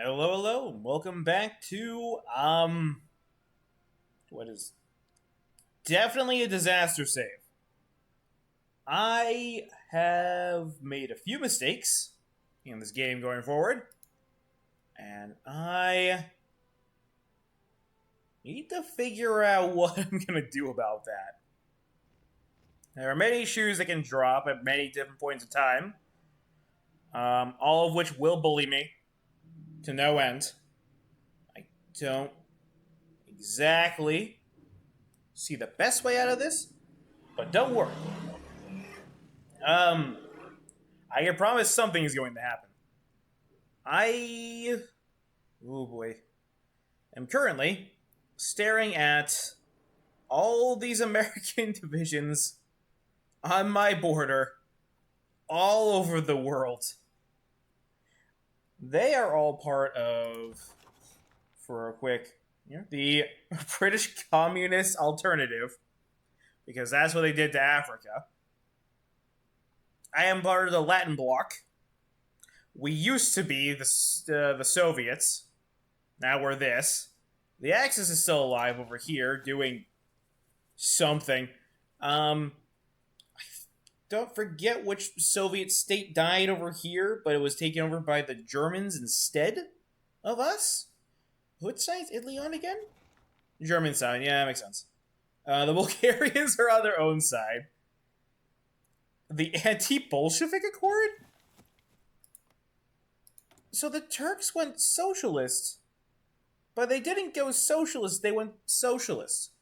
Hello, hello, and welcome back to what is definitely a disaster save. I have made a few mistakes in this game going forward, and I need to figure out what I'm gonna do about that. There are many shoes that can drop at many different points of time, all of which will bully me to no end. I don't exactly see the best way out of this, but don't worry. Um, I can promise something is going to happen. I, oh boy, am currently staring at all these American divisions on my border all over the world. They are all part of, for a quick, the British Communist Alternative, because that's what they did to Africa. I am part of the Latin Bloc. We used to be the Soviets. Now we're this. The Axis is still alive over here, doing something. I don't forget which Soviet state died over here, but it was taken over by the Germans instead of us. Which side is Italy on again? German side, yeah, that makes sense. The Bulgarians are on their own side. The anti-Bolshevik Accord? So the Turks went socialist, but they didn't go socialist, they went socialist.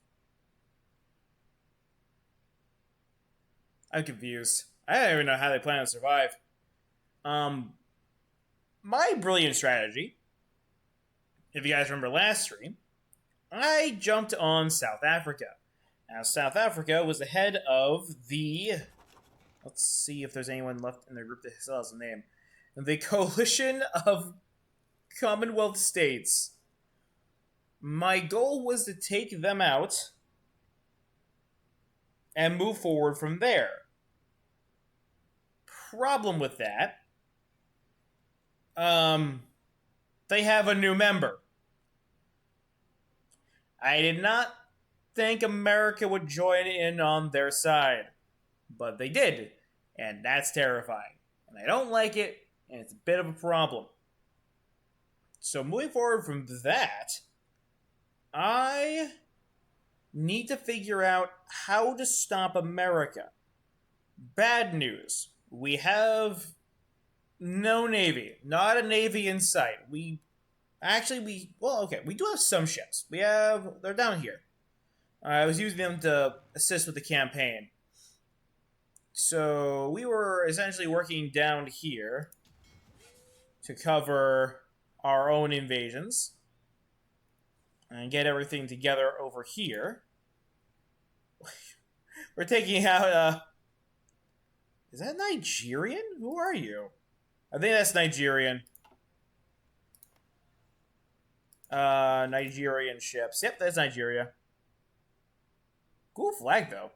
I'm confused. I don't even know how they plan to survive. My brilliant strategy, if you guys remember last stream, I jumped on South Africa. Now, South Africa was the head of the... Let's see if there's anyone left in the group that still has a name. The Coalition of Commonwealth States. My goal was to take them out and move forward from there. Problem with that, they have a new member. I did not think America would join in on their side, but they did, and that's terrifying. And I don't like it, and it's a bit of a problem. So moving forward from that, I need to figure out how to stop America. Bad news. We have no navy. Not a navy in sight. We do have some ships. They're down here. I was using them to assist with the campaign. So we were essentially working down here to cover our own invasions and get everything together over here. We're taking out, is that Nigerian? Who are you? I think that's Nigerian. Nigerian ships. Yep, that's Nigeria. Cool flag, though.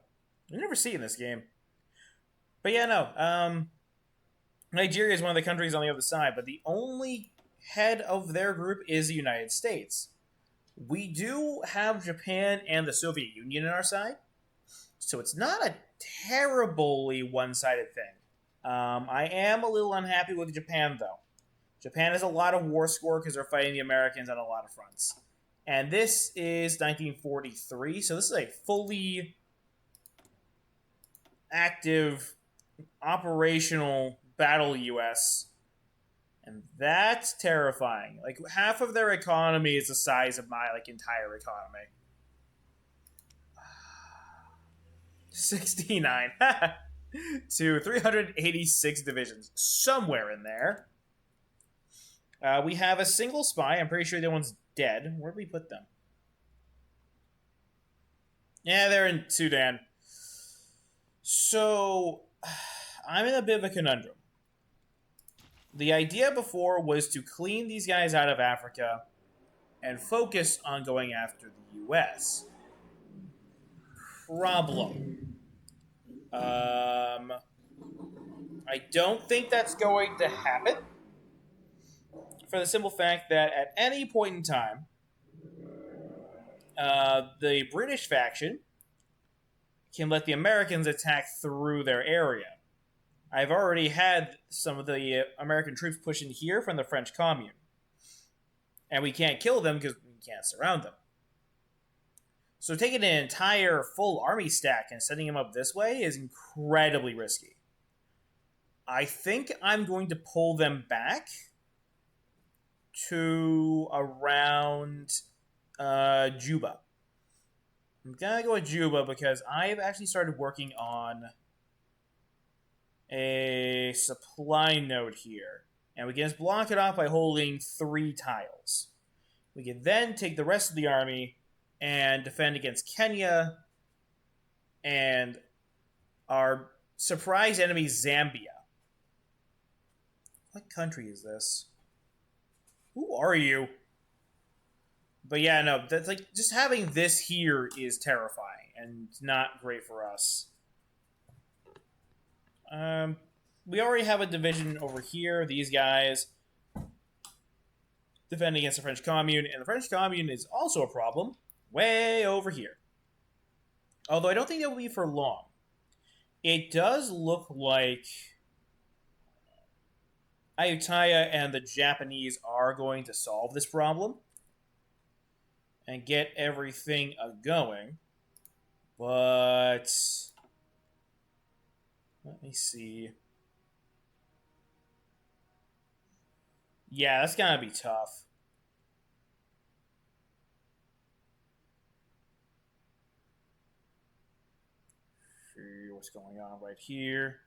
You never see it in this game. But yeah, no. Nigeria is one of the countries on the other side, but the only head of their group is the United States. We do have Japan and the Soviet Union on our side, so it's not a terribly one-sided thing. I am a little unhappy with Japan, though. Japan has a lot of war score because they're fighting the Americans on a lot of fronts. And this is 1943, so this is a fully active, operational battle U.S., and that's terrifying. Like, half of their economy is the size of my, entire economy. 69 to 386 divisions. Somewhere in there. We have a single spy. I'm pretty sure the one's dead. Where did we put them? Yeah, they're in Sudan. So, I'm in a bit of a conundrum. The idea before was to clean these guys out of Africa and focus on going after the U.S. Problem. I don't think that's going to happen. for the simple fact that at any point in time, the British faction can let the Americans attack through their area. I've already had some of the American troops push in here from the French Commune. And we can't kill them because we can't surround them. So taking an entire full army stack and setting them up this way is incredibly risky. I think I'm going to pull them back to around Juba. I'm gonna go with Juba because I've actually started working on a supply node here. And we can just block it off by holding 3 tiles. We can then take the rest of the army and defend against Kenya and our surprise enemy, Zambia. What country is this? Who are you? But yeah, no, that's like just having this here is terrifying and not great for us. We already have a division over here. These guys defending against the French Commune, and the French Commune is also a problem way over here. Although I don't think that will be for long. It does look like Ayutthaya and the Japanese are going to solve this problem and get everything going. But let me see. Yeah, that's gonna be tough. See what's going on right here.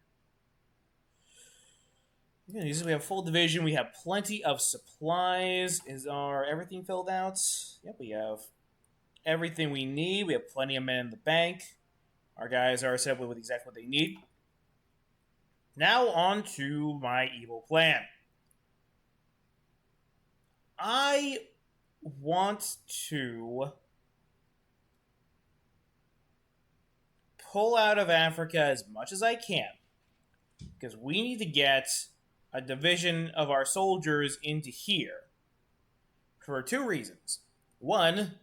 We have full division. We have plenty of supplies. Is our everything filled out? Yep, we have everything we need. We have plenty of men in the bank. Our guys are set with exactly what they need. Now on to my evil plan. I want to pull out of Africa as much as I can because we need to get a division of our soldiers into here for 2 reasons. One,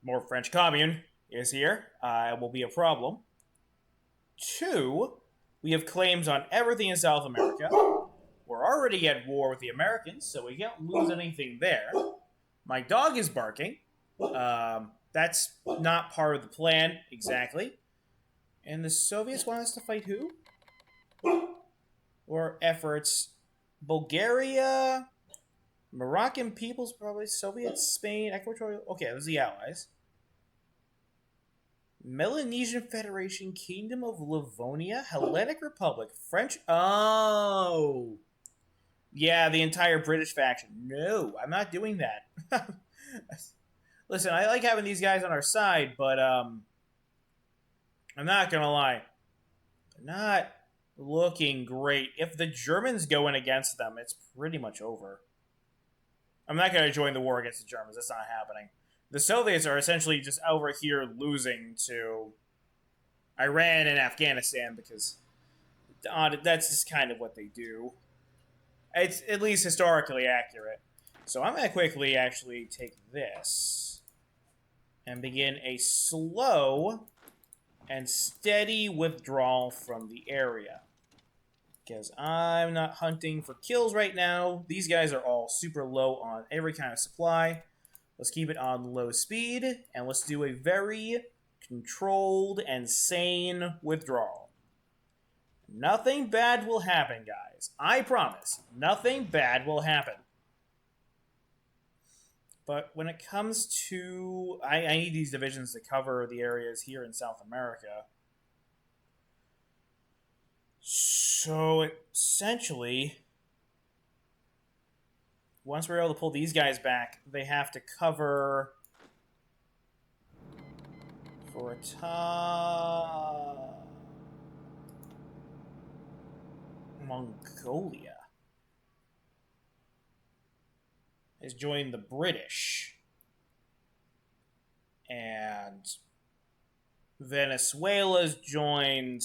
more French Commune is here. It will be a problem. 2, we have claims on everything in South America. We're already at war with the Americans, so we can't lose anything there. My dog is barking. That's not part of the plan, exactly. And the Soviets want us to fight who? Or efforts. Bulgaria, Moroccan peoples, probably Soviets, Spain, Equatorial. Okay, those are the allies. Melanesian Federation, Kingdom of Livonia, Hellenic Republic, French. Oh. Yeah, the entire British faction. No, I'm not doing that. Listen, I like having these guys on our side, but I'm not gonna lie. They're not looking great. If the Germans go in against them, it's pretty much over. I'm not gonna join the war against the Germans. That's not happening. The Soviets are essentially just over here losing to Iran and Afghanistan because that's just kind of what they do. It's at least historically accurate. So I'm going to quickly actually take this and begin a slow and steady withdrawal from the area. Because I'm not hunting for kills right now. These guys are all super low on every kind of supply. Let's keep it on low speed, and let's do a very controlled and sane withdrawal. Nothing bad will happen, guys. I promise. Nothing bad will happen. But when it comes to... I need these divisions to cover the areas here in South America. So, essentially, once we're able to pull these guys back, they have to cover for a time... Mongolia has joined the British, and Venezuela's joined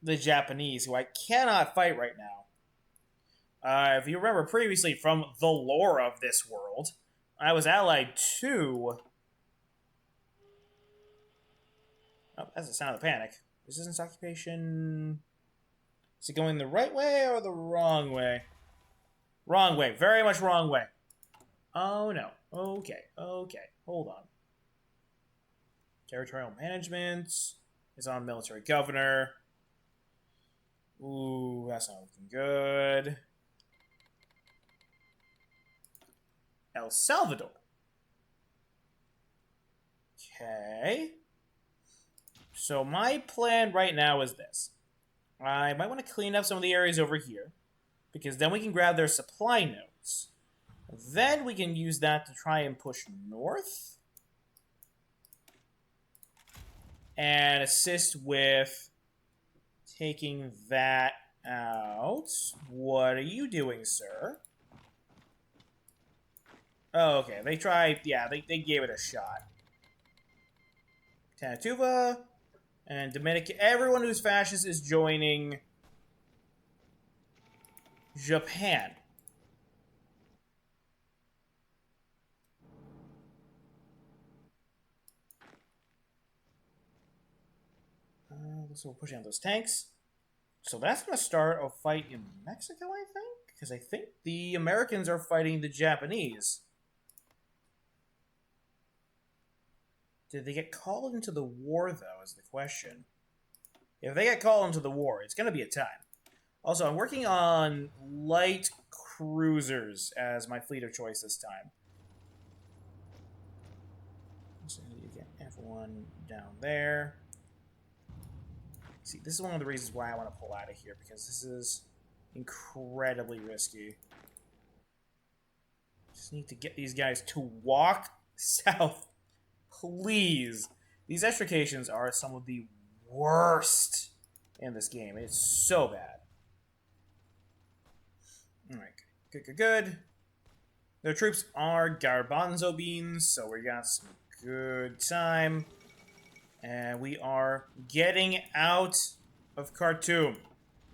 the Japanese, who I cannot fight right now. If you remember previously from the lore of this world, I was allied to... Oh, that's the sound of the panic. Resistance occupation... Is it going the right way or the wrong way? Wrong way. Very much wrong way. Oh, no. Okay. Okay. Hold on. Territorial management is on military governor. Ooh, that's not looking good. El Salvador. Okay. So my plan right now is this. I might want to clean up some of the areas over here, because then we can grab their supply nodes. Then we can use that to try and push north and assist with taking that out. What are you doing, sir? Oh, okay. They tried. Yeah, they gave it a shot. Tanatuva and Dominican. Everyone who's fascist is joining Japan. So we're pushing out those tanks. So that's going to start a fight in Mexico, I think? Because I think the Americans are fighting the Japanese. Did they get called into the war, though, is the question. If they get called into the war, it's going to be a time. Also, I'm working on light cruisers as my fleet of choice this time. So you get F1 down there. See, this is one of the reasons why I want to pull out of here, because this is incredibly risky. Just need to get these guys to walk south. Please. These extrications are some of the worst in this game. It's so bad. Alright, good. Their troops are garbanzo beans, so we got some good time. And we are getting out of Khartoum.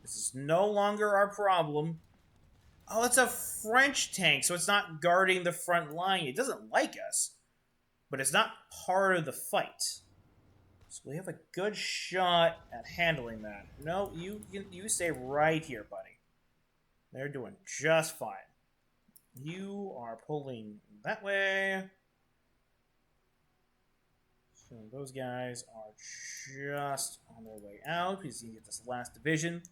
This is no longer our problem. Oh, it's a French tank, so it's not guarding the front line. It doesn't like us, but it's not part of the fight. So we have a good shot at handling that. No, you stay right here, buddy. They're doing just fine. You are pulling that way. So those guys are just on their way out. Because you get this last division.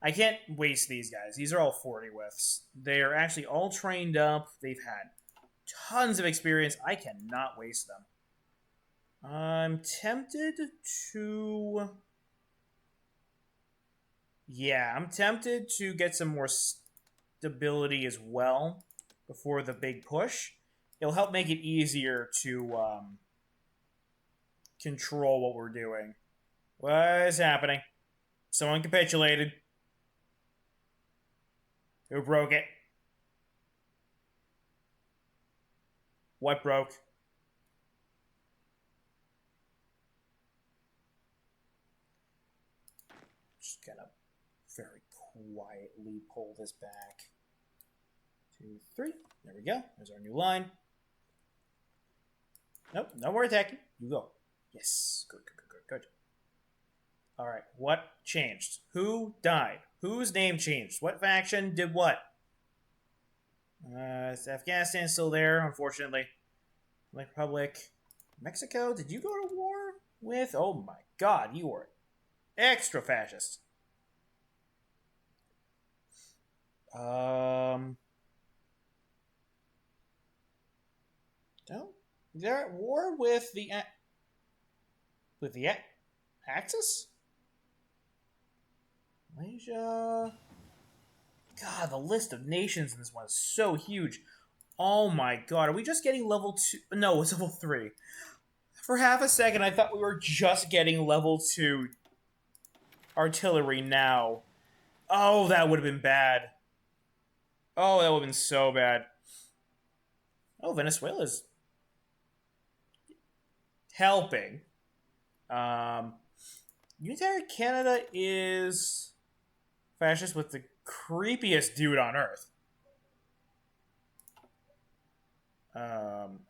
I can't waste these guys. These are all 40 whiffs. They are actually all trained up. They've had tons of experience. I cannot waste them. I'm tempted to... Yeah, I'm tempted to get some more stability as well before the big push. It'll help make it easier to control what we're doing. What is happening? Someone capitulated. Who broke it? What broke? Just gonna very quietly pull this back. 2, 3. There we go. There's our new line. Nope, no more attacking. You go. Yes. Good. Alright, what changed? Who died? Whose name changed? What faction did what? Is Afghanistan still there, unfortunately? Republic. Mexico? Did you go to war with? Oh my god, you were extra fascist. No? They're at war with the Axis? Malaysia. God, the list of nations in this one is so huge. Oh my god, are we just getting level 2? No, it's level 3. For half a second, I thought we were just getting level 2 artillery now. Oh, that would have been bad. Oh, that would have been so bad. Oh, Venezuela's helping. Unitary Canada is fascist with the creepiest dude on Earth.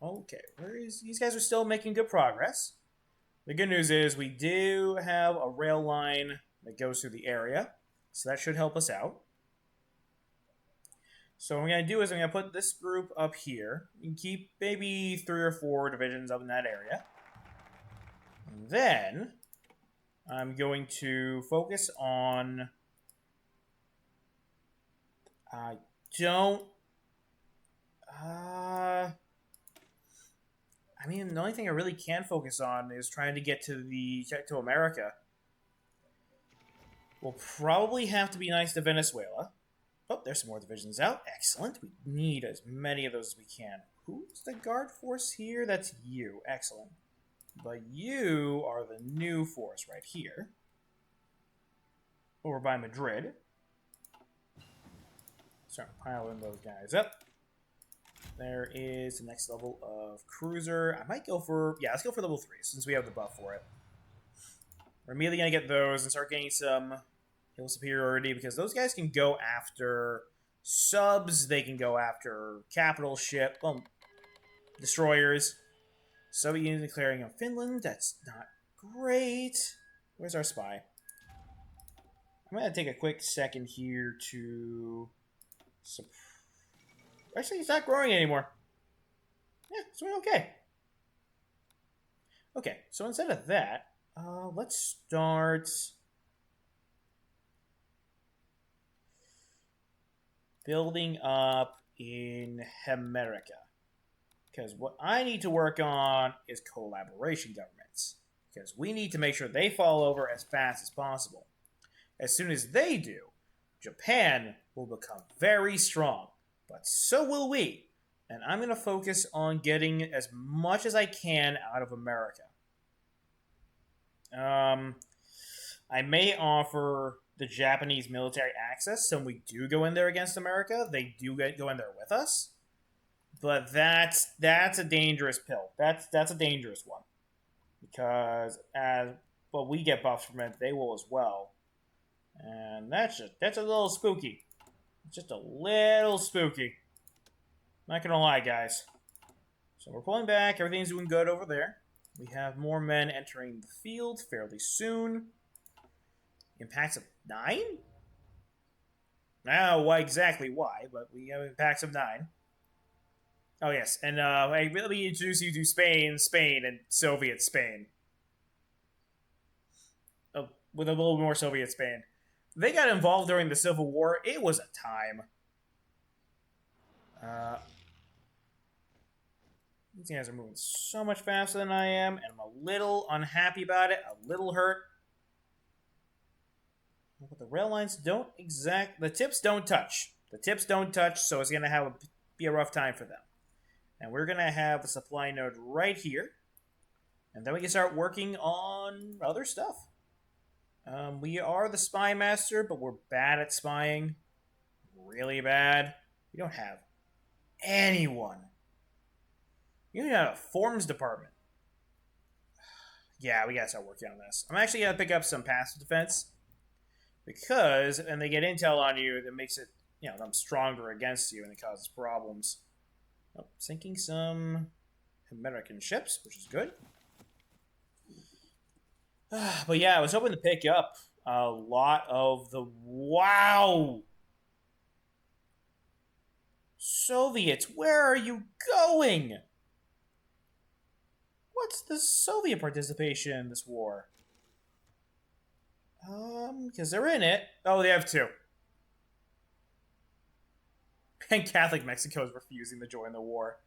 Okay, these guys are still making good progress. The good news is we do have a rail line that goes through the area, so that should help us out. So what I'm going to do is I'm going to put this group up here and keep maybe 3 or 4 divisions up in that area. And then I'm going to focus on... I don't... I mean, the only thing I really can focus on is trying to get to America. We'll probably have to be nice to Venezuela. Oh, there's some more divisions out. Excellent. We need as many of those as we can. Who's the guard force here? That's you. Excellent. But you are the new force right here. Over by Madrid. Start piling those guys up. There is the next level of cruiser. I might go for... Yeah, let's go for level 3, since we have the buff for it. We're immediately going to get those and start getting some hill superiority, because those guys can go after subs. They can go after capital ship. Well, destroyers. Soviet Union declaring on Finland. That's not great. Where's our spy? I'm going to take a quick second here to... Actually, it's not growing anymore. Yeah, it's doing okay. Okay, so instead of that, let's start building up in America. Because what I need to work on is collaboration governments. Because we need to make sure they fall over as fast as possible. As soon as they do, Japan will become very strong. But so will we. And I'm going to focus on getting as much as I can out of America. I may offer the Japanese military access, so when we do go in there against America, they do go in there with us. But that's a dangerous pill. That's a dangerous one. Because we get buffs from it, they will as well. And that's a little spooky. Just a little spooky. Not gonna lie, guys. So we're pulling back. Everything's doing good over there. We have more men entering the field fairly soon. Impacts of 9? Now, why exactly why, but we have impacts of 9. Oh, yes. And I really introduce you to Spain, and Soviet Spain. With a little more Soviet Spain. They got involved during the Civil War. It was a time. These guys are moving so much faster than I am, and I'm a little unhappy about it, a little hurt. But the rail lines don't the tips don't touch. The tips don't touch, so it's going to be a rough time for them. And we're going to have the supply node right here. And then we can start working on other stuff. We are the spy master, but we're bad at spying. Really bad. We don't have anyone. You don't even have a forms department. Yeah, we gotta start working on this. I'm actually gonna pick up some passive defense. Because, and they get intel on you that makes it, them stronger against you and it causes problems. Oh, sinking some American ships, which is good. But yeah, I was hoping to pick up a lot of the... Wow! Soviets, where are you going? What's the Soviet participation in this war? Because they're in it. Oh, they have 2. And Catholic Mexico is refusing to join the war.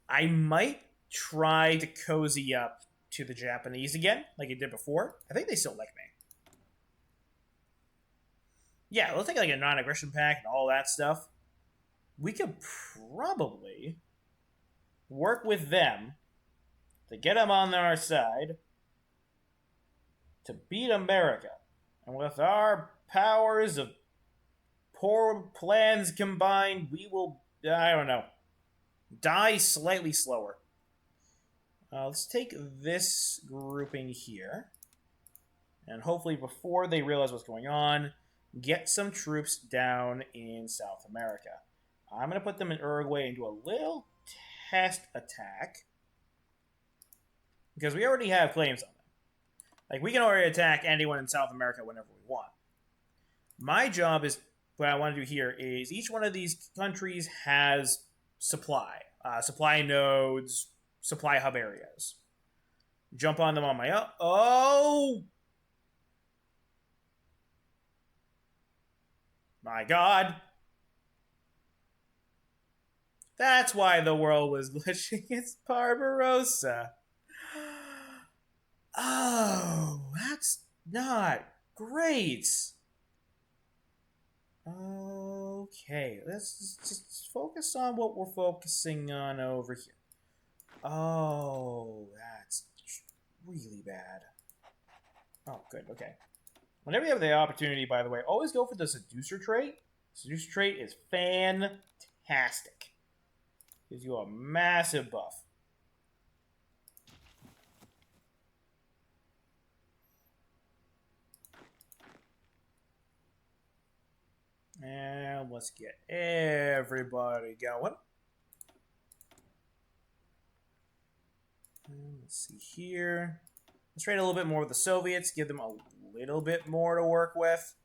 I might try to cozy up to the Japanese again, like it did before. I think they still like me. Yeah, let's take like a non-aggression pact and all that stuff. We could probably work with them to get them on our side to beat America. And with our powers of poor plans combined, we will, I don't know, die slightly slower. Let's take this grouping here. And hopefully before they realize what's going on, get some troops down in South America. I'm going to put them in Uruguay and do a little test attack because we already have claims on them. Like, we can already attack anyone in South America whenever we want. My job is, what I want to do here is each one of these countries has supply, supply nodes, supply hub areas. Jump on them on my own. Oh! My God. That's why the world was glitching. It's Barbarossa. Oh, that's not great. Okay, let's just focus on what we're focusing on over here. Oh, that's really bad. Oh, good, okay. Whenever you have the opportunity, by the way, always go for the Seducer trait. Seducer trait is fantastic. Gives you a massive buff. And let's get everybody going. And let's see here. Let's trade a little bit more with the Soviets. Give them a little bit more to work with.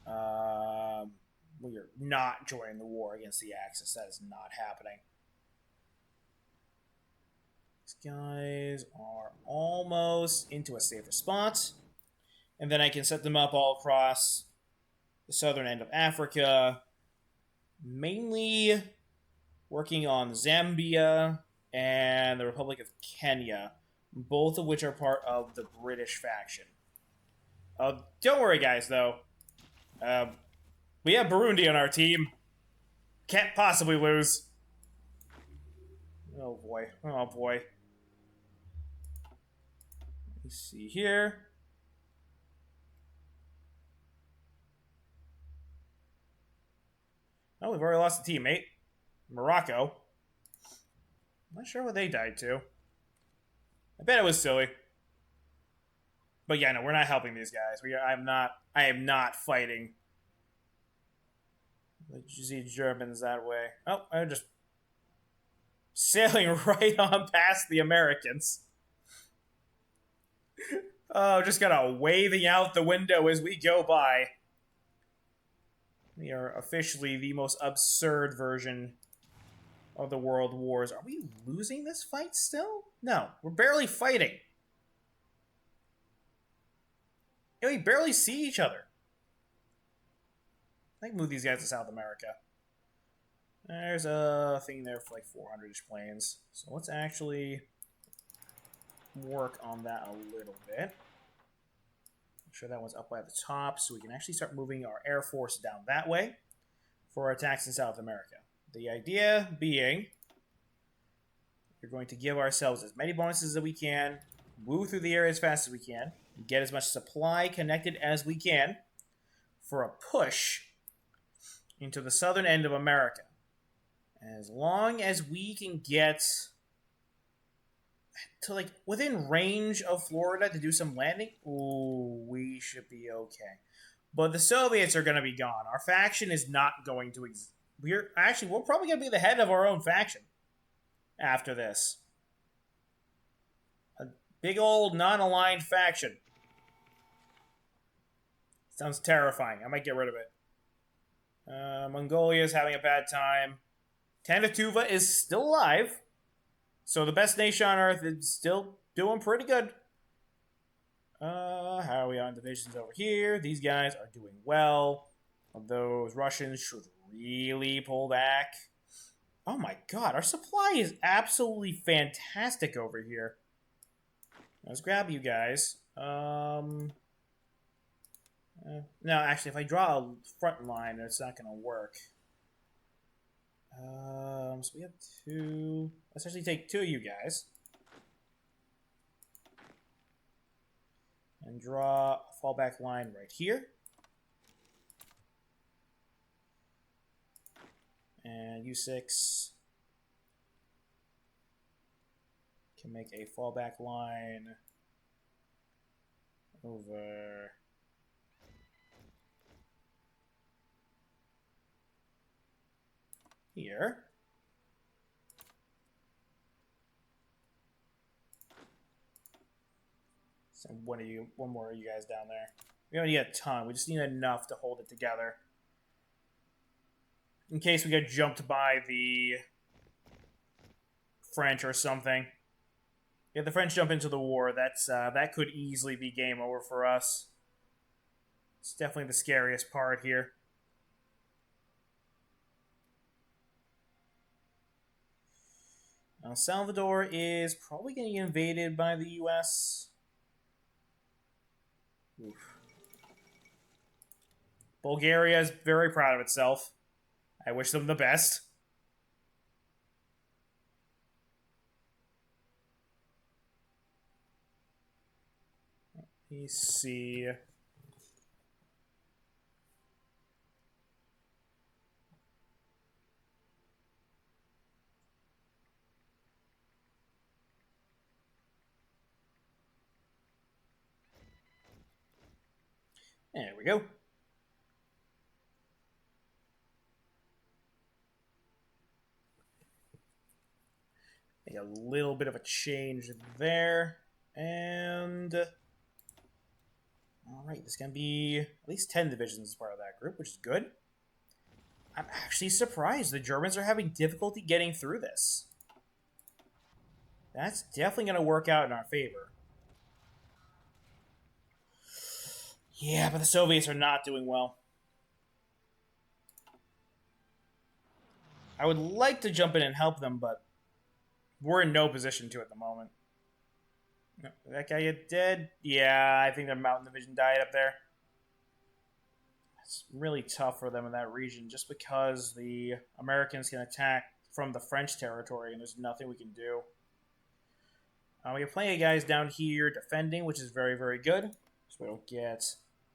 We are not joining the war against the Axis. That is not happening. These guys are almost into a safer spot. And then I can set them up all across the southern end of Africa. Mainly working on Zambia and the Republic of Kenya, both of which are part of the British faction. Don't worry, guys, though. We have Burundi on our team. Can't possibly lose. Oh, boy. Oh, boy. Let me see here. Oh, we've already lost a teammate. Morocco. I'm not sure what they died to. I bet it was silly. But yeah, no, we're not helping these guys. I am not fighting the Germans that way. Oh, I'm just sailing right on past the Americans. Oh, just kind of waving out the window as we go by. We are officially the most absurd version of the world wars. Are we losing this fight still? No, we're barely fighting. And we barely see each other. I can move these guys to South America. There's a thing there for like 400-ish planes. So let's actually work on that a little bit. Make sure that one's up by the top so we can actually start moving our Air Force down that way for our attacks in South America. The idea being we're going to give ourselves as many bonuses as we can, move through the area as fast as we can, get as much supply connected as we can for a push into the southern end of America. As long as we can get to like within range of Florida to do some landing, ooh, we should be okay. But the Soviets are going to be gone. Our faction is not going to exist. We're probably going to be the head of our own faction after this. A big old non-aligned faction. Sounds terrifying. I might get rid of it. Mongolia is having a bad time. Tanatuva is still alive. So the best nation on Earth is still doing pretty good. How are we on divisions over here? These guys are doing well. Those Russians should really pull back. Oh my God, our supply is absolutely fantastic over here. Let's grab you guys. No, actually, if I draw a front line, it's not going to work. So we have two. Let's actually take two of you guys. And draw a fallback line right here. And U6 can make a fallback line over here. So one more of you guys down there. We don't need a ton. We just need enough to hold it together. In case we get jumped by the French or something. If the French jump into the war, that could easily be game over for us. It's definitely the scariest part here. El Salvador is probably getting invaded by the U.S. Oof. Bulgaria is very proud of itself. I wish them the best. Let me see. There we go. Make a little bit of a change there. And all right, there's going to be at least 10 divisions as part of that group, which is good. I'm actually surprised the Germans are having difficulty getting through this. That's definitely going to work out in our favor. Yeah, but the Soviets are not doing well. I would like to jump in and help them, but we're in no position to at the moment. That guy get dead? Yeah, I think their mountain division died up there. It's really tough for them in that region just because the Americans can attack from the French territory and there's nothing we can do. We have plenty of guys down here defending, which is very, very good. So we don't get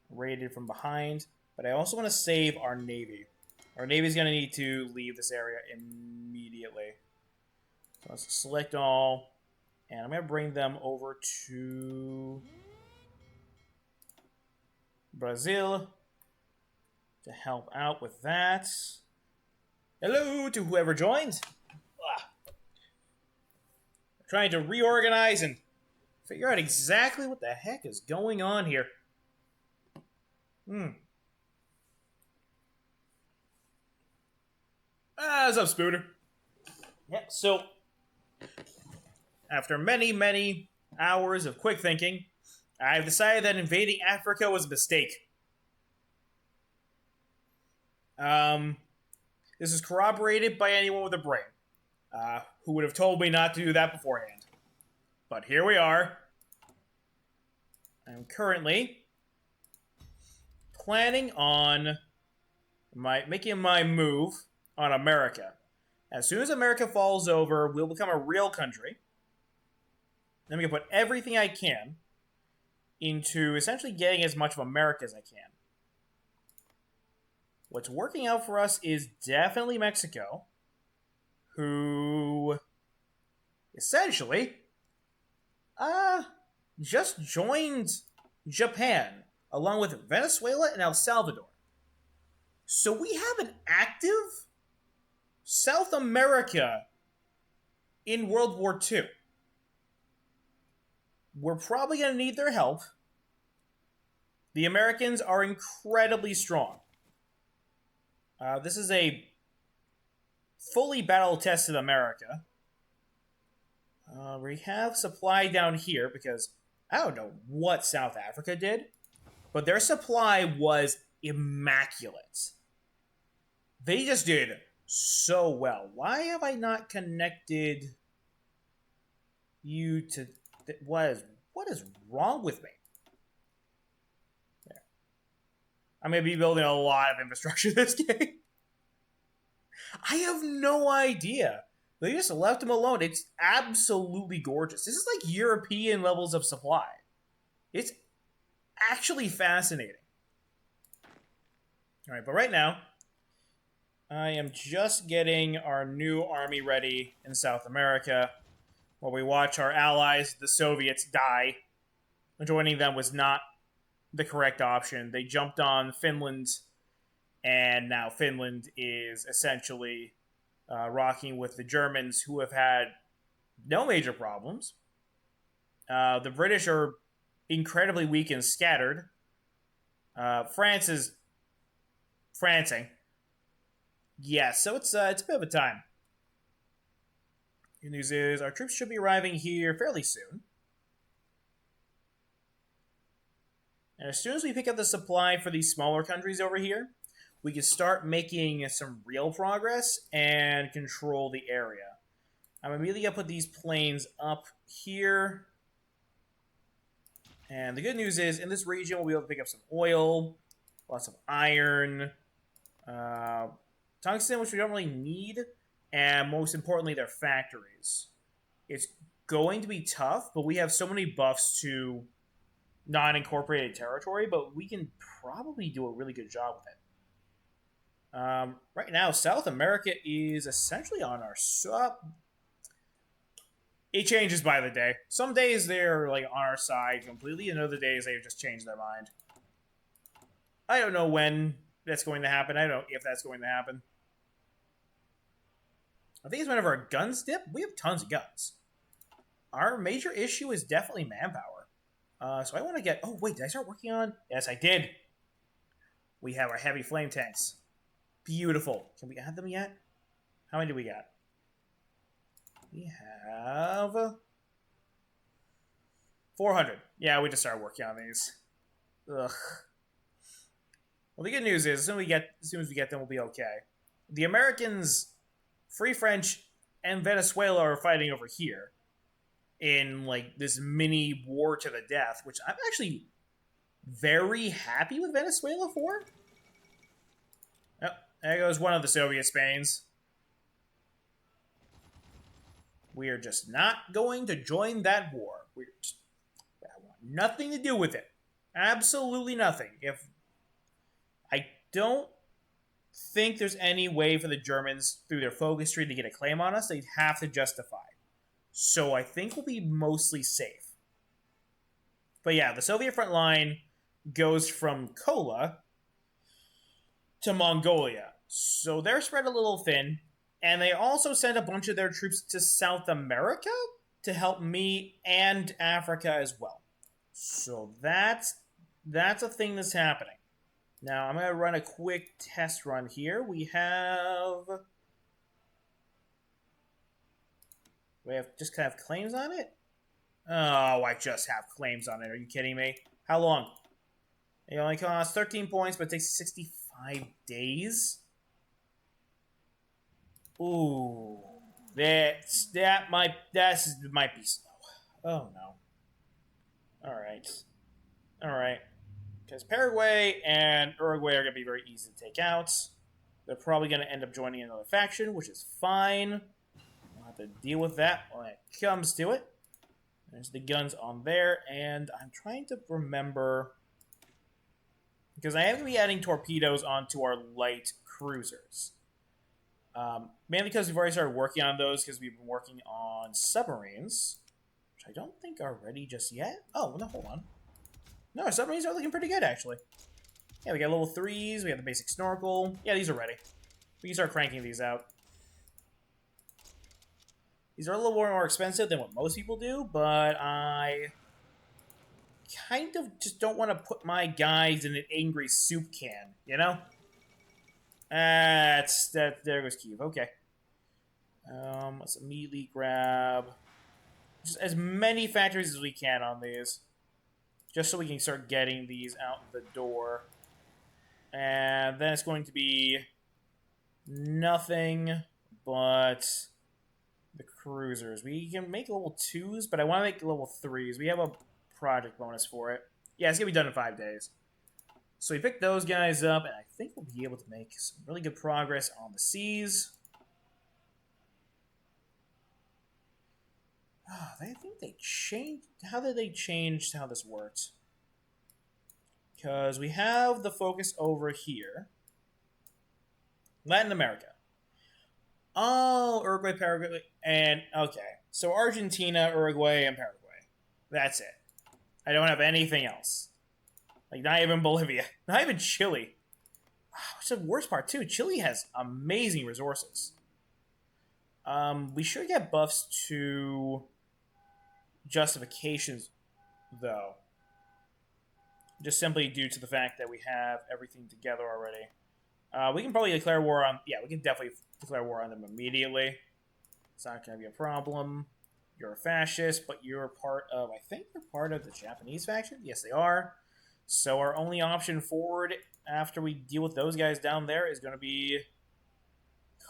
raided from behind. But I also want to save our Navy. Our Navy's going to need to leave this area immediately. So let's select all. And I'm going to bring them over to Brazil to help out with that. Hello to whoever joined. Trying to reorganize and figure out exactly what the heck is going on here. What's up, Spooner? Yeah, so after many, many hours of quick thinking, I've decided that invading Africa was a mistake. This is corroborated by anyone with a brain. Who would have told me not to do that beforehand. But here we are. I'm currently planning on making my move on America. As soon as America falls over, we'll become a real country. Then we can put everything I can into essentially getting as much of America as I can. What's working out for us is definitely Mexico, who essentially just joined Japan along with Venezuela and El Salvador. So we have an active South America in World War II. We're probably going to need their help. The Americans are incredibly strong. This is a fully battle-tested America. We have supply down here because I don't know what South Africa did, but their supply was immaculate. They just did so well. Why have I not connected you to... What is wrong with me? There. I'm going to be building a lot of infrastructure this game. I have no idea. They just left him alone. It's absolutely gorgeous. This is like European levels of supply. It's actually fascinating. All right, but right now, I am just getting our new army ready in South America, while we watch our allies, the Soviets, die. Joining them was not the correct option. They jumped on Finland, and now Finland is essentially rocking with the Germans, who have had no major problems. The British are incredibly weak and scattered. France is francing. Yeah, so it's a bit of a time. Good news is our troops should be arriving here fairly soon. And as soon as we pick up the supply for these smaller countries over here, we can start making some real progress and control the area. I'm immediately going to put these planes up here. And the good news is, in this region, we'll be able to pick up some oil, lots of iron, tungsten, which we don't really need, and most importantly, their factories. It's going to be tough, but we have so many buffs to non-incorporated territory, but we can probably do a really good job with it. Right now, South America is essentially on our sub. It changes by the day. Some days they're like on our side completely, and other days they've just changed their mind. I don't know when that's going to happen. I don't know if that's going to happen. I think it's whenever our guns dip. We have tons of guns. Our major issue is definitely manpower. So I want to get... Oh, wait, did I start working on... Yes, I did. We have our heavy flame tanks. Beautiful. Can we add them yet? How many do we got? We have 400. Yeah, we just started working on these. Ugh. Well, the good news is, as soon as we get them, we'll be okay. The Americans, Free French, and Venezuela are fighting over here in like this mini war to the death, which I'm actually very happy with Venezuela for. Oh, there goes one of the Soviet Spains. We are just not going to join that war. I want nothing to do with it. Absolutely nothing. If I don't think there's any way for the Germans, through their focus tree, to get a claim on us, they'd have to justify. So I think we'll be mostly safe. But yeah, the Soviet front line goes from Kola to Mongolia. So they're spread a little thin. And they also sent a bunch of their troops to South America to help me and Africa as well. So that's a thing that's happening. Now, I'm going to run a quick test run here. We have just kind of claims on it? Oh, I just have claims on it. Are you kidding me? How long? It only costs 13 points, but it takes 65 days? Ooh, that might be slow. Oh no. All right. Because Paraguay and Uruguay are gonna be very easy to take out. They're probably gonna end up joining another faction, which is fine. I'll have to deal with that when it comes to it. There's the guns on there, and I'm trying to remember because I am gonna be adding torpedoes onto our light cruisers. Mainly because we've already started working on those because we've been working on submarines, which I don't think are ready just yet. Oh, no, hold on. No, our submarines are looking pretty good, actually. Yeah, we got level 3s, we have the basic snorkel. Yeah, these are ready. We can start cranking these out. These are a little more expensive than what most people do, but I kind of just don't want to put my guys in an angry soup can, you know? There goes Kyiv. Okay. Let's immediately grab just as many factories as we can on these, just so we can start getting these out the door. And then it's going to be nothing but the cruisers. We can make level 2s, but I want to make level 3s. We have a project bonus for it. Yeah, it's going to be done in 5 days. So we picked those guys up, and I think we'll be able to make some really good progress on the seas. Oh, I think they changed... How did they change how this works? Because we have the focus over here. Latin America. Oh, Uruguay, Paraguay, and... Okay. So Argentina, Uruguay, and Paraguay. That's it. I don't have anything else. Like, not even Bolivia. Not even Chile. Which is the worst part, too. Chile has amazing resources. We should get buffs to justifications, though. Just simply due to the fact that we have everything together already. We can probably declare war on... Yeah, we can definitely declare war on them immediately. It's not going to be a problem. You're a fascist, but you're part of... I think you're part of the Japanese faction? Yes, they are. So our only option forward after we deal with those guys down there is going to be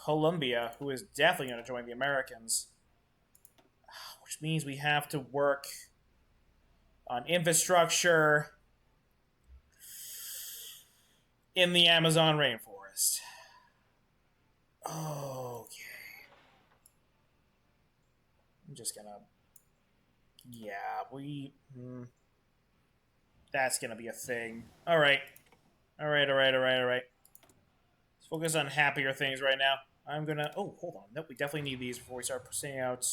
Colombia, who is definitely going to join the Americans. Which means we have to work on infrastructure in the Amazon rainforest. Okay. I'm just gonna... Yeah, we... That's gonna be a thing. Alright. Alright. Let's focus on happier things right now. I'm gonna... Oh, hold on. Nope, we definitely need these before we start pushing out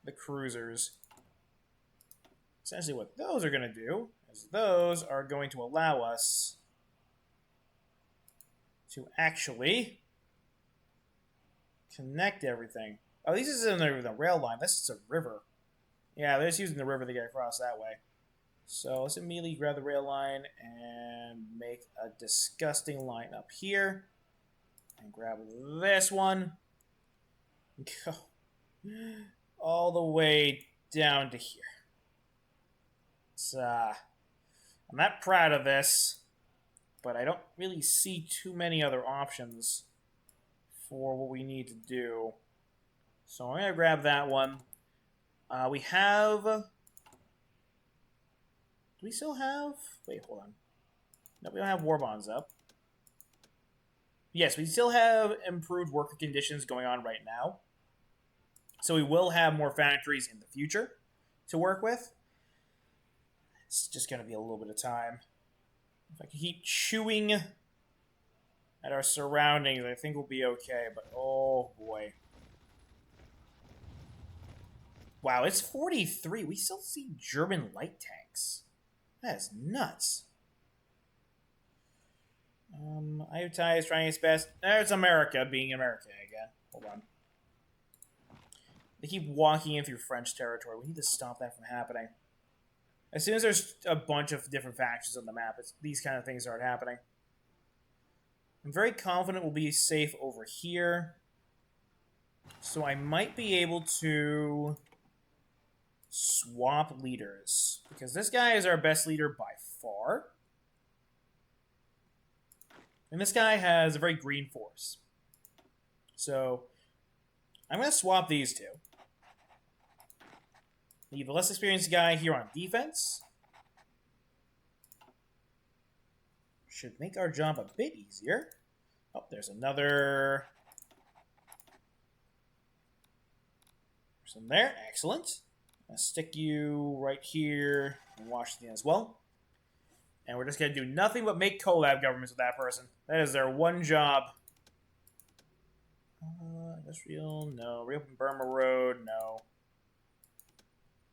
the cruisers. Essentially what those are gonna do is those are going to allow us to actually connect everything. Oh, this isn't the rail line. This is a river. Yeah, they're just using the river to get across that way. So let's immediately grab the rail line and make a disgusting line up here. And grab this one. Go all the way down to here. I'm not proud of this, but I don't really see too many other options for what we need to do. So I'm going to grab that one. We have... Do we still have... Wait, hold on. No, we don't have war bonds up. Yes, we still have improved worker conditions going on right now. So we will have more factories in the future to work with. It's just going to be a little bit of time. If I can keep chewing at our surroundings, I think we'll be okay. But, oh, boy. Wow, it's 43. We still see German light tanks. That is nuts. IOTI is trying its best. There's America being America again. Hold on. They keep walking in through French territory. We need to stop that from happening. As soon as there's a bunch of different factions on the map, these kind of things start happening. I'm very confident we'll be safe over here. So I might be able to swap leaders. Because this guy is our best leader by far. And this guy has a very green force. So I'm going to swap these two. Leave a less experienced guy here on defense. Should make our job a bit easier. Oh, there's another person there. Excellent. I'll stick you right here in Washington as well. And we're just going to do nothing but make collab governments with that person. That is their one job. Industrial, no. Reopen Burma Road, no.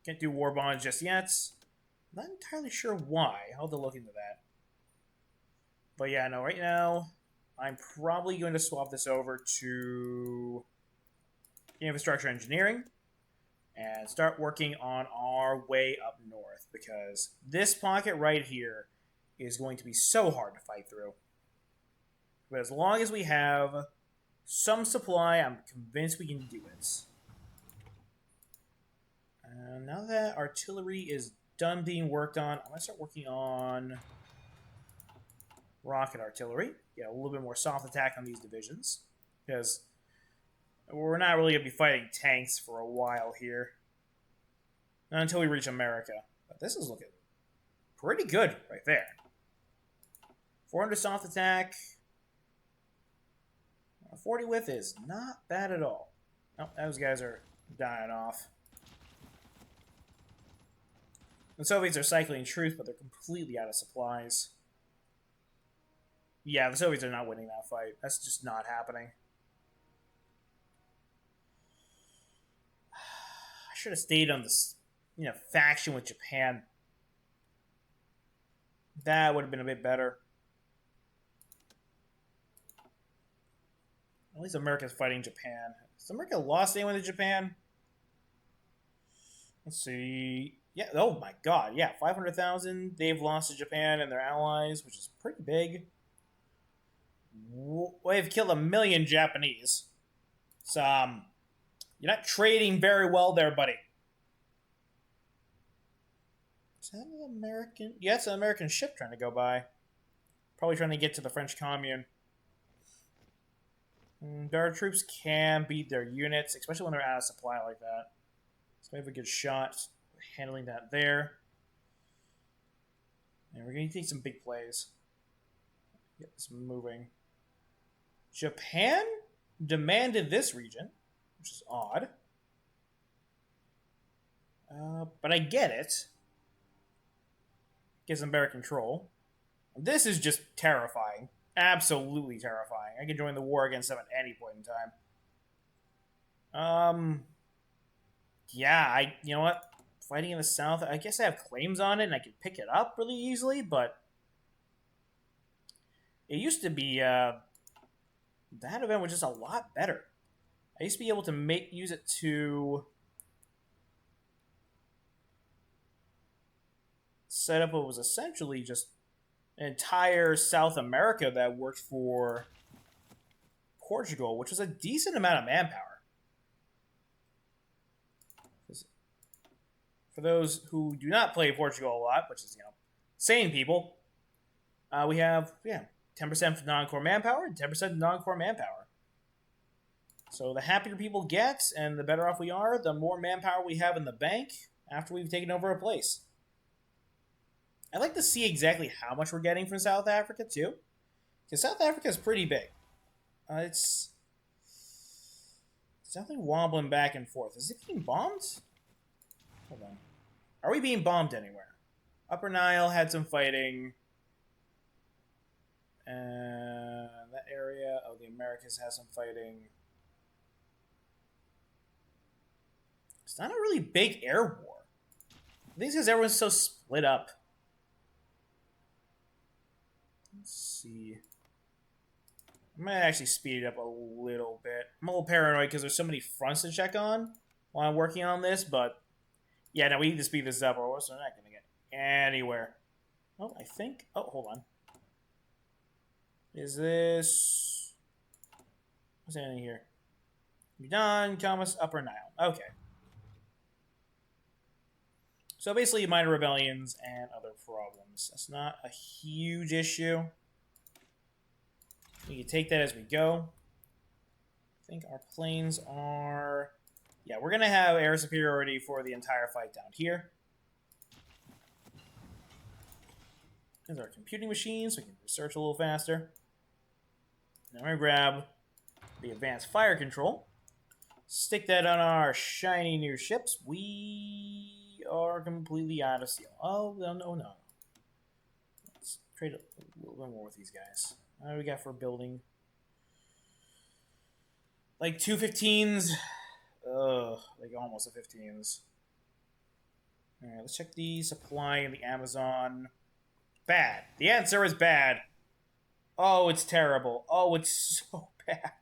Can't do war bonds just yet. Not entirely sure why. I'll have to look into that. But yeah, no, right now, I'm probably going to swap this over to infrastructure engineering and start working on our way up north, because this pocket right here is going to be so hard to fight through. But as long as we have some supply, I'm convinced we can do it. Now that artillery is done being worked on, I'm going to start working on rocket artillery. Get a little bit more soft attack on these divisions, because we're not really going to be fighting tanks for a while here. Not until we reach America. But this is looking pretty good right there. 400 soft attack. 40 width is not bad at all. Oh, those guys are dying off. The Soviets are cycling truth, but they're completely out of supplies. Yeah, the Soviets are not winning that fight. That's just not happening. I should have stayed on this, faction with Japan. That would have been a bit better. At least America's fighting Japan. Has America lost anyone to Japan? Let's see. Yeah, oh my god, yeah, 500,000 they've lost to Japan and their allies, which is pretty big. They've killed 1 million Japanese. So, you're not trading very well there, buddy. Is that an American? Yeah, it's an American ship trying to go by. Probably trying to get to the French Commune. Our troops can beat their units, especially when they're out of supply like that. So we have a good shot handling that there. And we're going to take some big plays. Get this moving. Japan demanded this region, which is odd. But I get it. Gives them better control. This is just terrifying. Absolutely terrifying. I can join the war against them at any point in time. Yeah, you know what? Fighting in the south, I guess I have claims on it and I can pick it up really easily, but it used to be, that event was just a lot better. I used to be able to use it to set up what was essentially just an entire South America that worked for Portugal, which was a decent amount of manpower. For those who do not play Portugal a lot, which is, sane people, we have, 10% for non-core manpower and 10% non-core manpower. So the happier people get and the better off we are, the more manpower we have in the bank after we've taken over a place. I'd like to see exactly how much we're getting from South Africa, too. Because South Africa is pretty big. It's definitely wobbling back and forth. Is it being bombed? Hold on. Are we being bombed anywhere? Upper Nile had some fighting. That area of the Americas has some fighting. It's not a really big air war. I think it's because everyone's so split up. Let's see. I'm going to actually speed it up a little bit. I'm a little paranoid because there's so many fronts to check on while I'm working on this, but yeah, no, we need to speed this up or we're not going to get anywhere. Oh, I think... Oh, hold on. Is this... What's happening here? You're done, Thomas, Upper Nile. Okay. So basically minor rebellions and other problems. That's not a huge issue. We can take that as we go. I think our planes are... Yeah, we're going to have air superiority for the entire fight down here. These are our computing machines, so we can research a little faster. Now I'm going to grab the advanced fire control. Stick that on our shiny new ships. We are completely out of steel. Oh, no. Let's trade a little bit more with these guys. What do we got for building? Like 2 15s. Like almost a 15s. Alright, let's check the supply in the Amazon. Bad. The answer is bad. Oh, it's terrible. Oh, it's so bad.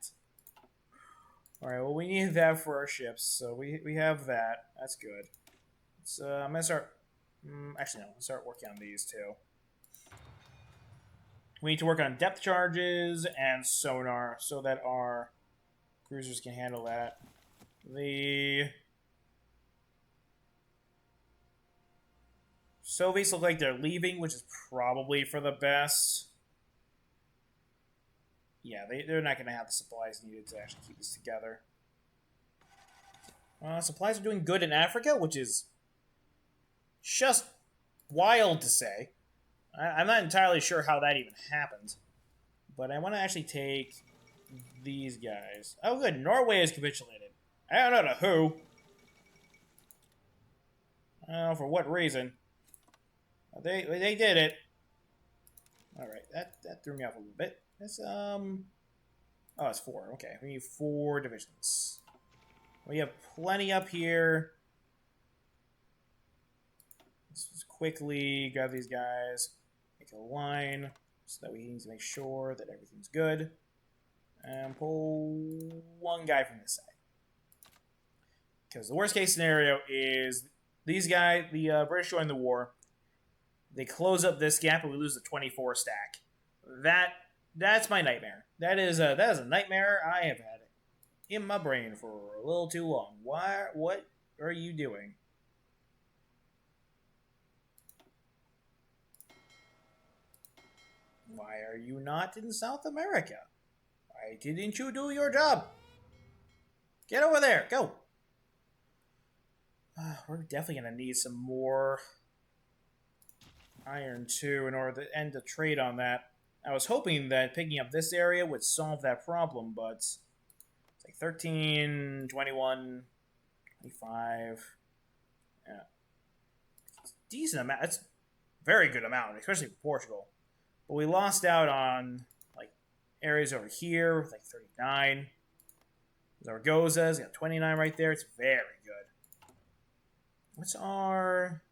Alright, well, we need that for our ships, so we have that. That's good. So I'm going to start... actually, no. Let's start working on these, too. We need to work on depth charges and sonar so that our cruisers can handle that. The Soviets look like they're leaving, which is probably for the best. Yeah, they're not going to have the supplies needed to actually keep this together. Supplies are doing good in Africa, which is just wild to say. I'm not entirely sure how that even happened. But I want to actually take these guys. Oh, good. Norway has capitulated. I don't know to who. I don't know for what reason. They did it. Alright, that threw me off a little bit. It's, oh, it's 4. Okay, we need 4 divisions. We have plenty up here. Let's just quickly grab these guys. Make a line so that we need to make sure that everything's good. And pull one guy from this side. Because the worst case scenario is these guys, the British join the war. They close up this gap and we lose the 24 stack. That's my nightmare. That is a nightmare I have had in my brain for a little too long. What are you doing? Why are you not in South America? Why didn't you do your job? Get over there. Go. We're definitely going to need some more iron, too, in order to end the trade on that. I was hoping that picking up this area would solve that problem, but it's like 13, 21, 25. Yeah. It's a decent amount. It's a very good amount, especially for Portugal. But we lost out on like areas over here with like 39. Zaragoza's got 29 right there. It's very good. What's our...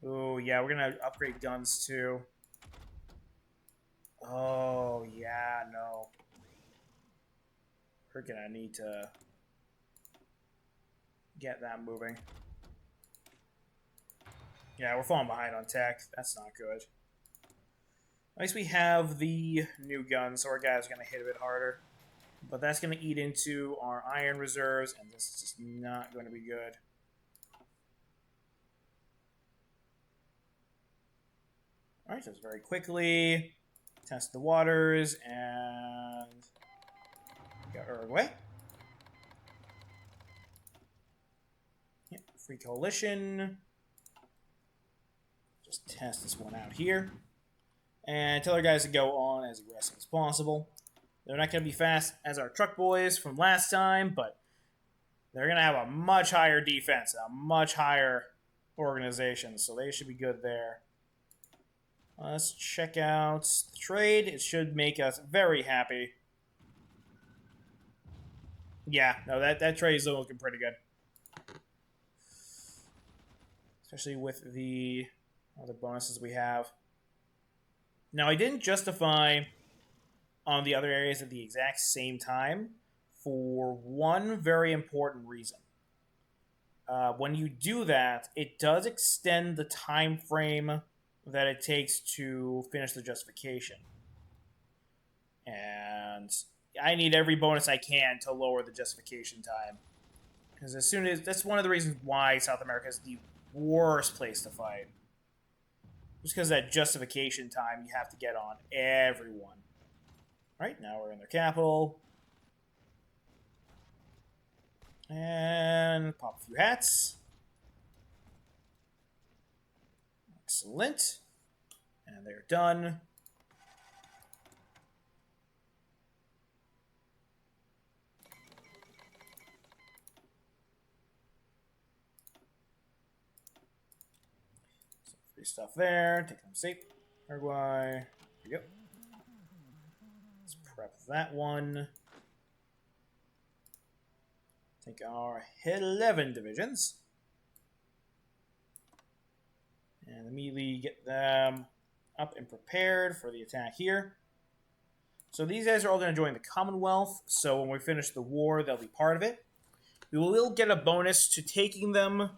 Oh, yeah, we're going to upgrade guns, too. Oh, yeah, no. We're going to need to get that moving. Yeah, we're falling behind on tech. That's not good. At least we have the new gun, so our guys are going to hit a bit harder. But that's going to eat into our iron reserves, and this is just not going to be good. Alright, just very quickly test the waters and get Uruguay. Yeah, free coalition. Just test this one out here. And tell our guys to go on as aggressive as possible. They're not going to be fast as our truck boys from last time, but they're going to have a much higher defense, a much higher organization, so they should be good there. Let's check out the trade. It should make us very happy. Yeah, no, that trade is looking pretty good. Especially with the other bonuses we have. Now, I didn't justify on the other areas at the exact same time for one very important reason. When you do that, it does extend the time frame that it takes to finish the justification. And I need every bonus I can to lower the justification time. Because as soon as... That's one of the reasons why South America is the worst place to fight. Just because that justification time you have to get on everyone. Alright, now we're in their capital. And pop a few hats. Excellent. And they're done. Some free stuff there. Take them safe. Uruguay. There we go. Let's prep that one. Take our 11 divisions. And immediately get them up and prepared for the attack here. So these guys are all going to join the Commonwealth. So when we finish the war, they'll be part of it. We will get a bonus to taking them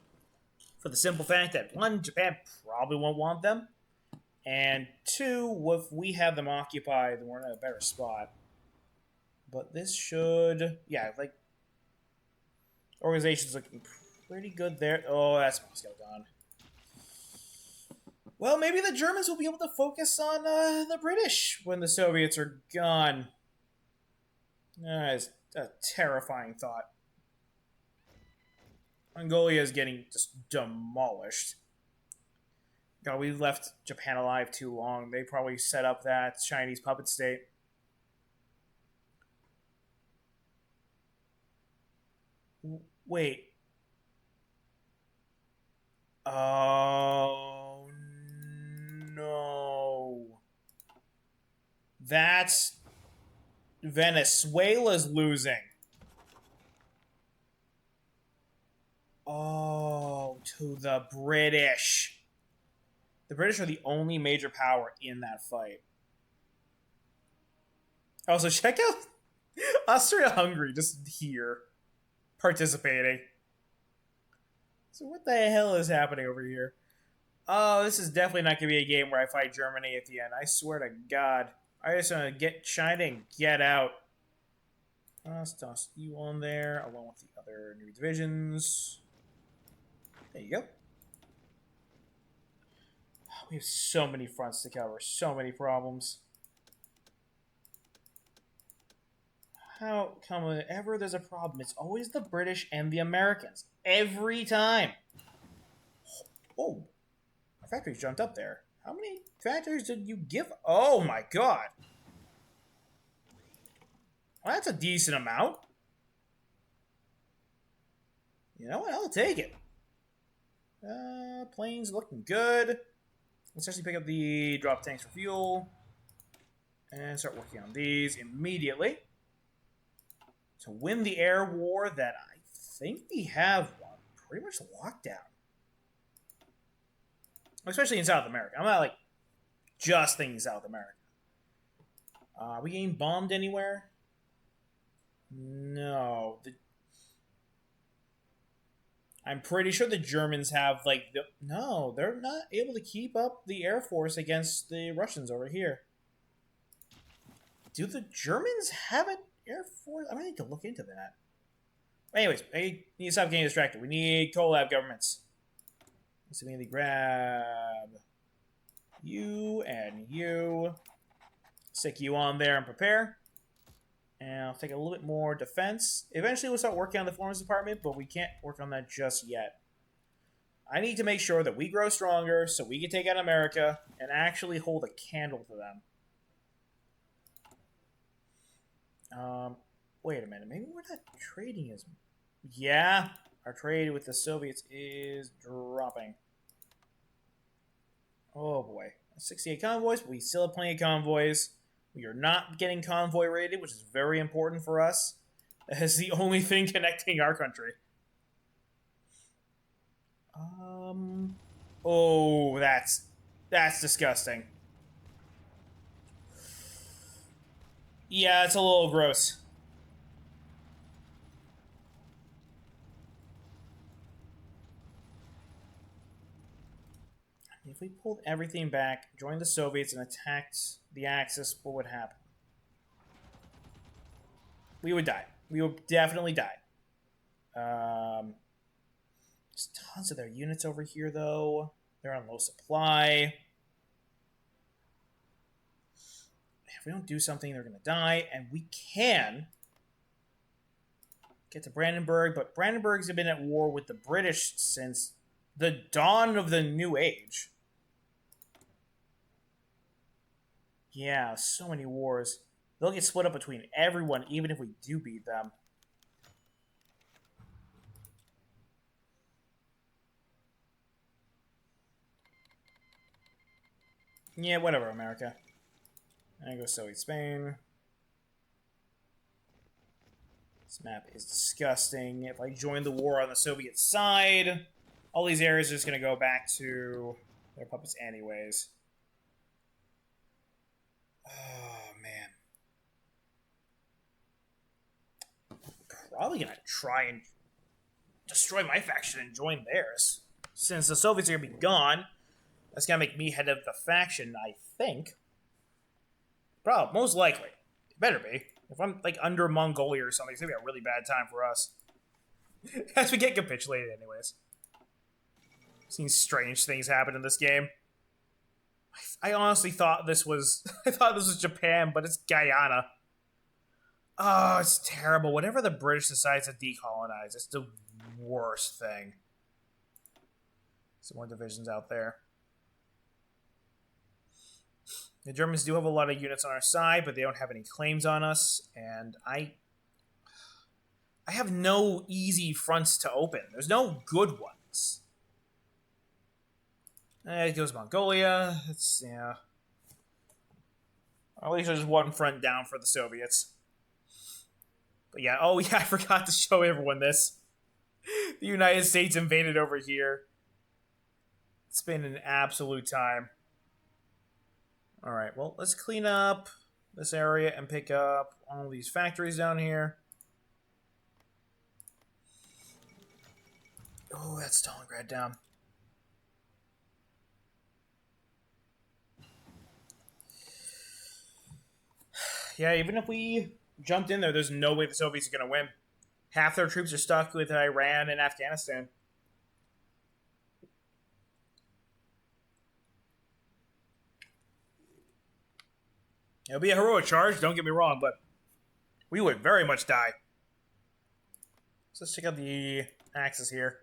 for the simple fact that, one, Japan probably won't want them. And two, if we have them occupied, then we're in a better spot. But this should... Yeah, like... Organization's looking pretty good there. Oh, that's Moscow gone. Well, maybe the Germans will be able to focus on the British when the Soviets are gone. It's a terrifying thought. Mongolia is getting just demolished. God, we left Japan alive too long. They probably set up that Chinese puppet state. Wait. Oh, no. That's... Venezuela's losing. Oh, to the British. The British are the only major power in that fight. Also, check out Austria-Hungary just here participating. So what the hell is happening over here? Oh, this is definitely not going to be a game where I fight Germany at the end. I swear to God. I just want to get China and get out. Let's toss you on there, along with the other new divisions. There you go. We have so many fronts to cover, so many problems. How come whenever there's a problem, it's always the British and the Americans. Every time. Oh, our factories jumped up there. How many factories did you give? Oh my god. Well, that's a decent amount. You know what? I'll take it. Planes looking good. Let's actually pick up the drop tanks for fuel. And start working on these immediately. To win the air war that I think we have one pretty much locked down. Especially in South America. I'm not like just thinking South America. Are we getting bombed anywhere? No. I'm pretty sure the Germans have like no, they're not able to keep up the air force against the Russians over here. Do the Germans have an air force? I might need to look into that. Anyways, I need to stop getting distracted. We need collab governments. Let's immediately grab you and you. Stick you on there and prepare. And I'll take a little bit more defense. Eventually we'll start working on the Foreign Department, but we can't work on that just yet. I need to make sure that we grow stronger so we can take out America and actually hold a candle to them. Wait a minute. Maybe we're not trading as... Yeah, our trade with the Soviets is dropping. Oh boy. 68 convoys, but we still have plenty of convoys. We are not getting convoy rated, which is very important for us. That is the only thing connecting our country. Oh, that's disgusting. Yeah, it's a little gross. If we pulled everything back, joined the Soviets, and attacked the Axis, what would happen? We would die. We would definitely die. There's tons of their units over here, though. They're on low supply. If we don't do something, they're going to die. And we can get to Brandenburg, but Brandenburg's been at war with the British since the dawn of the New Age. Yeah, so many wars. They'll get split up between everyone, even if we do beat them. Yeah, whatever, America. I go Soviet Spain. This map is disgusting. If I join the war on the Soviet side, all these areas are just going to go back to their puppets anyways. Oh, man. Probably going to try and destroy my faction and join theirs. Since the Soviets are going to be gone, that's going to make me head of the faction, I think. Probably, most likely. It better be. If I'm, like, under Mongolia or something, it's going to be a really bad time for us. As we get capitulated anyways. Seen strange things happen in this game. I honestly thought this was... I thought this was Japan, but it's Guyana. Oh, it's terrible. Whenever the British decides to decolonize, it's the worst thing. Some more divisions out there. The Germans do have a lot of units on our side, but they don't have any claims on us, and I have no easy fronts to open. There's no good ones. It goes Mongolia. It's, yeah. At least there's one front down for the Soviets. But yeah, oh yeah, I forgot to show everyone this. The United States invaded over here. It's been an absolute time. Alright, well, let's clean up this area and pick up all these factories down here. Oh, that's Stalingrad down. Yeah, even if we jumped in there, there's no way the Soviets are going to win. Half their troops are stuck with Iran and Afghanistan. It'll be a heroic charge, don't get me wrong, but we would very much die. So let's check out the axis here.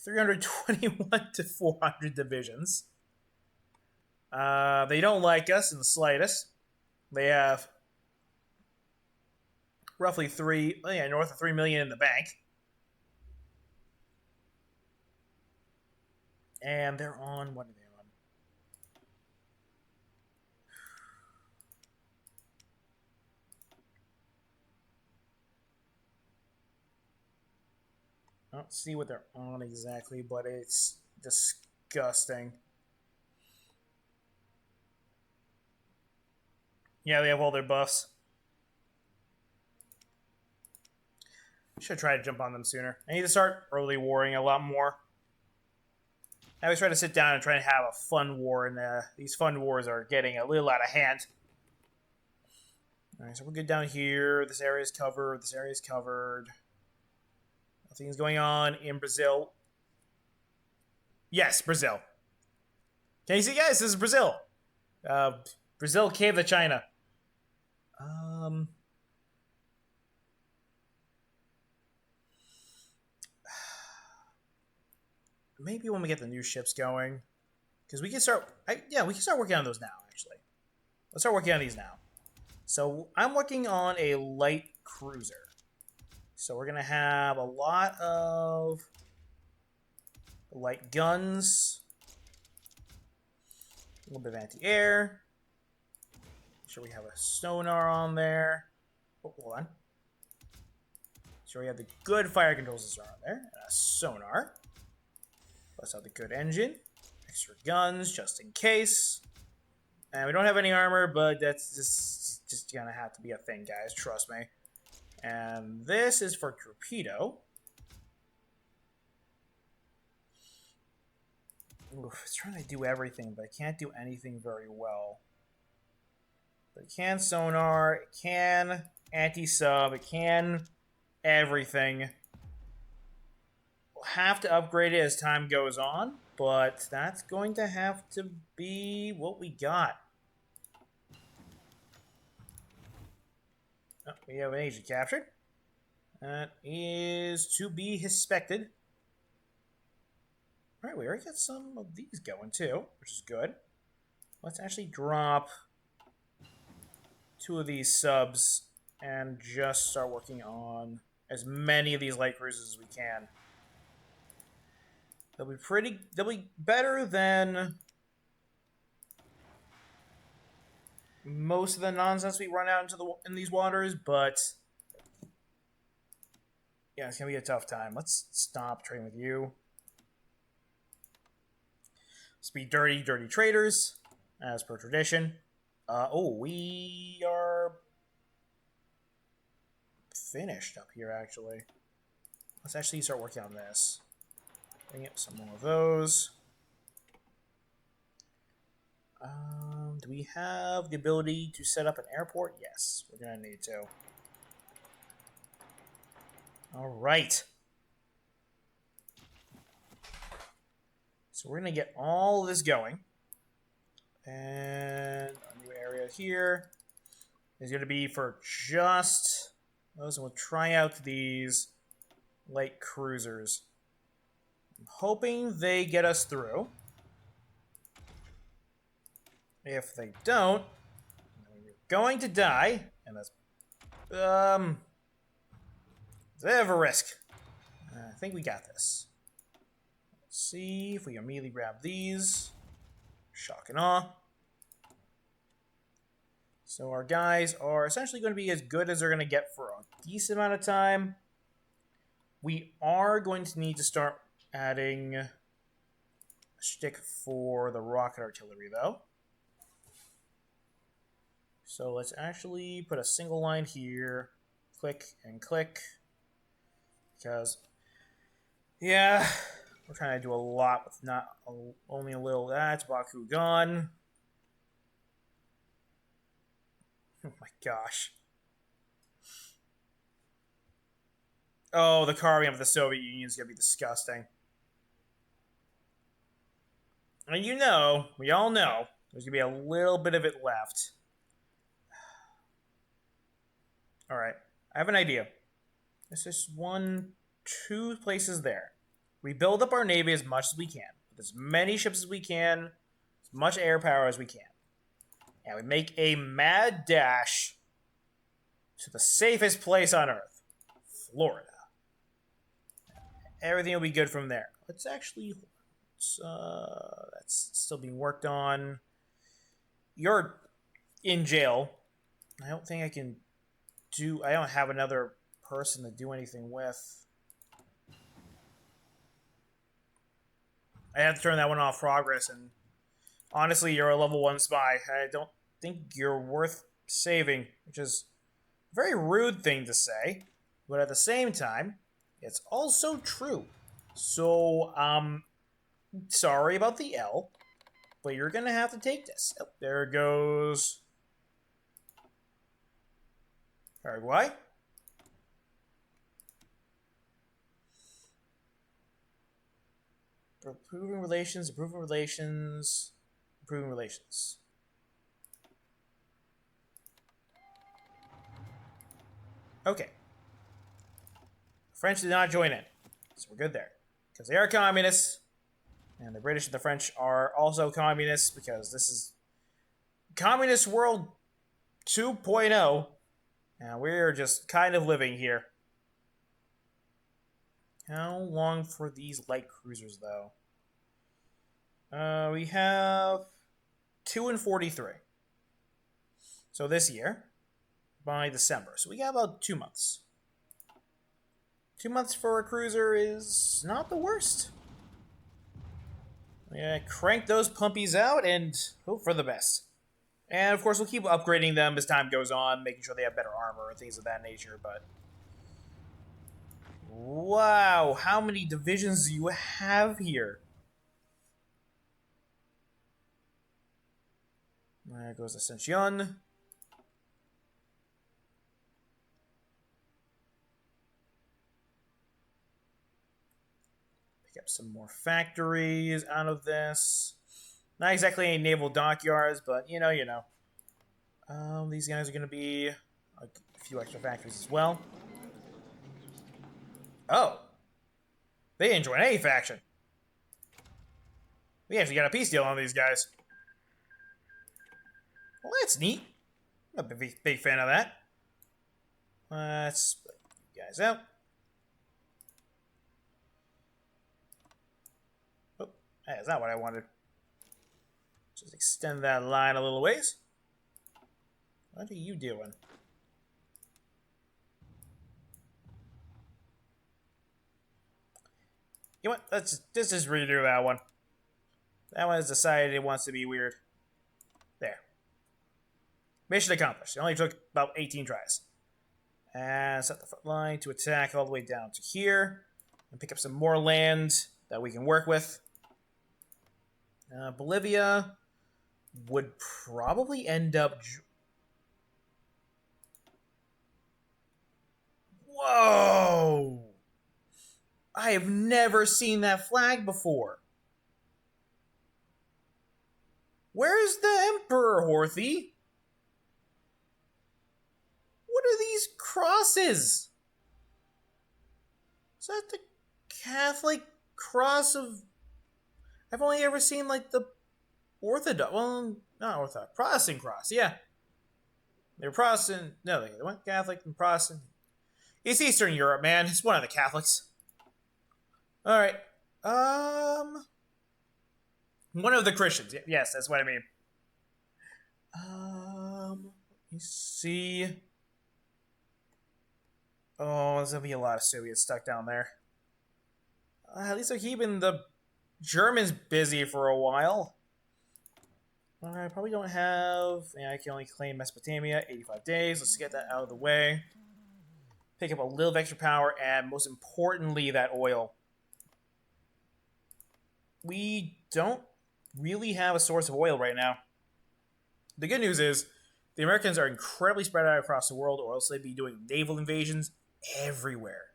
321 to 400 divisions. They don't like us in the slightest. They have roughly north of 3 million in the bank. And they're on, what are they on? I don't see what they're on exactly, but it's disgusting. Yeah, they have all their buffs. Should try to jump on them sooner. I need to start early warring a lot more. I always try to sit down and try to have a fun war, and these fun wars are getting a little out of hand. Alright, so we're good down here. This area is covered. This area is covered. Nothing's going on in Brazil. Yes, Brazil. Can you see, guys? This is Brazil. Brazil caved to China. Maybe when we get the new ships going, because we can start. We can start working on those now. Actually, let's start working on these now. So I'm working on a light cruiser. So we're gonna have a lot of light guns, a little bit of anti-air. Make sure we have a sonar on there. Oh, hold on. Make sure we have the good fire control system on there and a sonar. Plus out the good engine, extra guns just in case. And we don't have any armor, but that's just gonna have to be a thing, guys. Trust me. And this is for torpedo. Oof, it's trying to do everything, but I can't do anything very well. But it can sonar, it can anti-sub, it can everything. We'll have to upgrade it as time goes on, but that's going to have to be what we got. Oh, we have an agent captured. That is to be expected. Alright, we already got some of these going too, which is good. Let's actually drop 2 of these subs and just start working on as many of these light cruisers as we can. They'll be better than most of the nonsense we run out in these waters, but yeah, it's gonna be a tough time. Let's stop trading with you. Let's be dirty traders, as per tradition. We are finished up here, actually. Let's actually start working on this. Bring up some more of those. Do we have the ability to set up an airport? Yes, we're going to need to. All right. So we're going to get all this going. And a new area here is going to be for just those. And we'll try out these light cruisers. I'm hoping they get us through. If they don't, we're going to die, and that's it's a bit of a risk. I think we got this. Let's see if we can immediately grab these. Shock and awe. So our guys are essentially going to be as good as they're going to get for a decent amount of time. We are going to need to start adding a stick for the rocket artillery, though. So let's actually put a single line here. Click and click. Because, yeah, we're trying to do a lot with only a little. That's Bakugan. Oh my gosh. Oh, the carving of the Soviet Union is going to be disgusting. And you know, we all know, there's going to be a little bit of it left. Alright, I have an idea. There's just two places there. We build up our navy as much as we can, with as many ships as we can, as much air power as we can. And we make a mad dash to the safest place on Earth, Florida. Everything will be good from there. Let's actually... that's still being worked on. You're in jail. I don't think I can do... I don't have another person to do anything with. I have to turn that one off progress, and honestly, you're a level 1 spy. I don't think you're worth saving, which is a very rude thing to say, but at the same time, it's also true. So, sorry about the L, but you're gonna have to take this. Oh, there goes Paraguay. Improving relations, improving relations, improving relations. Okay. The French did not join in, so we're good there. Because they are communists, and the British and the French are also communists, because this is Communist World 2.0, and we're just kind of living here. How long for these light cruisers, though? We have 2 and 43. So this year, by December. So we got about 2 months. 2 months for a cruiser is not the worst. Yeah, crank those pumpies out and hope for the best. And of course, we'll keep upgrading them as time goes on, making sure they have better armor and things of that nature, but... Wow, how many divisions do you have here? There goes Ascension. Pick up some more factories out of this. Not exactly any naval dockyards, but you know. These guys are going to be a few extra factories as well. Oh. They didn't join any faction. We actually got a peace deal on these guys. Well, that's neat. I'm a big fan of that. Let's split you guys out. Oh, that's not what I wanted. Just extend that line a little ways. What are you doing? You know what? Let's just redo that one. That one has decided it wants to be weird. There. Mission accomplished. It only took about 18 tries. And set the front line to attack all the way down to here. And pick up some more land that we can work with. Bolivia would probably end up... Whoa! I have never seen that flag before. Where's the Emperor, Horthy? What are these crosses? Is that the Catholic cross of... I've only ever seen, like, the Orthodox... Well, not Orthodox. Protestant cross, yeah. They're Protestant... No, they went Catholic and Protestant. It's Eastern Europe, man. It's one of the Catholics. Alright. One of the Christians. Yes, that's what I mean. Let me see... Oh, there's gonna be a lot of Soviets stuck down there. At least they're keeping the Germans busy for a while. I probably don't have... Yeah, I can only claim Mesopotamia, 85 days. Let's get that out of the way. Pick up a little of extra power, and most importantly, that oil. We don't really have a source of oil right now. The good news is the Americans are incredibly spread out across the world, or else they'd be doing naval invasions everywhere.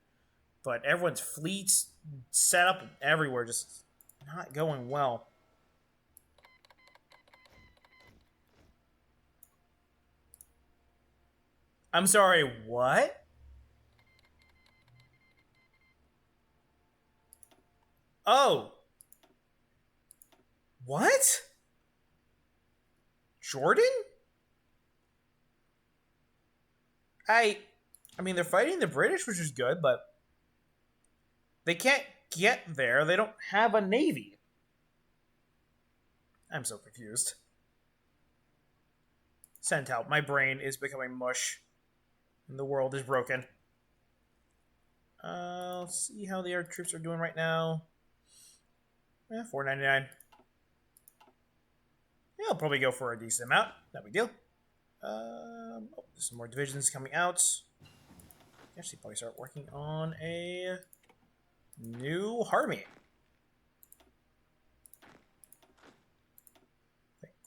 But everyone's fleets set up everywhere, just not going well. I'm sorry, what? Oh. What? Jordan? I mean, they're fighting the British, which is good, but they can't get there. They don't have a navy. I'm so confused. Sent out. My brain is becoming mush. And the world is broken. Let's see how the air troops are doing right now. Yeah, $4.99. Yeah, I'll probably go for a decent amount. No big deal. There's some more divisions coming out. Actually, probably start working on a new army.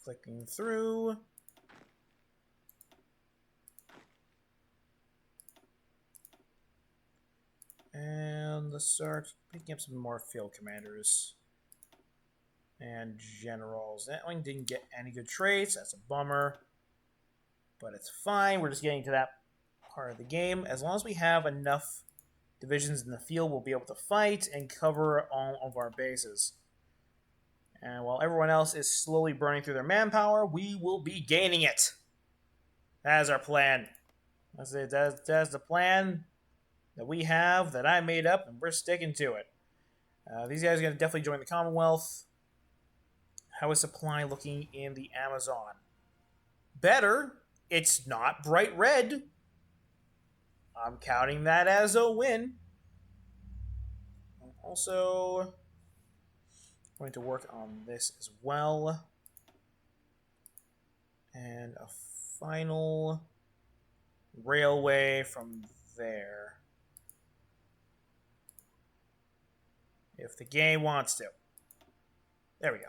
Clicking through. And let's start picking up some more field commanders and generals. That one didn't get any good traits. That's a bummer. But it's fine. We're just getting to that part of the game. As long as we have enough divisions in the field, we'll be able to fight and cover all of our bases. And while everyone else is slowly burning through their manpower, we will be gaining it. That is our plan. That's the plan that we have, that I made up, and we're sticking to it. These guys are going to definitely join the Commonwealth. How is supply looking in the Amazon? Better. It's not bright red. I'm counting that as a win. I'm also going to work on this as well. And a final railway from there. If the game wants to. There we go.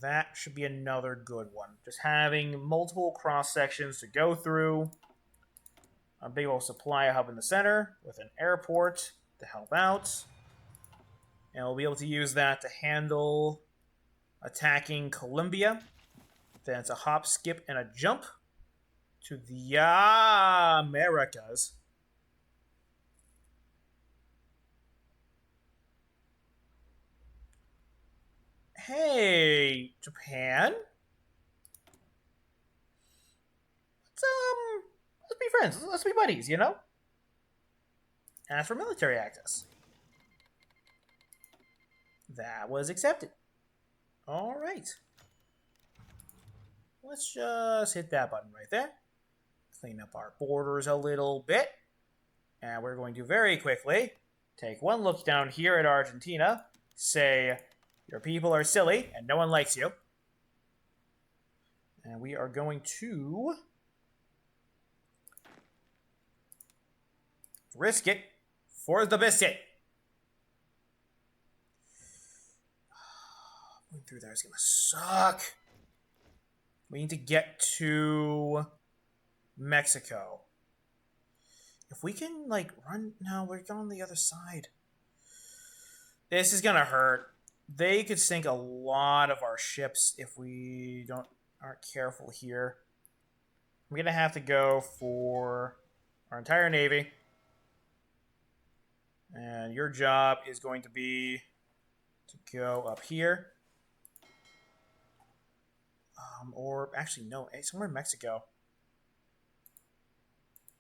That should be another good one. Just having multiple cross sections to go through. A big old supply hub in the center with an airport to help out. And we'll be able to use that to handle attacking Colombia. Then it's a hop, skip, and a jump to the Americas. Hey, Japan. Let's be friends. Let's be buddies, you know? As for military access. That was accepted. Alright. Let's just hit that button right there. Clean up our borders a little bit. And we're going to very quickly take one look down here at Argentina. Say, your people are silly and no one likes you. And we are going to risk it for the biscuit. Going through there is going to suck. We need to get to Mexico. If we can, like, run... No, we're going on the other side. This is going to hurt. They could sink a lot of our ships if we aren't careful here. I'm going to have to go for our entire navy. And your job is going to be to go up here. Or actually, no, somewhere in Mexico.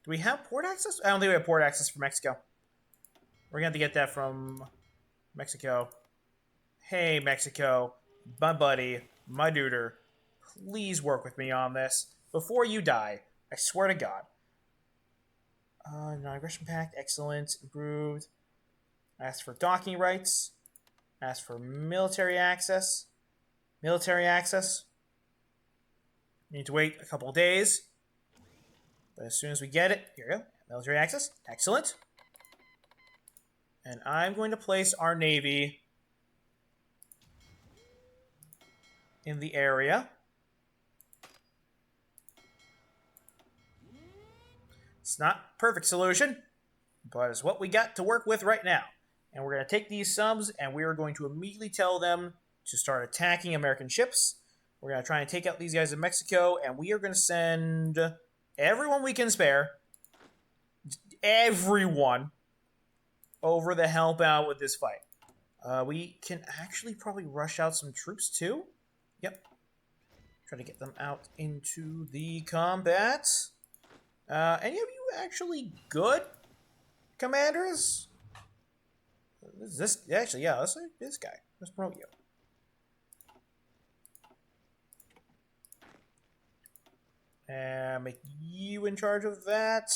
Do we have port access? I don't think we have port access for Mexico. We're going to have to get that from Mexico. Hey, Mexico, my buddy, my duder, please work with me on this before you die. I swear to God. Non-aggression pact, excellent, improved. Ask for docking rights. Ask for military access. Military access. We need to wait a couple of days. But as soon as we get it, here we go. Military access. Excellent. And I'm going to place our Navy in the area. It's not a perfect solution, but it's what we got to work with right now. And we're going to take these subs, and we are going to immediately tell them to start attacking American ships. We're going to try and take out these guys in Mexico, and we are going to send everyone we can spare, everyone, over to help out with this fight. We can actually probably rush out some troops, too. Yep. Try to get them out into the combat. Any of you actually good commanders? This actually, yeah, let's this guy. Let's promote you. And make you in charge of that.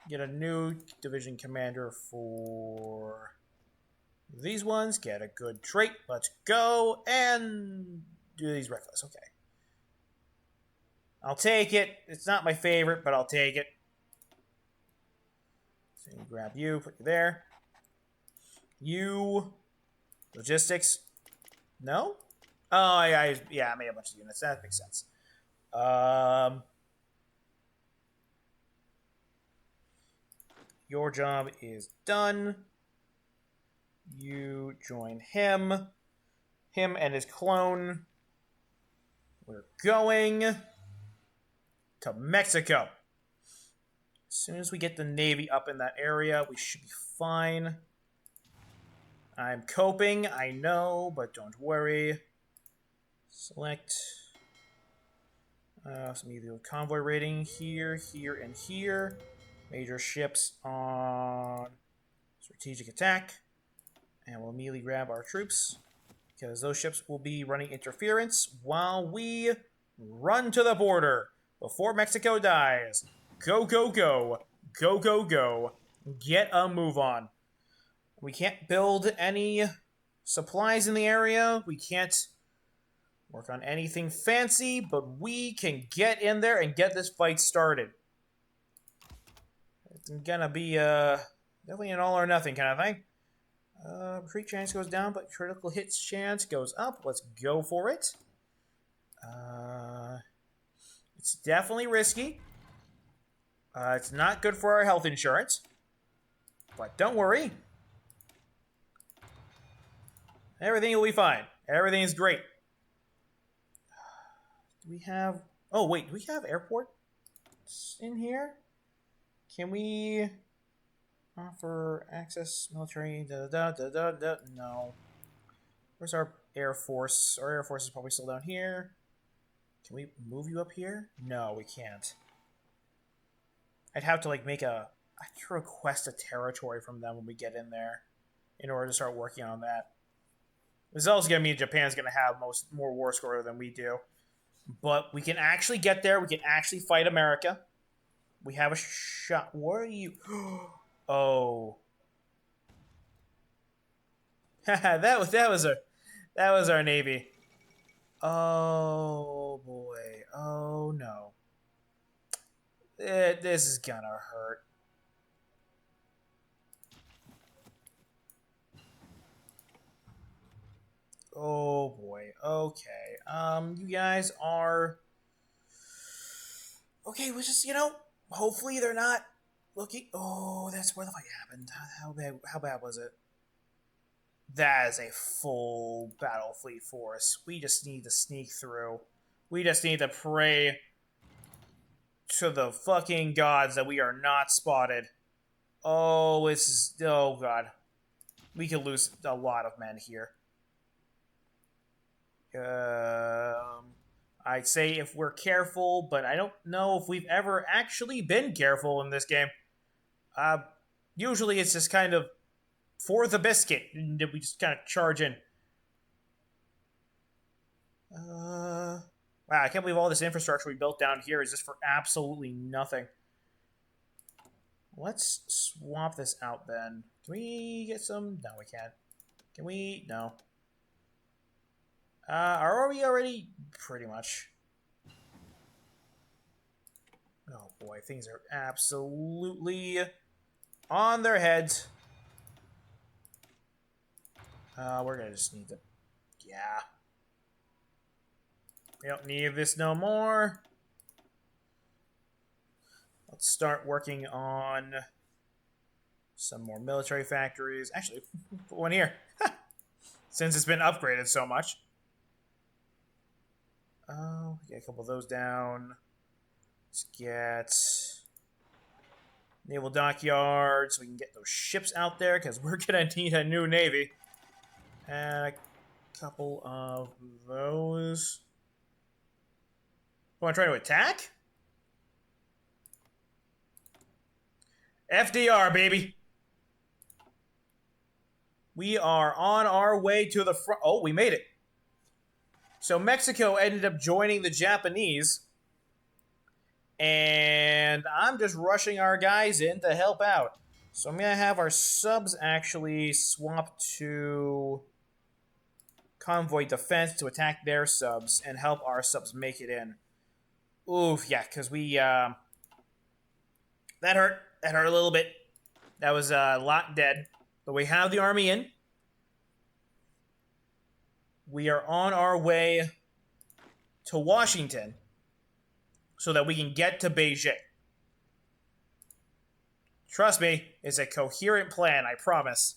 Get a new division commander for these ones. Get a good trait. Let's go. And do these reckless. Okay. I'll take it. It's not my favorite, but I'll take it. So you grab you, put you there. You. Logistics. No? Oh, yeah, I made a bunch of units. That makes sense. Your job is done. You join him. Him and his clone. We're going to Mexico. As soon as we get the Navy up in that area, we should be fine. I'm coping, I know, but don't worry. Select some illegal convoy rating here, here, and here. Major ships on strategic attack. And we'll immediately grab our troops, because those ships will be running interference while we run to the border before Mexico dies. Go, go, go. Go, go, go. Get a move on. We can't build any supplies in the area. We can't work on anything fancy, but we can get in there and get this fight started. It's gonna be definitely an all or nothing kind of thing. Retreat chance goes down, but critical hits chance goes up. Let's go for it. It's definitely risky. It's not good for our health insurance. But don't worry. Everything will be fine. Everything is great. Do we have... Oh, wait. Do we have airports in here? Can we offer access military? No. Where's our Air Force? Our Air Force is probably still down here. Can we move you up here? No, we can't. I'd have to, like, I have to request a territory from them when we get in there in order to start working on that. This is also going to mean Japan's going to have more war score than we do. But we can actually get there. We can actually fight America. We have a shot. Where are you? Oh. that was our Navy. Oh boy. Oh no. This is gonna hurt. Oh boy. Okay. You guys are okay. We'll just, hopefully they're not looking. Oh, that's where the fight happened. How bad was it? That is a full battle fleet force. We just need to sneak through. We just need to pray to the fucking gods that we are not spotted. Oh, oh god. We could lose a lot of men here. I'd say if we're careful, but I don't know if we've ever actually been careful in this game. Usually it's just kind of for the biscuit, and we just kind of charge in. Wow, I can't believe all this infrastructure we built down here is just for absolutely nothing. Let's swap this out then. Can we get some? No, we can't. Can we? No. Are we already? Pretty much. Boy, things are absolutely on their heads. We're gonna just need to... Yeah. We don't need this no more. Let's start working on some more military factories. Actually, put one here. Since it's been upgraded so much. Get a couple of those down. Let's get naval dockyard so we can get those ships out there because we're gonna need a new navy. And a couple of those. Want to try to attack? FDR, baby. We are on our way to the front. Oh, we made it. So Mexico ended up joining the Japanese. And I'm just rushing our guys in to help out. So I'm going to have our subs actually swap to convoy defense to attack their subs and help our subs make it in. Oof, yeah, because we... that hurt. That hurt a little bit. That was a lot dead. But we have the army in. We are on our way to Washington so that we can get to Beijing. Trust me, it's a coherent plan, I promise.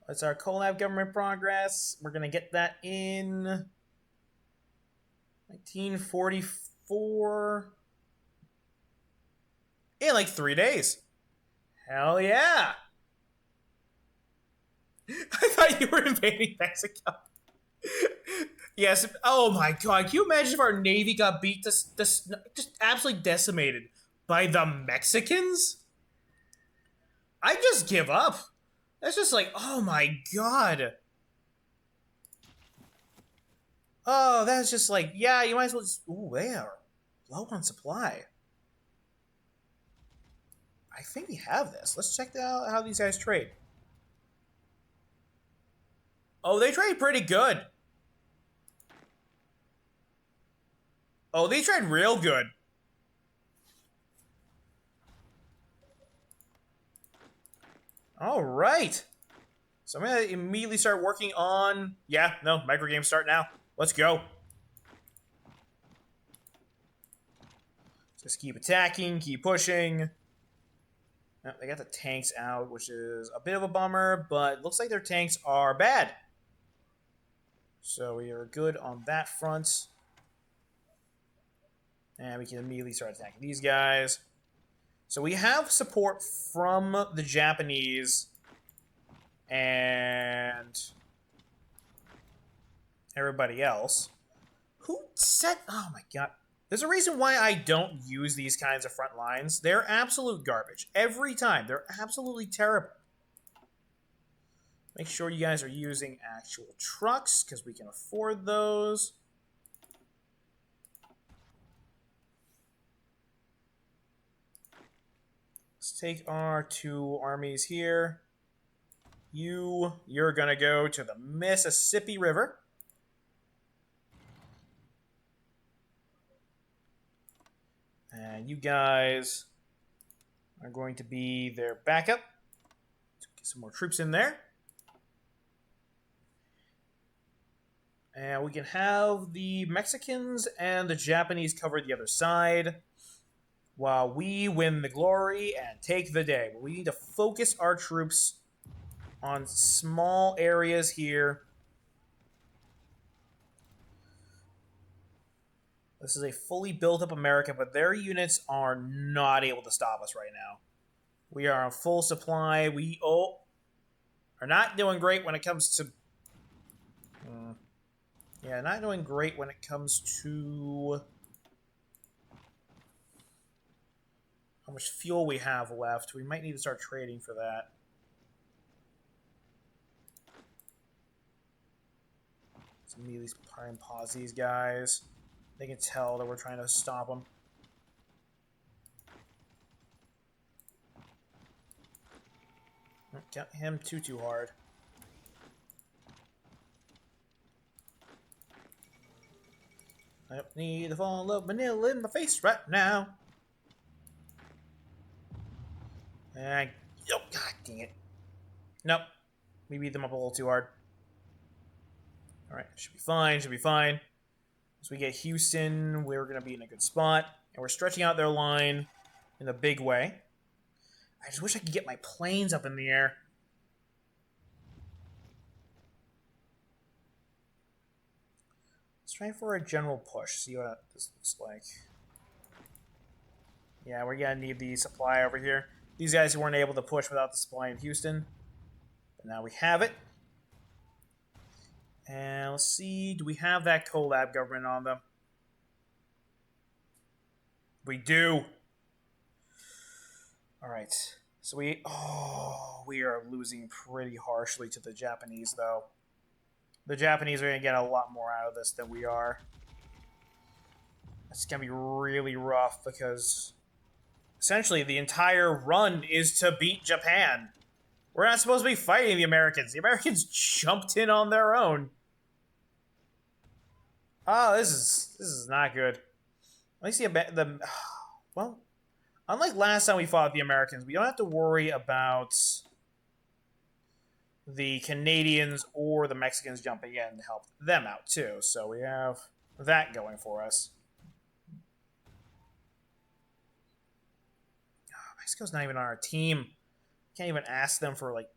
It's our collab government progress. We're going to get that in 1944. In like 3 days. Hell yeah. I thought you were invading Mexico. Yes. Oh my god. Can you imagine if our navy got beat just absolutely decimated by the Mexicans? I just give up. That's just like, oh my god. Oh, that's just like, yeah, you might as well just... Ooh, they are low on supply. I think we have this. Let's check out how these guys trade. Oh, they trade pretty good. Oh, they trade real good. All right. So I'm going to immediately start working on... Yeah, no, microgame start now. Let's go. Just keep attacking, keep pushing. Oh, they got the tanks out, which is a bit of a bummer, but looks like their tanks are bad. So we are good on that front. And we can immediately start attacking these guys. So we have support from the Japanese and everybody else. Who said... Oh my god. There's a reason why I don't use these kinds of front lines. They're absolute garbage. Every time. They're absolutely terrible. Make sure you guys are using actual trucks, because we can afford those. Let's take our 2 armies here. You're going to go to the Mississippi River. And you guys are going to be their backup. Let's get some more troops in there. And we can have the Mexicans and the Japanese cover the other side while we win the glory and take the day. But we need to focus our troops on small areas here. This is a fully built up America, but their units are not able to stop us right now. We are on full supply. We are not doing great when it comes to... yeah, not doing great when it comes to how much fuel we have left. We might need to start trading for that. Let's immediately try and pause these guys. They can tell that we're trying to stop them. Don't get him too hard. I don't need to fall in love Manila in my face right now. Oh, God dang it. Nope. We beat them up a little too hard. Alright, should be fine, should be fine. As we get Houston, we're going to be in a good spot. And we're stretching out their line in a big way. I just wish I could get my planes up in the air. Let's try for a general push, see what this looks like. Yeah, we're going to need the supply over here. These guys weren't able to push without the supply in Houston. But now we have it. And let's see, do we have that collab government on them? We do. Alright. So we are losing pretty harshly to the Japanese, though. The Japanese are going to get a lot more out of this than we are. It's going to be really rough because essentially the entire run is to beat Japan. We're not supposed to be fighting the Americans. The Americans jumped in on their own. Oh, this is not good. At least well, unlike last time we fought the Americans, we don't have to worry about the Canadians or the Mexicans jumping in to help them out too. So we have that going for us. Mexico's not even on our team. Can't even ask them for like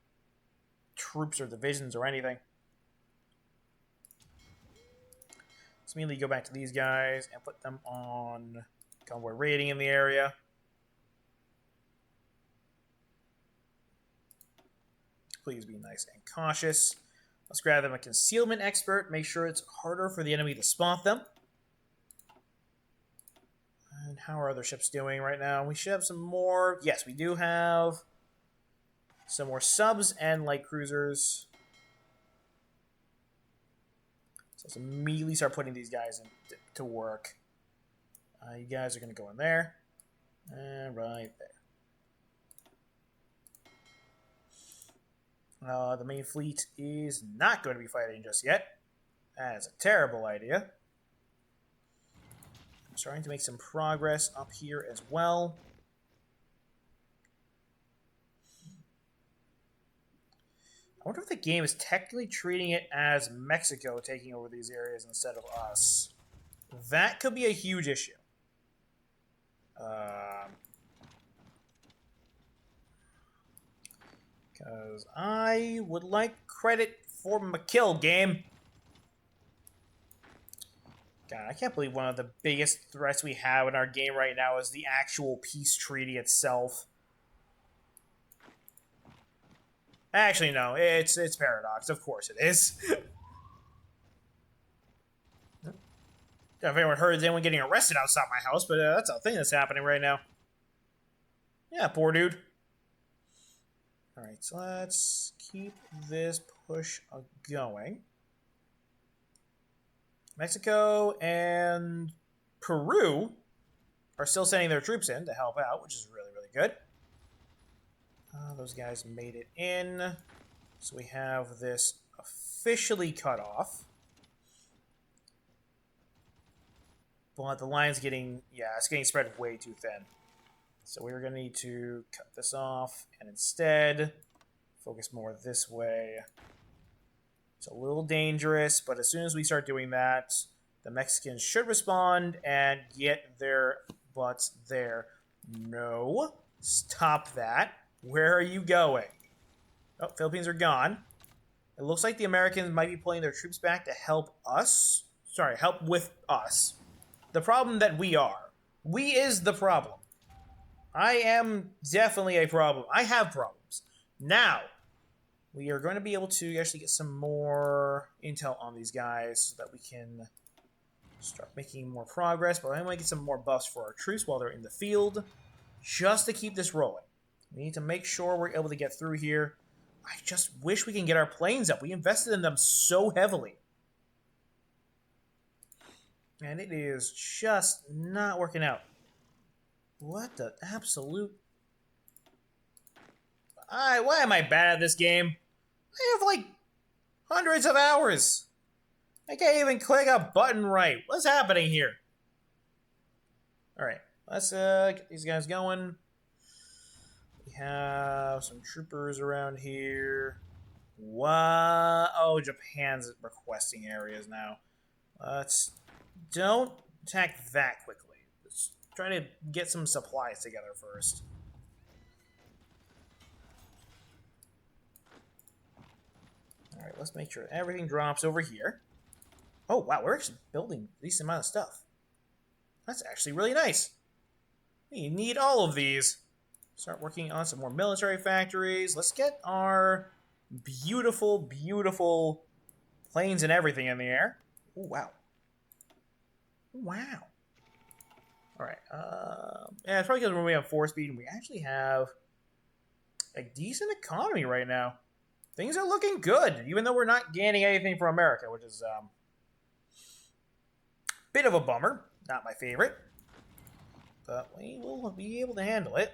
troops or divisions or anything. Let's immediately go back to these guys and put them on convoy raiding in the area. Please be nice and cautious. Let's grab them a concealment expert. Make sure it's harder for the enemy to spot them. And how are other ships doing right now? We should have some more. Yes, we do have some more subs and light cruisers. So let's immediately start putting these guys to work. You guys are going to go in there. And right there. The main fleet is not going to be fighting just yet. That is a terrible idea. I'm starting to make some progress up here as well. I wonder if the game is technically treating it as Mexico taking over these areas instead of us. That could be a huge issue. Because I would like credit for my kill, game. God, I can't believe one of the biggest threats we have in our game right now is the actual peace treaty itself. Actually, no, it's Paradox. Of course it is. If anyone heard anyone getting arrested outside my house, but that's a thing that's happening right now. Yeah, poor dude. Alright, so let's keep this push going. Mexico and Peru are still sending their troops in to help out, which is really, really good. Those guys made it in. So we have this officially cut off. But the line's getting, it's getting spread way too thin. So we're going to need to cut this off and instead focus more this way. It's a little dangerous, but as soon as we start doing that, the Mexicans should respond and get their butts there. No. Stop that. Where are you going? Oh, Philippines are gone. It looks like the Americans might be pulling their troops back to help us. Sorry, help with us. The problem that we are. We is the problem. I am definitely a problem. I have problems. Now, we are going to be able to actually get some more intel on these guys so that we can start making more progress. But I want to get some more buffs for our troops while they're in the field, just to keep this rolling. We need to make sure we're able to get through here. I just wish we can get our planes up. We invested in them so heavily. And it is just not working out. What the absolute... Why am I bad at this game? I have like hundreds of hours. I can't even click a button right. What's happening here? Alright, let's get these guys going. We have some troopers around here. What? Oh, Japan's requesting areas now. Let's don't attack that quickly. Let's try to get some supplies together first. All right, let's make sure everything drops over here. Oh wow, we're actually building a decent amount of stuff. That's actually really nice. We need all of these. Start working on some more military factories. Let's get our beautiful, beautiful planes and everything in the air. Oh, wow. Wow. All right. Yeah, it's probably because we have 4-speed and we actually have a decent economy right now. Things are looking good, even though we're not gaining anything from America, which is a bit of a bummer. Not my favorite. But we will be able to handle it.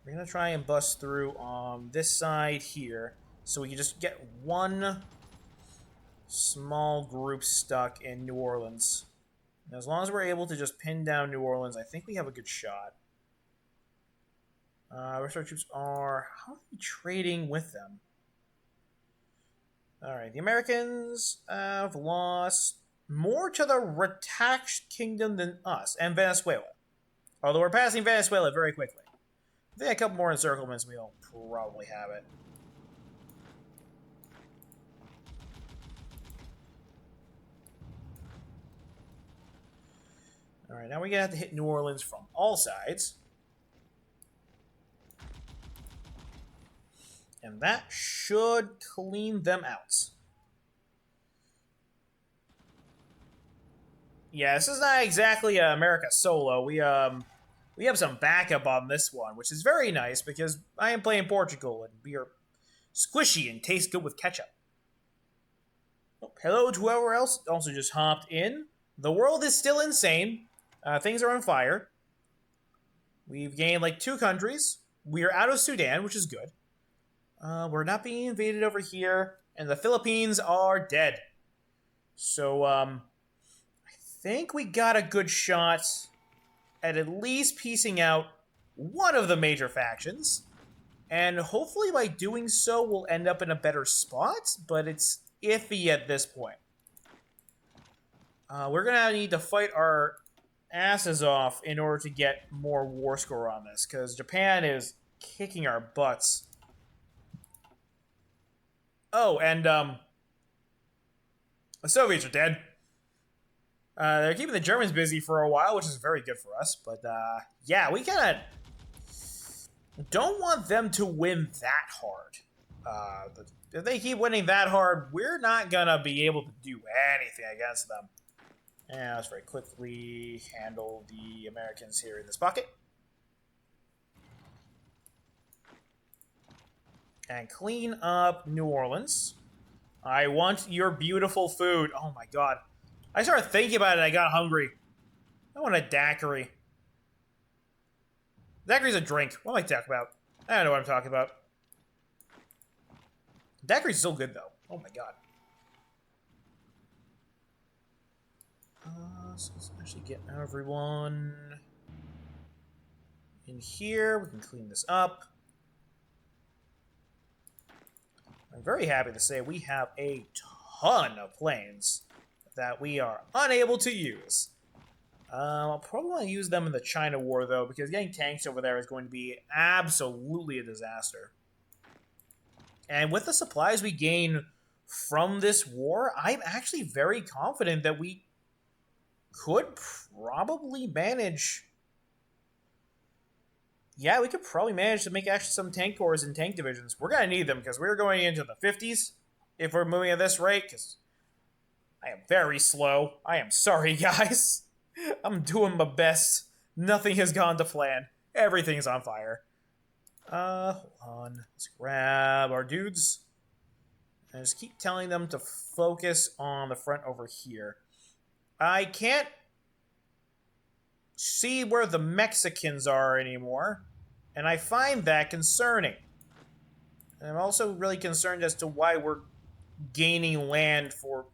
We're going to try and bust through on this side here so we can just get one small group stuck in New Orleans. And as long as we're able to just pin down New Orleans, I think we have a good shot. Rest of our troops are... How are we trading with them? Alright, the Americans have lost more to the Retaxed Kingdom than us, and Venezuela. Although we're passing Venezuela very quickly. I think a couple more encirclements, we'll probably have it. Alright, now we're going to have to hit New Orleans from all sides. And that should clean them out. Yeah, this is not exactly America solo. We have some backup on this one, which is very nice because I am playing Portugal and we are squishy and taste good with ketchup. Oh, hello to whoever else also just hopped in. The world is still insane. Things are on fire. We've gained like 2 countries. We are out of Sudan, which is good. We're not being invaded over here, and the Philippines are dead. So, I think we got a good shot at least piecing out one of the major factions. And hopefully by doing so, we'll end up in a better spot, but it's iffy at this point. We're going to need to fight our asses off in order to get more war score on this, because Japan is kicking our butts. Oh, and the Soviets are dead. They're keeping the Germans busy for a while, which is very good for us. But yeah, we kind of don't want them to win that hard. If they keep winning that hard, we're not gonna be able to do anything against them. And let's very quickly handle the Americans here in this pocket. And clean up New Orleans. I want your beautiful food. Oh my god. I started thinking about it and I got hungry. I want a daiquiri. Daiquiri's a drink. What am I talking about? I don't know what I'm talking about. Daiquiri's still good though. Oh my god. So let's actually get everyone in here. We can clean this up. I'm very happy to say we have a ton of planes that we are unable to use. I'll probably want to use them in the China War, though, because getting tanks over there is going to be absolutely a disaster. And with the supplies we gain from this war, I'm actually very confident that we could probably manage... Yeah, we could probably manage to make actually some tank corps and tank divisions. We're going to need them because we're going into the 50s if we're moving at this rate, because I am very slow. I am sorry, guys. I'm doing my best. Nothing has gone to plan. Everything is on fire. Hold on. Let's grab our dudes. And just keep telling them to focus on the front over here. I can't see where the Mexicans are anymore. And I find that concerning. And I'm also really concerned as to why we're gaining land for...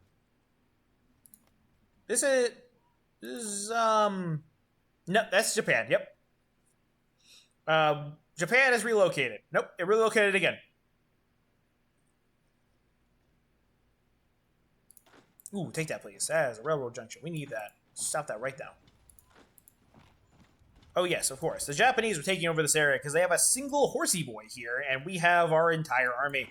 This is, no, that's Japan, yep. Japan has relocated. Nope, it relocated again. Ooh, take that, please. That is a railroad junction. We need that. Stop that right now. Oh, yes, of course. The Japanese are taking over this area because they have a single horsey boy here, and we have our entire army.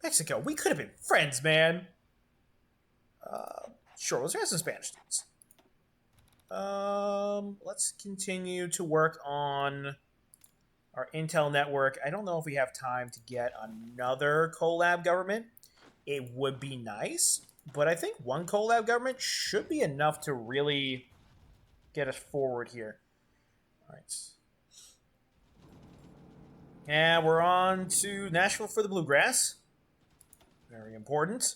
Mexico, we could have been friends, man. Sure, let's have some Spanish dudes. Let's continue to work on our intel network. I don't know if we have time to get another collab government. It would be nice, but I think one collab government should be enough to really get us forward here. All right. And we're on to Nashville for the Bluegrass. Very important.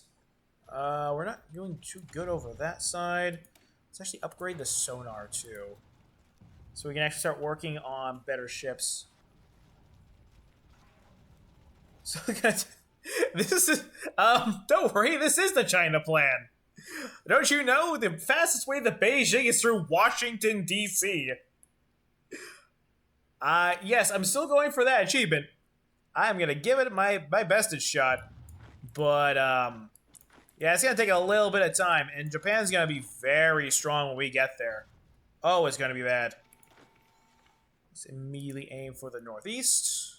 We're not doing too good over that side. Let's actually upgrade the sonar too, so we can actually start working on better ships. So this is don't worry, this is the China plan. Don't you know the fastest way to Beijing is through Washington, D.C.? Yes, I'm still going for that achievement. I'm gonna give it my bestest shot, but yeah, it's gonna take a little bit of time, and Japan's gonna be very strong when we get there. Oh, it's gonna be bad. Let's immediately aim for the northeast.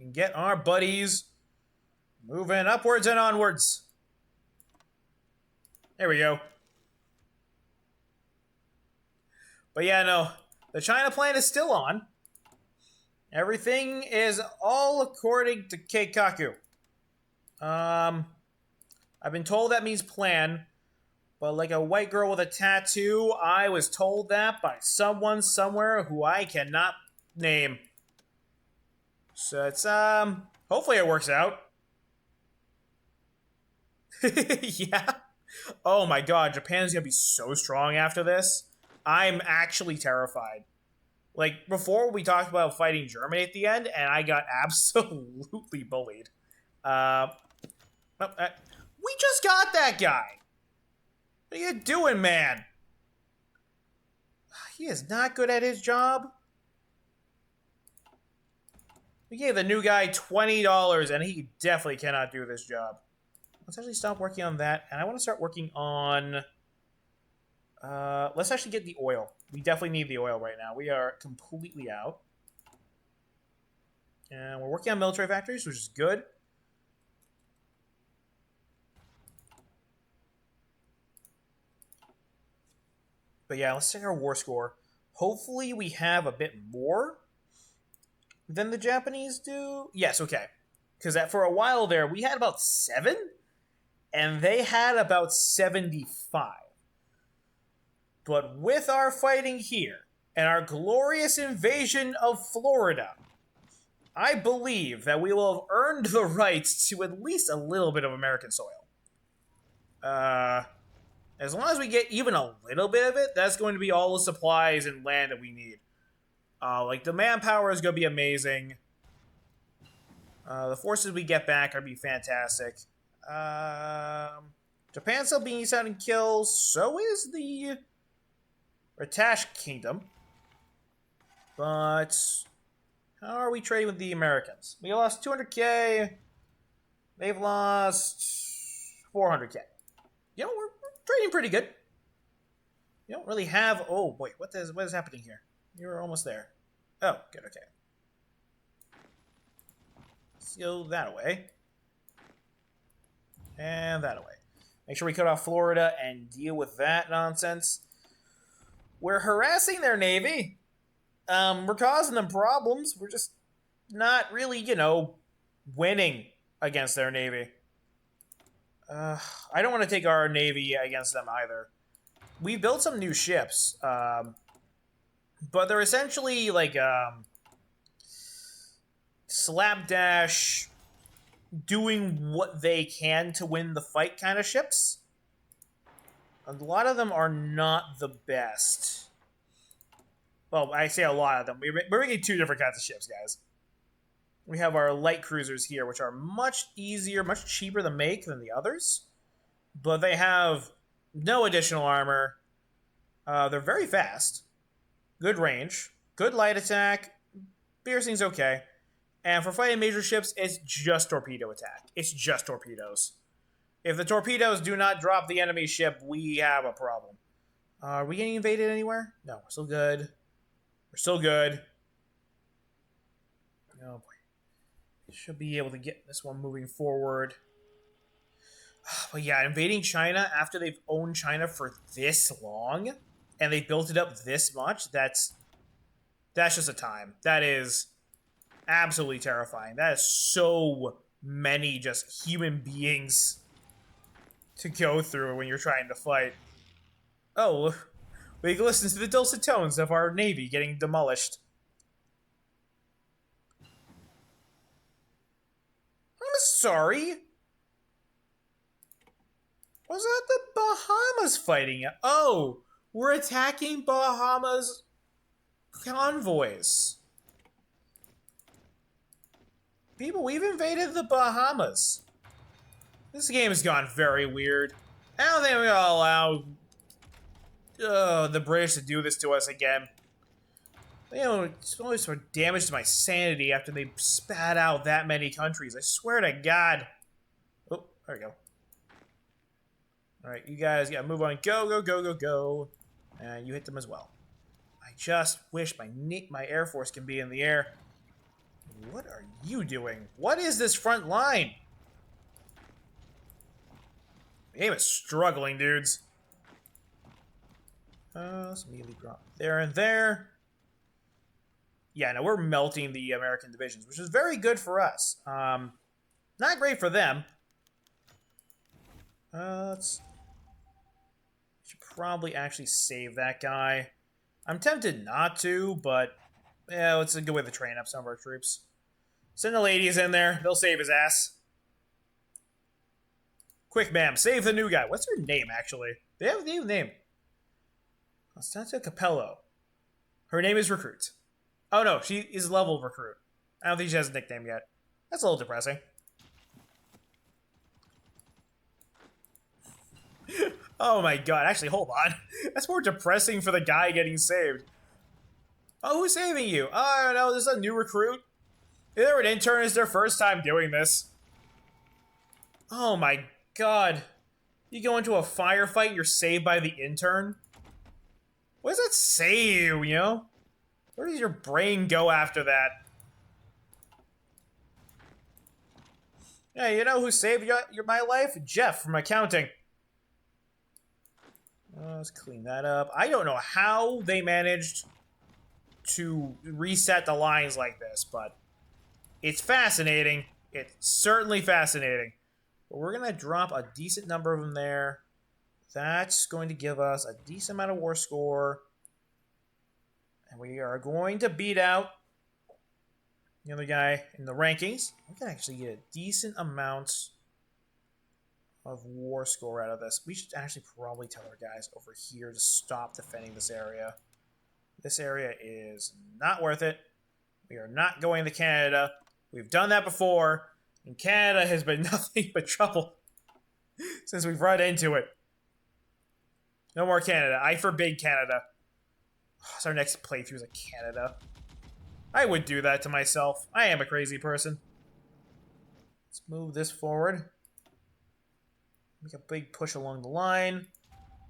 And get our buddies moving upwards and onwards. There we go. But yeah, no, the China plan is still on. Everything is all according to Keikaku. I've been told that means plan, but like a white girl with a tattoo, I was told that by someone somewhere who I cannot name. So it's, hopefully it works out. Yeah. Oh my god, Japan's gonna be so strong after this. I'm actually terrified. Like, before we talked about fighting Germany at the end, and I got absolutely bullied. We just got that guy. What are you doing, man? He is not good at his job. We gave the new guy $20, and he definitely cannot do this job. Let's actually stop working on that, and I want to start working on... let's actually get the oil. We definitely need the oil right now. We are completely out. And we're working on military factories, which is good. But yeah, let's check our war score. Hopefully we have a bit more than the Japanese do. Yes, okay. Because for a while there, we had about 7, and they had about 75. But with our fighting here, and our glorious invasion of Florida, I believe that we will have earned the right to at least a little bit of American soil. As long as we get even a little bit of it, that's going to be all the supplies and land that we need. Like, the manpower is going to be amazing. The forces we get back are going to be fantastic. Japan's still being east out in kills. So is the British Kingdom. But how are we trading with the Americans? We lost 200k. They've lost 400k. You know, we're trading pretty good. You don't really have... Oh, boy, what is happening here? You're almost there. Oh, good, okay. Let's go that way. And that way. Make sure we cut off Florida and deal with that nonsense. We're harassing their navy. We're causing them problems. We're just not really, you know, winning against their navy. I don't want to take our navy against them either. We built some new ships, but they're essentially like slapdash, doing what they can to win the fight kind of ships. A lot of them are not the best. Well, I say a lot of them. We're making 2 different kinds of ships, guys. We have our light cruisers here, which are much easier, much cheaper to make than the others. But they have no additional armor. They're very fast, good range, good light attack. Piercing's okay. And for fighting major ships, it's just torpedo attack. It's just torpedoes. If the torpedoes do not drop the enemy ship, we have a problem. Are we getting invaded anywhere? No, we're still good. We're still good. Oh boy. Should be able to get this one moving forward. But yeah, invading China after they've owned China for this long and they built it up this much, that's just a time. That is absolutely terrifying. That is so many just human beings to go through when you're trying to fight. Oh, we can listen to the dulcet tones of our navy getting demolished. I'm sorry. Was that the Bahamas fighting? Oh, we're attacking Bahamas convoys. People, we've invaded the Bahamas. This game has gone very weird. I don't think we're gonna allow the British to do this to us again. You know, it's only sort of damage to my sanity after they spat out that many countries. I swear to God. Oh, there we go. Alright, you guys gotta move on. Go, go, go, go, go. And you hit them as well. I just wish my Air Force can be in the air. What are you doing? What is this front line? The game is struggling, dudes. Let's immediately drop there and there. Yeah, no, we're melting the American divisions, which is very good for us. Not great for them. Should probably actually save that guy. I'm tempted not to, but yeah, let's go with the train up some of our troops. Send the ladies in there. They'll save his ass. Quick, ma'am. Save the new guy. What's her name, actually? They have a new name. Constanza Capello. Her name is Recruit. Oh, no. She is level Recruit. I don't think she has a nickname yet. That's a little depressing. Oh, my God. Actually, hold on. That's more depressing for the guy getting saved. Oh, who's saving you? Oh, I don't know. This is a new recruit. If they're an intern, it's their first time doing this. Oh my God. You go into a firefight and you're saved by the intern? What does that say you know? Where does your brain go after that? Yeah, you know who saved my life? Geff from accounting. Let's clean that up. I don't know how they managed to reset the lines like this, but it's fascinating. It's certainly fascinating. But we're going to drop a decent number of them there. That's going to give us a decent amount of war score. And we are going to beat out the other guy in the rankings. We can actually get a decent amount of war score out of this. We should actually probably tell our guys over here to stop defending this area. This area is not worth it. We are not going to Canada. We've done that before, and Canada has been nothing but trouble since we've run into it. No more Canada. I forbid Canada. So our next playthrough is a Canada. I would do that to myself. I am a crazy person. Let's move this forward. Make a big push along the line.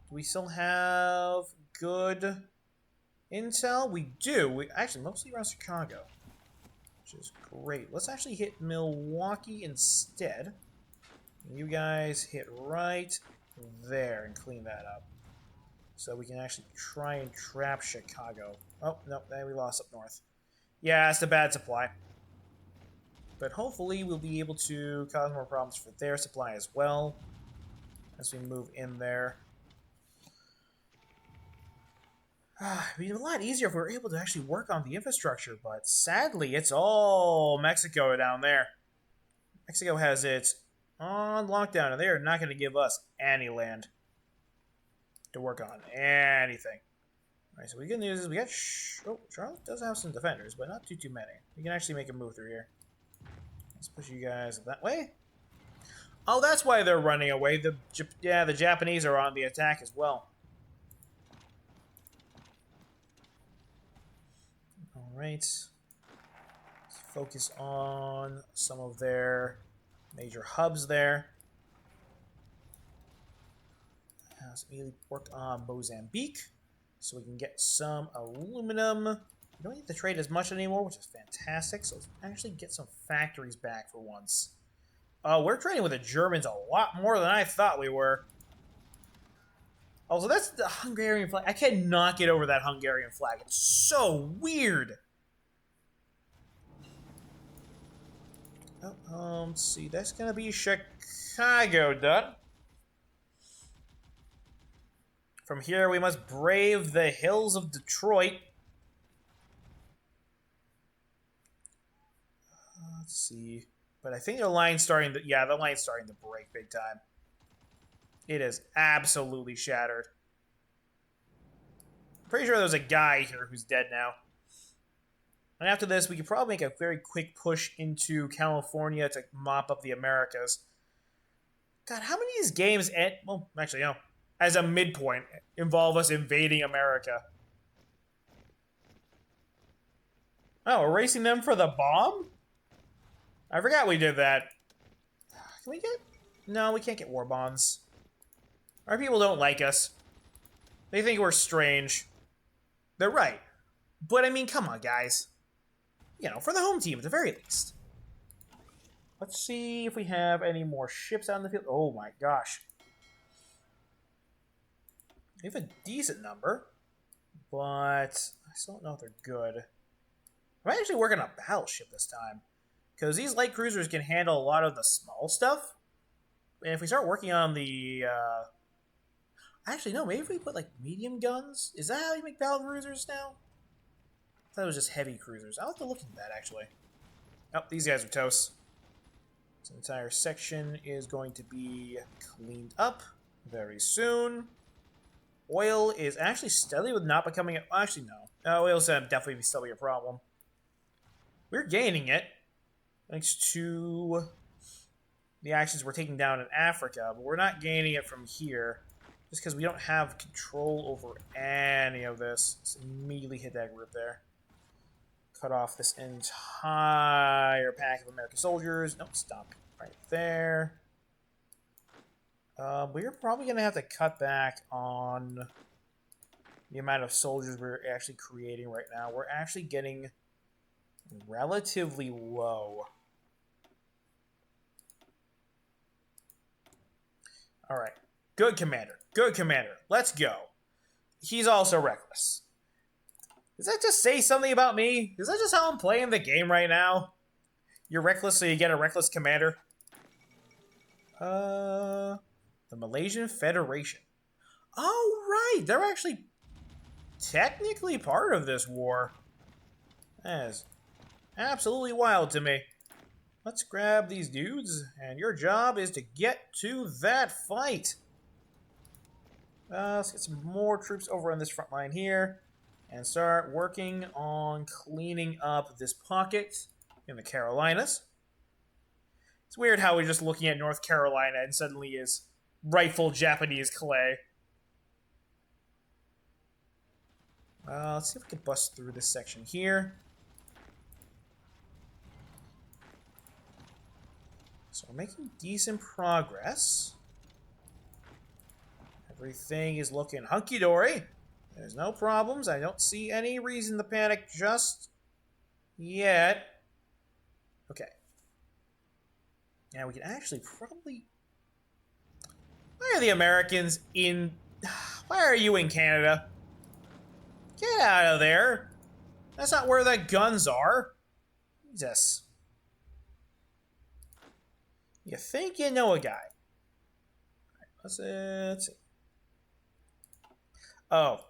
Do we still have good intel? We do. We actually mostly around Chicago, which is great. Let's actually hit Milwaukee instead. You guys hit right there and clean that up. So we can actually try and trap Chicago. Oh, no, then we lost up north. Yeah, it's a bad supply. But hopefully we'll be able to cause more problems for their supply as well as we move in there. It'd be a lot easier if we were able to actually work on the infrastructure, but sadly, it's all Mexico down there. Mexico has it on lockdown, and they are not going to give us any land to work on anything. Alright, so we good news is we got... oh, Charlotte does have some defenders, but not too many. We can actually make a move through here. Let's push you guys that way. Oh, that's why they're running away. The Japanese are on the attack as well. right. Let's focus on some of their major hubs there. Let's immediately work on Mozambique so we can get some aluminum. We don't need to trade as much anymore, which is fantastic. So let's actually get some factories back for once. We're trading with the Germans a lot more than I thought we were. Also, that's the Hungarian flag. I cannot get over that Hungarian flag. It's so weird. Let's see. That's going to be Chicago done. From here, we must brave the hills of Detroit. Let's see. But I think the line's starting to... Yeah, the line's starting to break big time. It is absolutely shattered. Pretty sure there's a guy here who's dead now. And after this, we could probably make a very quick push into California to mop up the Americas. God, how many of these games end... Well, actually, no. As a midpoint, involve us invading America. Oh, we're racing them for the bomb? I forgot we did that. Can we get... No, we can't get war bonds. Our people don't like us. They think we're strange. They're right. But I mean, come on, guys. You know, for the home team at the very least. Let's see if we have any more ships out in the field. Oh my gosh. We have a decent number, but I still don't know if they're good. I'm actually working on a battleship this time, because these light cruisers can handle a lot of the small stuff. And if we start working on the... Actually, no, maybe if we put, like, medium guns? Is that how you make battle cruisers now? I thought it was just heavy cruisers. I'll have to look into that, actually. Oh, these guys are toast. This entire section is going to be cleaned up very soon. Oil is actually steadily with not becoming... Actually, no. Oil's definitely still be a problem. We're gaining it, thanks to the actions we're taking down in Africa, but we're not gaining it from here, just because we don't have control over any of this. Let's immediately hit that group there. Cut off this entire pack of American soldiers. Nope, stop right there. We're probably going to have to cut back on the amount of soldiers we're actually creating right now. We're actually getting relatively low. All right. Good commander. Good commander. Let's go. He's also reckless. Does that just say something about me? Is that just how I'm playing the game right now? You're reckless, so you get a reckless commander? The Malaysian Federation. Oh, right. They're actually technically part of this war. That is absolutely wild to me. Let's grab these dudes, and your job is to get to that fight. Let's get some more troops over on this front line here, and start working on cleaning up this pocket in the Carolinas. It's weird how we're just looking at North Carolina and suddenly is rightful Japanese clay. Let's see if we can bust through this section here. So we're making decent progress. Everything is looking hunky-dory. There's no problems. I don't see any reason to panic just yet. Okay. Now we can actually probably... Why are the Americans in... Why are you in Canada? Get out of there. That's not where the guns are. Jesus. You think you know a guy. Let's see. Oh,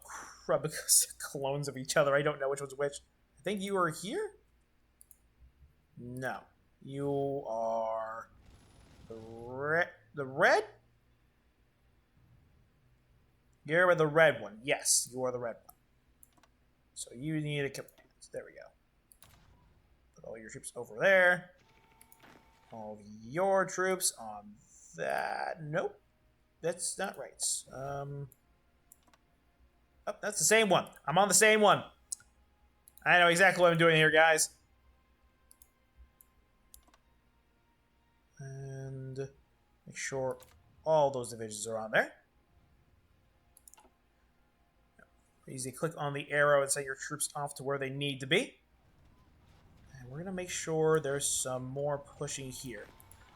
crap, because they're clones of each other. I don't know which one's which. I think you are here? No. You are... The red? You're the red one. Yes, you are the red one. So you need a command. There we go. Put all your troops over there. All of your troops on that. Nope. That's not right. Oh, that's the same one. I'm on the same one. I know exactly what I'm doing here, guys. And make sure all those divisions are on there. Easy click on the arrow and set your troops off to where they need to be. And we're going to make sure there's some more pushing here.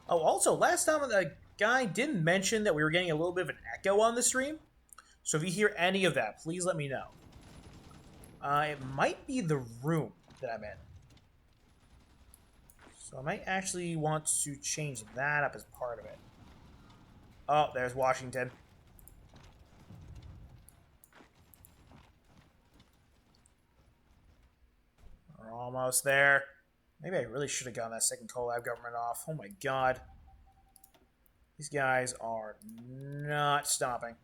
Oh, also, last time the guy didn't mention that we were getting a little bit of an echo on the stream. So if you hear any of that, please let me know. It might be the room that I'm in. So I might actually want to change that up as part of it. Oh, there's Washington. We're almost there. Maybe I really should have gotten that second collab government off. Oh my god. These guys are not stopping.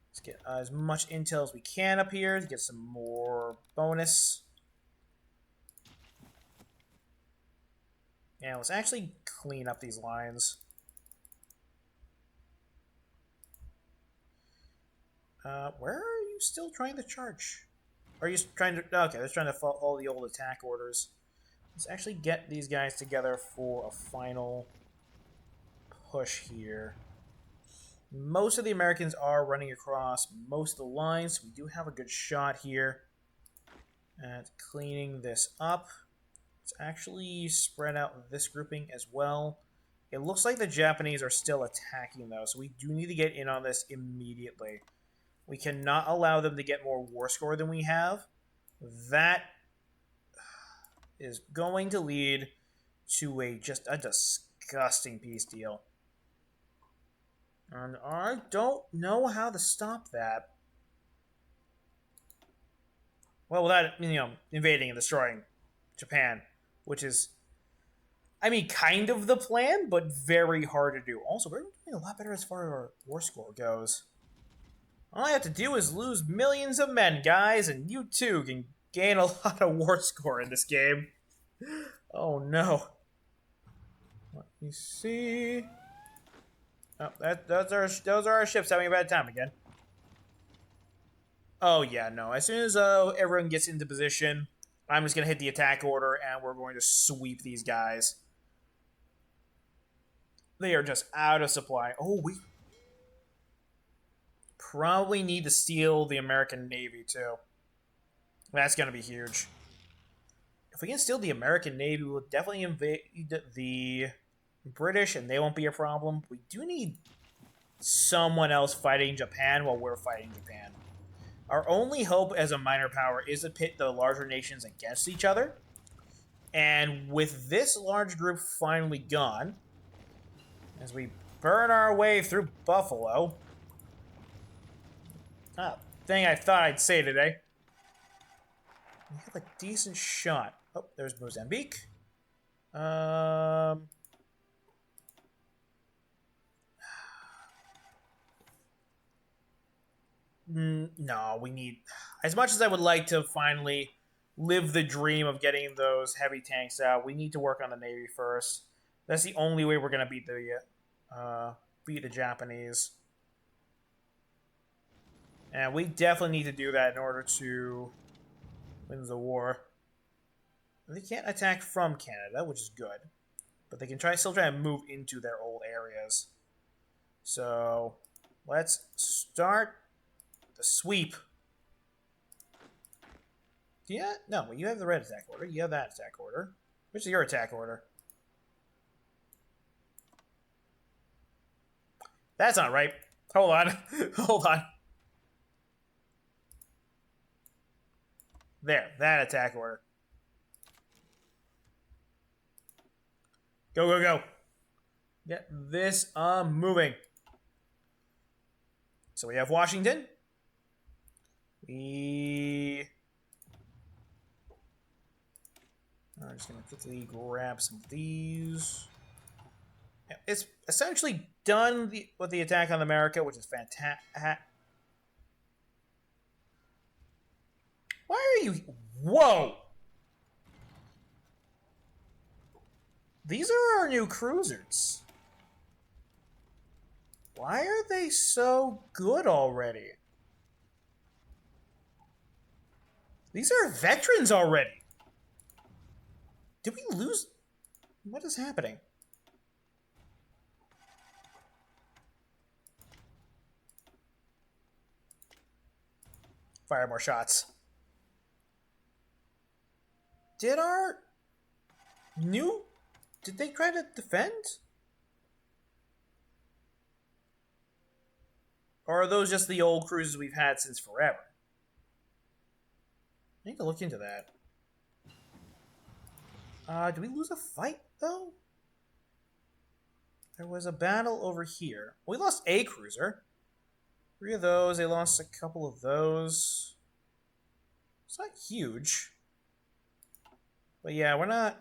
Let's get as much intel as we can up here to get some more bonus. Yeah, let's actually clean up these lines. Where are you still trying to charge? Are you trying to... Okay, they're trying to follow the old attack orders. Let's actually get these guys together for a final push here. Most of the Americans are running across most of the lines. We do have a good shot here at cleaning this up. Let's actually spread out this grouping as well. It looks like the Japanese are still attacking, though, so we do need to get in on this immediately. We cannot allow them to get more war score than we have. That is going to lead to just a disgusting peace deal. And I don't know how to stop that. Well, without, invading and destroying Japan, which is, I mean, kind of the plan, but very hard to do. Also, we're doing a lot better as far as our war score goes. All I have to do is lose millions of men, guys, and you too can gain a lot of war score in this game. Oh no. Let me see. Oh, those are our ships having a bad time again. Oh yeah, no. As soon as everyone gets into position, I'm just gonna hit the attack order and we're going to sweep these guys. They are just out of supply. Oh, we probably need to steal the American Navy too. That's gonna be huge. If we can steal the American Navy, we'll definitely invade the British, and they won't be a problem. We do need someone else fighting Japan while we're fighting Japan. Our only hope as a minor power is to pit the larger nations against each other. And with this large group finally gone, as we burn our way through Buffalo... thing I thought I'd say today. We have a decent shot. Oh, there's Mozambique. No, we need... As much as I would like to finally live the dream of getting those heavy tanks out, we need to work on the Navy first. That's the only way we're going to beat the Japanese. And we definitely need to do that in order to win the war. They can't attack from Canada, which is good. But they can still try and move into their old areas. So, let's start the sweep. Yeah, no, you have the red attack order. You have that attack order. Which is your attack order? That's not right. Hold on. Hold on. There, that attack order. Go, go, go. Get this moving. So we have Washington. I'm just going to quickly grab some of these. Yeah, it's essentially done with the attack on America, which is fantastic. Why are you... Whoa! These are our new cruisers. Why are they so good already? These are veterans already. Did we lose? What is happening? Fire more shots. Did our new... Did they try to defend? Or are those just the old cruisers we've had since forever? I need to look into that. Did we lose a fight, though? There was a battle over here. We lost a cruiser. 3 of those. They lost a couple of those. It's not huge. But yeah, we're not...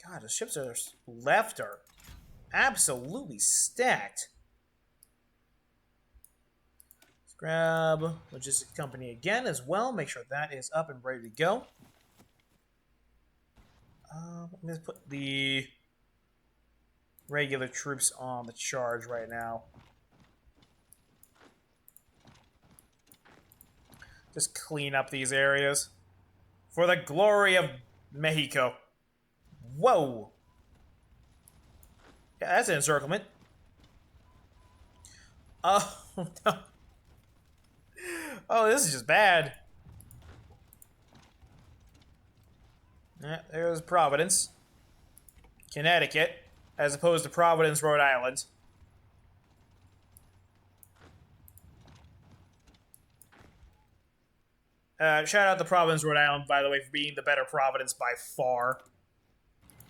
God, the ships are left are absolutely stacked. Let's grab Logistics Company again as well. Make sure that is up and ready to go. I'm going to put the regular troops on the charge right now. Just clean up these areas. For the glory of Mexico. Whoa! Yeah, that's an encirclement. Oh, no. Oh, this is just bad. Yeah, there's Providence. Connecticut, as opposed to Providence, Rhode Island. Shout out to Providence, Rhode Island, by the way, for being the better Providence by far.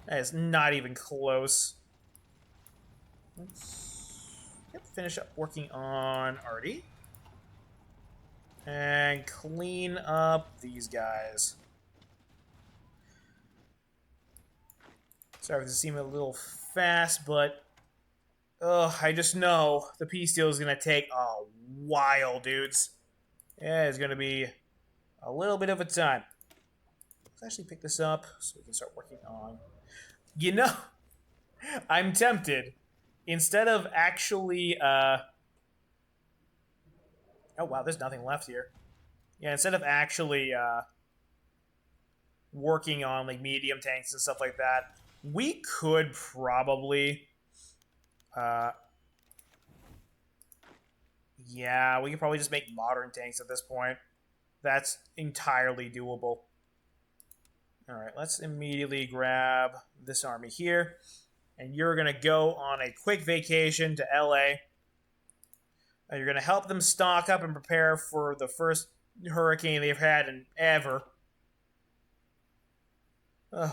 That is not even close. Let's finish up working on Artie. And clean up these guys. Sorry if this seemed a little fast, but... I just know the peace deal is going to take a while, dudes. Yeah, it's going to be a little bit of a time. Let's actually pick this up so we can start working on... You know, I'm tempted. Instead of actually, oh wow, there's nothing left here. Yeah, instead of actually, working on, like, medium tanks and stuff like that, we could probably, yeah, we could probably just make modern tanks at this point. That's entirely doable. Alright, let's immediately grab this army here. And you're going to go on a quick vacation to LA. And you're going to help them stock up and prepare for the first hurricane they've had in ever.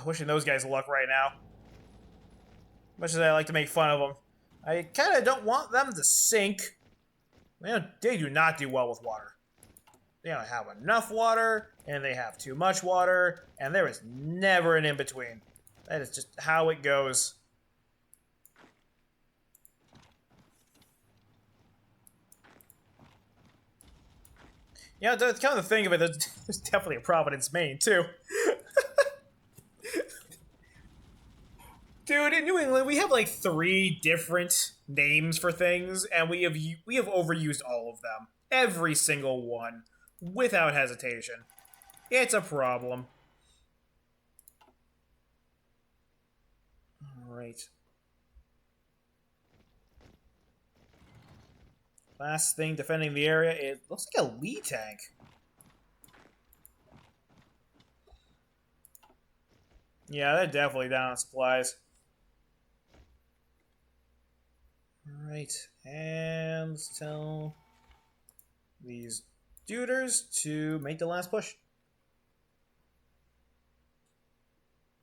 Wishing those guys luck right now. Much as I like to make fun of them. I kind of don't want them to sink. They do not do well with water. They don't have enough water, and they have too much water, and there is never an in-between. That is just how it goes. Yeah, that's kind of the thing of it. There's definitely a Providence, Maine, too. Dude, in New England, we have like 3 different names for things, and we have overused all of them. Every single one. Without hesitation. It's a problem. Alright. Last thing defending the area, it looks like a Lee tank. Yeah, they're definitely down on supplies. Alright, and let's tell these Duders to make the last push.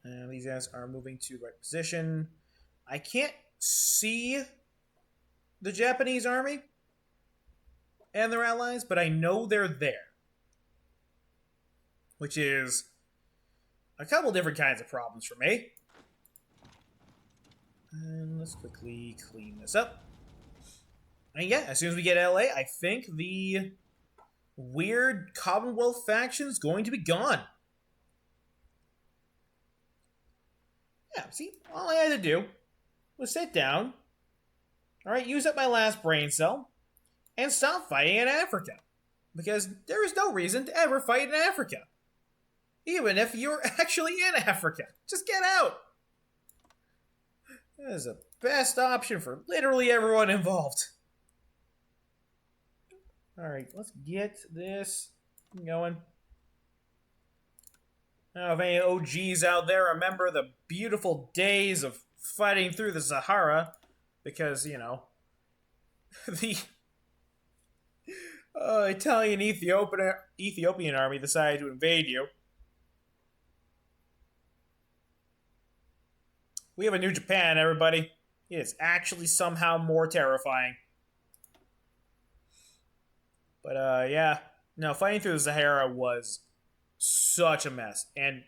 And these guys are moving to right position. I can't see the Japanese army and their allies, but I know they're there. Which is a couple different kinds of problems for me. And let's quickly clean this up. And yeah, as soon as we get LA, I think the weird Commonwealth faction is going to be gone. Yeah, see, all I had to do was sit down, alright, use up my last brain cell, and stop fighting in Africa. Because there is no reason to ever fight in Africa. Even if you're actually in Africa, just get out. That is the best option for literally everyone involved. Alright, let's get this going. Now, if any OGs out there remember the beautiful days of fighting through the Sahara, because, you know, the Italian Ethiopian army decided to invade you. We have a new Japan, everybody. It is actually somehow more terrifying. But, yeah. No, fighting through the Sahara was such a mess. And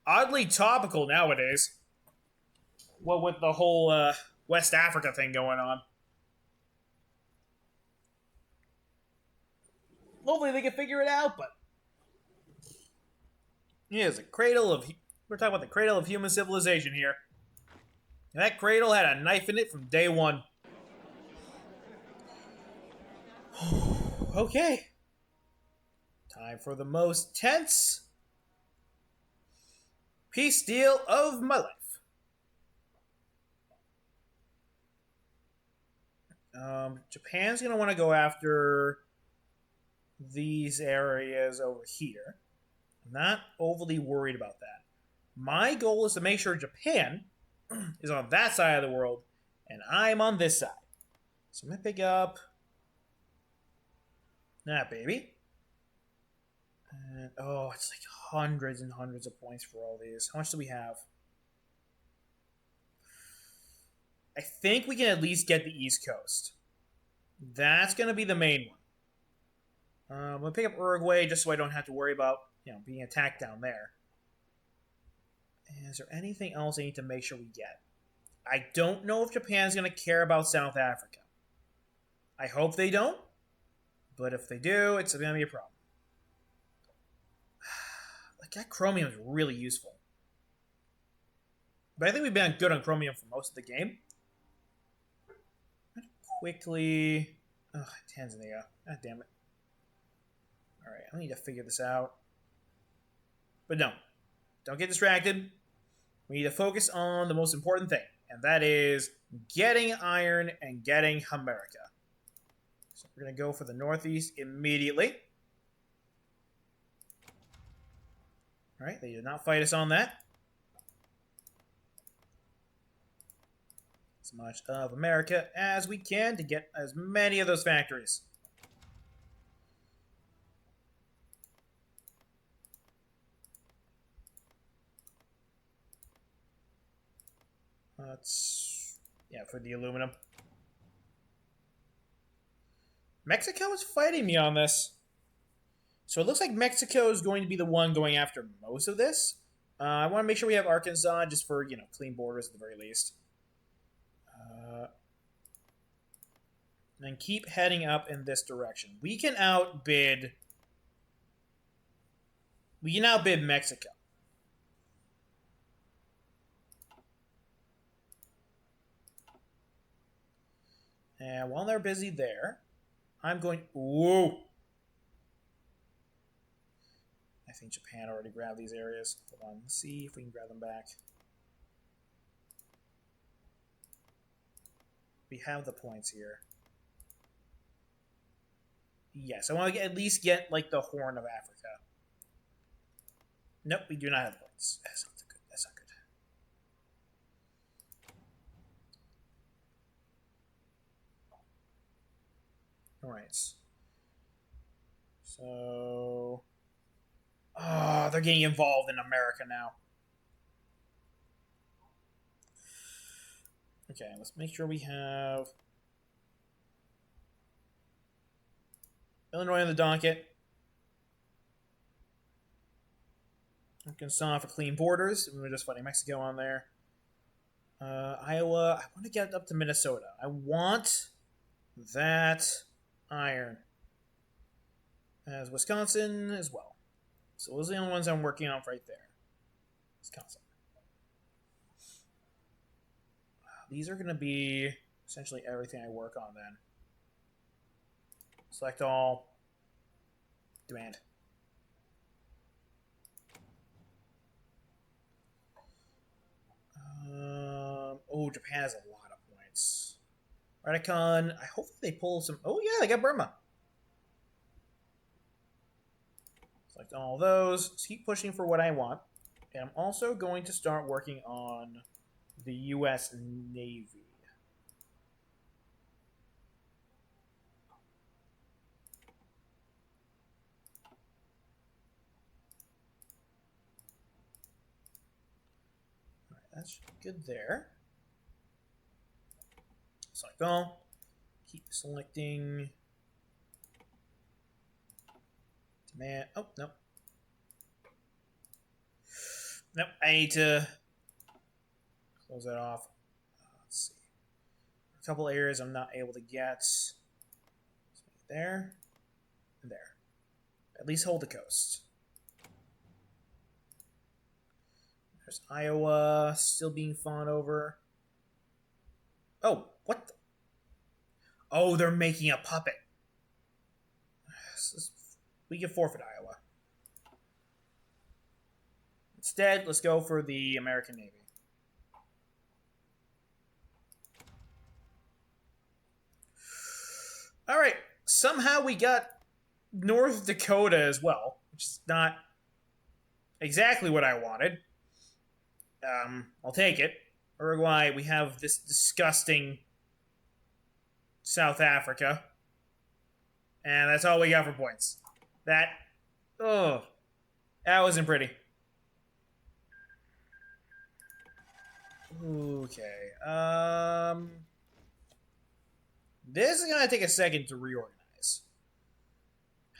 oddly topical nowadays. Well, with the whole West Africa thing going on. Hopefully they can figure it out, but yeah, it's a cradle of. We're talking about the cradle of human civilization here. And that cradle had a knife in it from day one. Okay. Time for the most tense peace deal of my life. Japan's going to want to go after these areas over here. I'm not overly worried about that. My goal is to make sure Japan is on that side of the world and I'm on this side. So I'm going to pick up that baby. And, oh, it's like hundreds and hundreds of points for all these. How much do we have? I think we can at least get the East Coast. That's going to be the main one. I'm going to pick up Uruguay just so I don't have to worry about, you know, being attacked down there. Is there anything else I need to make sure we get? I don't know if Japan's going to care about South Africa. I hope they don't. But if they do, it's going to be a problem. Like, that chromium is really useful. But I think we've been good on chromium for most of the game. Quickly. Ugh, Tanzania. God damn it. Alright, I need to figure this out. But no. Don't get distracted. We need to focus on the most important thing. And that is getting iron and getting America. So we're going to go for the Northeast immediately. Alright, they did not fight us on that. As much of America as we can to get as many of those factories. Let's, yeah, for the aluminum. Mexico is fighting me on this. So it looks like Mexico is going to be the one going after most of this. I want to make sure we have Arkansas just for, you know, clean borders at the very least. And keep heading up in this direction. We can outbid Mexico. And while they're busy there, I'm going... Whoa! I think Japan already grabbed these areas. Hold on, let's see if we can grab them back. We have the points here. Yes, I want to at least get, like, the Horn of Africa. Nope, we do not have points. That's not good. That's not good. Alright. So... Oh, they're getting involved in America now. Okay, let's make sure we have... Illinois on the docket. Arkansas for clean borders. We were just fighting Mexico on there. Iowa. I want to get up to Minnesota. I want that iron. As Wisconsin as well. So those are the only ones I'm working on right there. Wisconsin. These are going to be essentially everything I work on then. Select all. Demand. Oh, Japan has a lot of points. Radicon, I hope they pull some... Oh, yeah, they got Burma. Select all those. Just keep pushing for what I want. And I'm also going to start working on the U.S. Navy. All right, that's good there. Select all. Keep selecting. Demand. Oh, no. Nope, I need to close that off. Let's see. A couple areas I'm not able to get. There. And there. At least hold the coast. There's Iowa still being fought over. Oh, what the? Oh, they're making a puppet. We can forfeit Iowa. Instead, let's go for the American Navy. All right. Somehow we got North Dakota as well, which is not exactly what I wanted. I'll take it. Uruguay, we have this disgusting South Africa. And that's all we got for points. That wasn't pretty. Okay. This is gonna take a second to reorganize.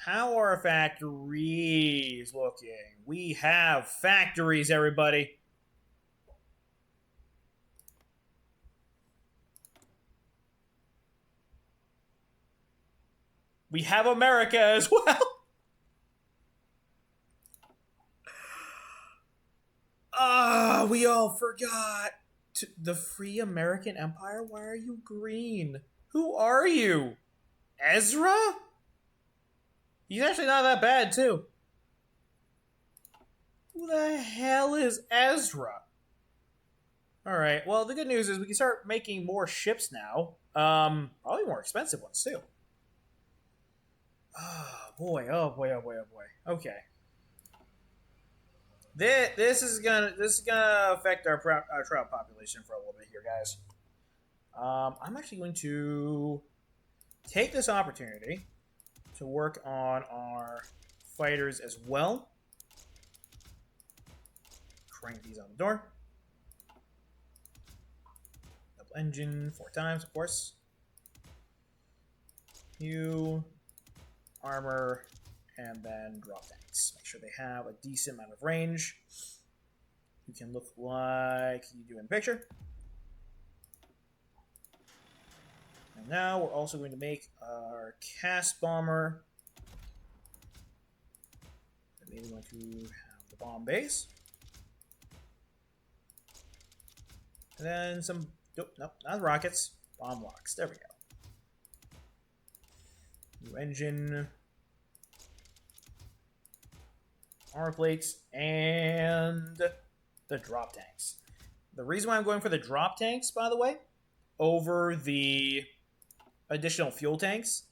How are factories looking? We have factories, everybody. We have America as well. We all forgot. The Free American Empire? Why are you green? Who are you? Ezra? He's actually not that bad, too. Who the hell is Ezra? Alright, well, the good news is we can start making more ships now. Probably more expensive ones, too. Oh boy, oh boy, oh boy, oh boy. Okay. This is gonna affect our trout population for a little bit here, guys. I'm actually going to take this opportunity to work on our fighters as well. Crank these on the door. Double engine 4 times, of course. You armor, and then drop tanks. Make sure they have a decent amount of range. You can look like you do in the picture. And now we're also going to make our cast bomber. Maybe going to have the bomb base. And then some, nope, not rockets, bomb locks. There we go. New engine. Armor plates, and the drop tanks. The reason why I'm going for the drop tanks, by the way, over the additional fuel tanks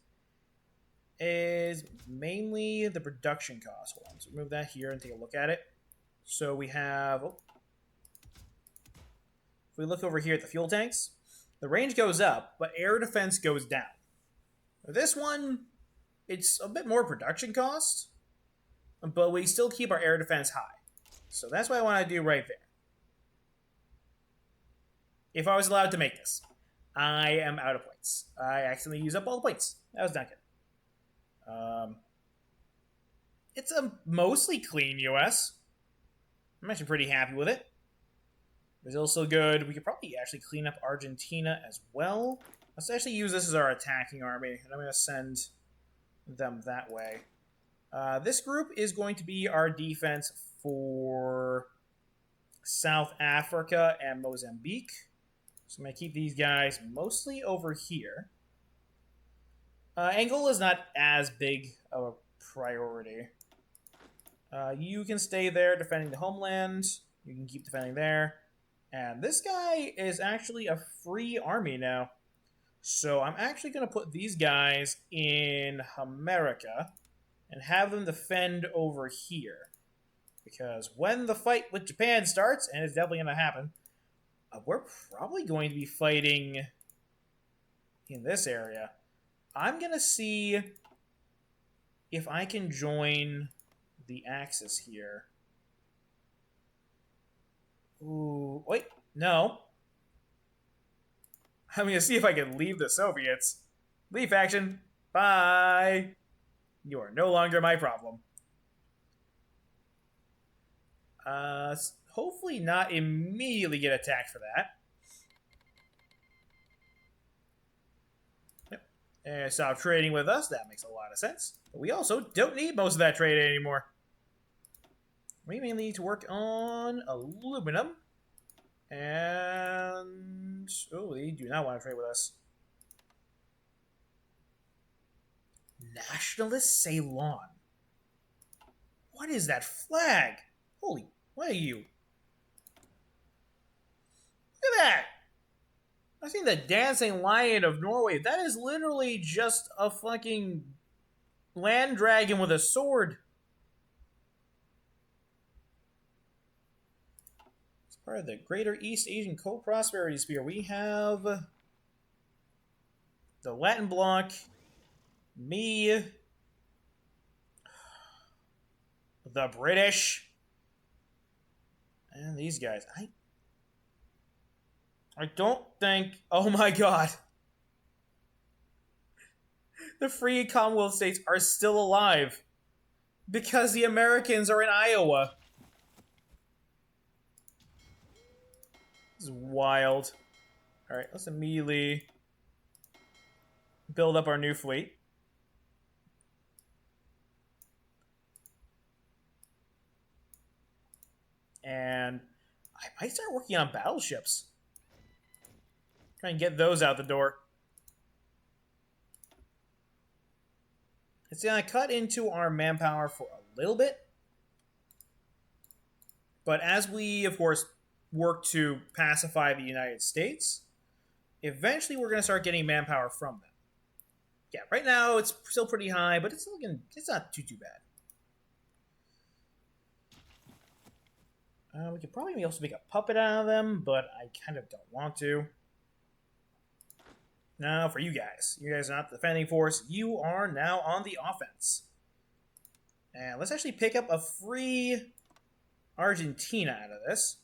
is mainly the production cost. Hold on, so move that here and take a look at it. So we have, if we look over here at the fuel tanks, the range goes up, but air defense goes down. This one, it's a bit more production cost, but we still keep our air defense high. So that's what I want to do right there. If I was allowed to make this. I am out of points. I accidentally used up all the points. That was not good. It's a mostly clean US. I'm actually pretty happy with it. Brazil's still good. We could probably actually clean up Argentina as well. Let's actually use this as our attacking army, and I'm going to send them that way. This group is going to be our defense for South Africa and Mozambique. So I'm going to keep these guys mostly over here. Angola is not as big of a priority. You can stay there defending the homeland. You can keep defending there. And this guy is actually a free army now. So I'm actually going to put these guys in America and have them defend over here. Because when the fight with Japan starts, and it's definitely going to happen, we're probably going to be fighting in this area. I'm going to see if I can join the Axis here. Ooh, wait, no. I'm going to see if I can leave the Soviets. Leave faction. Bye. You are no longer my problem. Hopefully not immediately get attacked for that. Yep. And stop trading with us. That makes a lot of sense. But we also don't need most of that trade anymore. We mainly need to work on aluminum. And... oh, they do not want to trade with us. Nationalist Ceylon. What is that flag? Holy, what are you? Look at that! I've seen the Dancing Lion of Norway. That is literally just a fucking land dragon with a sword. It's part of the Greater East Asian Co-Prosperity Sphere. We have the Latin Bloc, me, the British, and these guys. I don't think... oh my god. The free Commonwealth states are still alive. Because the Americans are in Iowa. This is wild. Alright, let's immediately build up our new fleet. And I might start working on battleships. Try and get those out the door. It's going to cut into our manpower for a little bit. But as we, of course, work to pacify the United States, eventually we're going to start getting manpower from them. Yeah, right now it's still pretty high, but it's not too bad. We could probably also make a puppet out of them, but I kind of don't want to. Now, for you guys. You guys are not the defending force. You are now on the offense. And let's actually pick up a free Argentina out of this.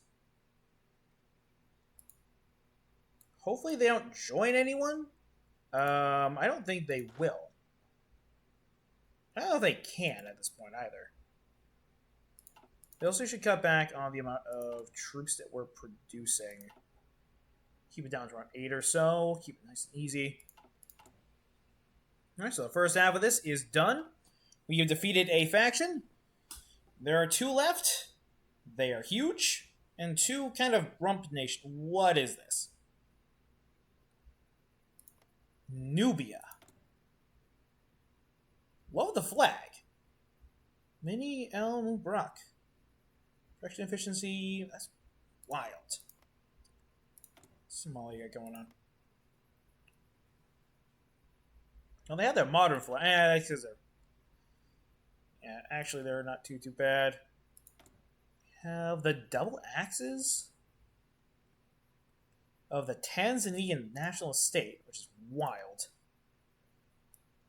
Hopefully they don't join anyone. I don't think they will. I don't know if they can at this point either. They also should cut back on the amount of troops that we're producing. Keep it down to around 8 or so. Keep it nice and easy. Alright, so the first half of this is done. We have defeated a faction. There are 2 left. They are huge. And 2 kind of rump nation. What is this? Nubia. Love the flag. Mini El Mubarak. Production efficiency. That's wild. Somalia going on. Well, they have their modern flag. That's because they're... yeah, actually, they're not too bad. Have the double axes of the Tanzanian national state, which is wild.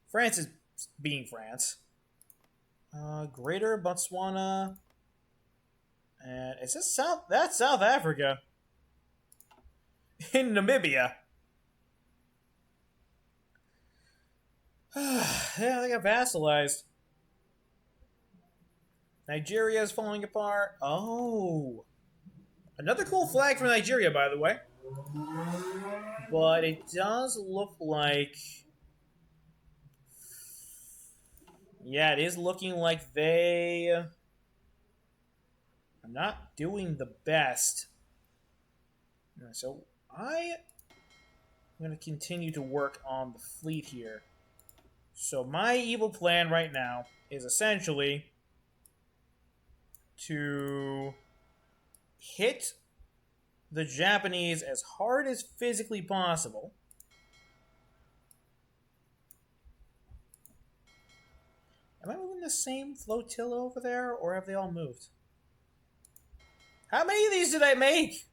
France is being France. Greater Botswana. And is this South? That's South Africa. In Namibia. Yeah, they got vassalized. Nigeria is falling apart. Oh. Another cool flag from Nigeria, by the way. But it does look like... yeah, it is looking like they are not doing the best. So I'm going to continue to work on the fleet here. So my evil plan right now is essentially to hit the Japanese as hard as physically possible. Am I moving the same flotilla over there, or have they all moved? How many of these did I make?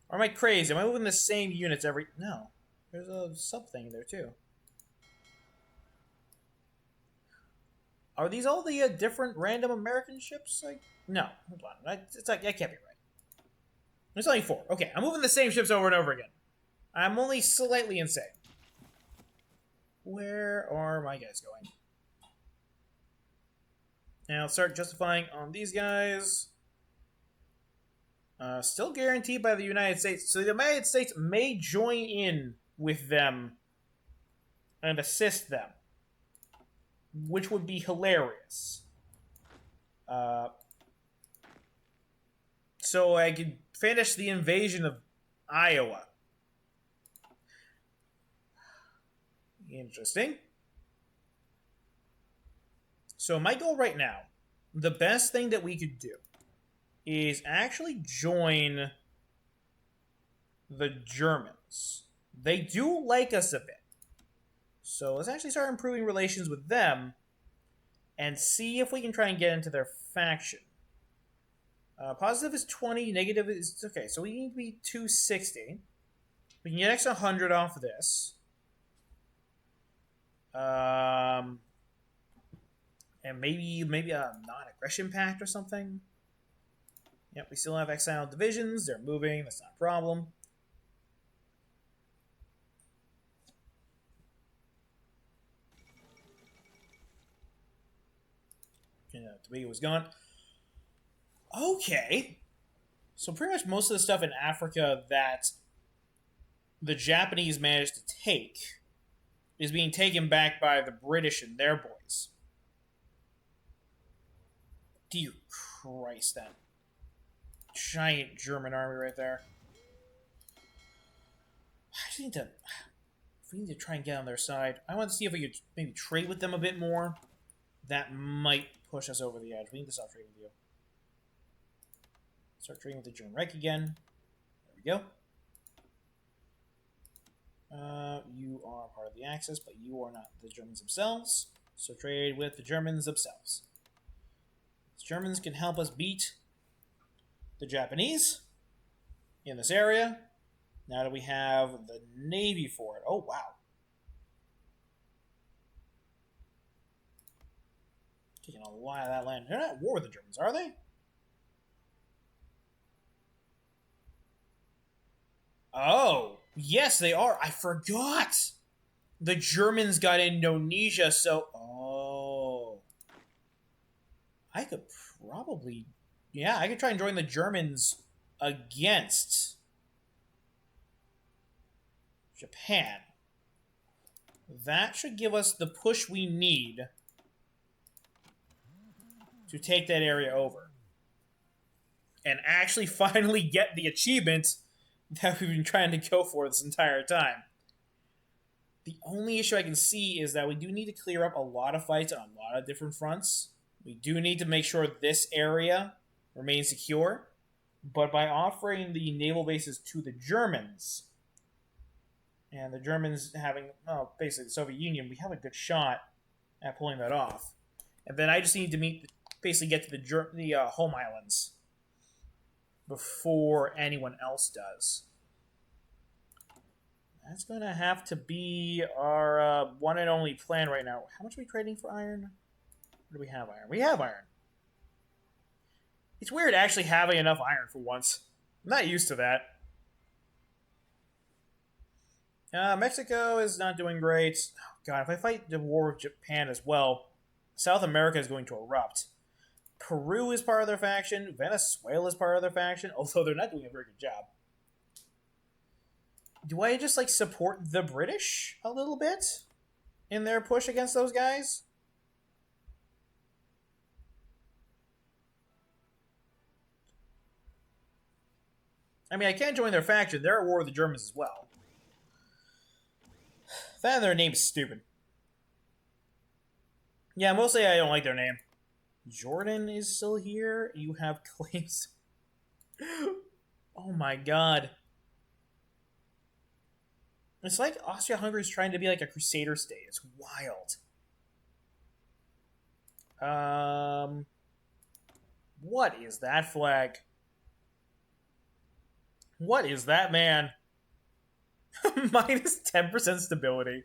Or am I crazy? Am I moving the same units every... No. There's a sub-thing there, too. Are these all the different random American ships? Like, no. Hold on. It's like, that can't be right. There's only 4. Okay, I'm moving the same ships over and over again. I'm only slightly insane. Where are my guys going? Now, I'll start justifying on these guys. Still guaranteed by the United States. So the United States may join in with them and assist them, which would be hilarious. So I could finish the invasion of Iowa. Interesting. So my goal right now, the best thing that we could do is actually join the Germans. They do like us a bit. So let's actually start improving relations with them and see if we can try and get into their faction. Positive is 20, negative is... Okay, so we need to be 260. We can get extra 100 off of this. And maybe a non-aggression pact or something. Yep, we still have exiled divisions. They're moving. That's not a problem. Tobago was gone. Okay. So pretty much most of the stuff in Africa that the Japanese managed to take is being taken back by the British and their boys. Dear Christ, that giant German army right there. I need to... We need to try and get on their side. I want to see if we could maybe trade with them a bit more. That might push us over the edge. We need to stop trading with you. Start trading with the German Reich again. There we go. You are part of the Axis, but you are not the Germans themselves. So trade with the Germans themselves. The Germans can help us beat the Japanese in this area. Now that we have the Navy for it. Oh, wow. Taking a lot of that land. They're not at war with the Germans, are they? Oh, yes, they are. I forgot. The Germans got Indonesia, so... Oh. I could probably... Yeah, I could try and join the Germans against Japan. That should give us the push we need to take that area over. And actually finally get the achievement that we've been trying to go for this entire time. The only issue I can see is that we do need to clear up a lot of fights on a lot of different fronts. We do need to make sure this area remains secure. But by offering the naval bases to the Germans, and the Germans having, well, basically the Soviet Union, we have a good shot at pulling that off. And then I just need to basically get to the home islands before anyone else does. That's going to have to be our one and only plan right now. How much are we trading for iron? Or do we have iron? We have iron. It's weird actually having enough iron for once. I'm not used to that. Mexico is not doing great. Oh, God, if I fight the war with Japan as well, South America is going to erupt. Peru is part of their faction. Venezuela is part of their faction, although they're not doing a very good job. Do I just, like, support the British a little bit in their push against those guys? I mean, I can't join their faction. They're at war with the Germans as well. That and their name's stupid. Yeah, mostly I don't like their name. Jordan is still here. You have claims. Oh my god. It's like Austria-Hungary is trying to be like a crusader state. It's wild. What is that flag? What is that, man? Minus 10% stability.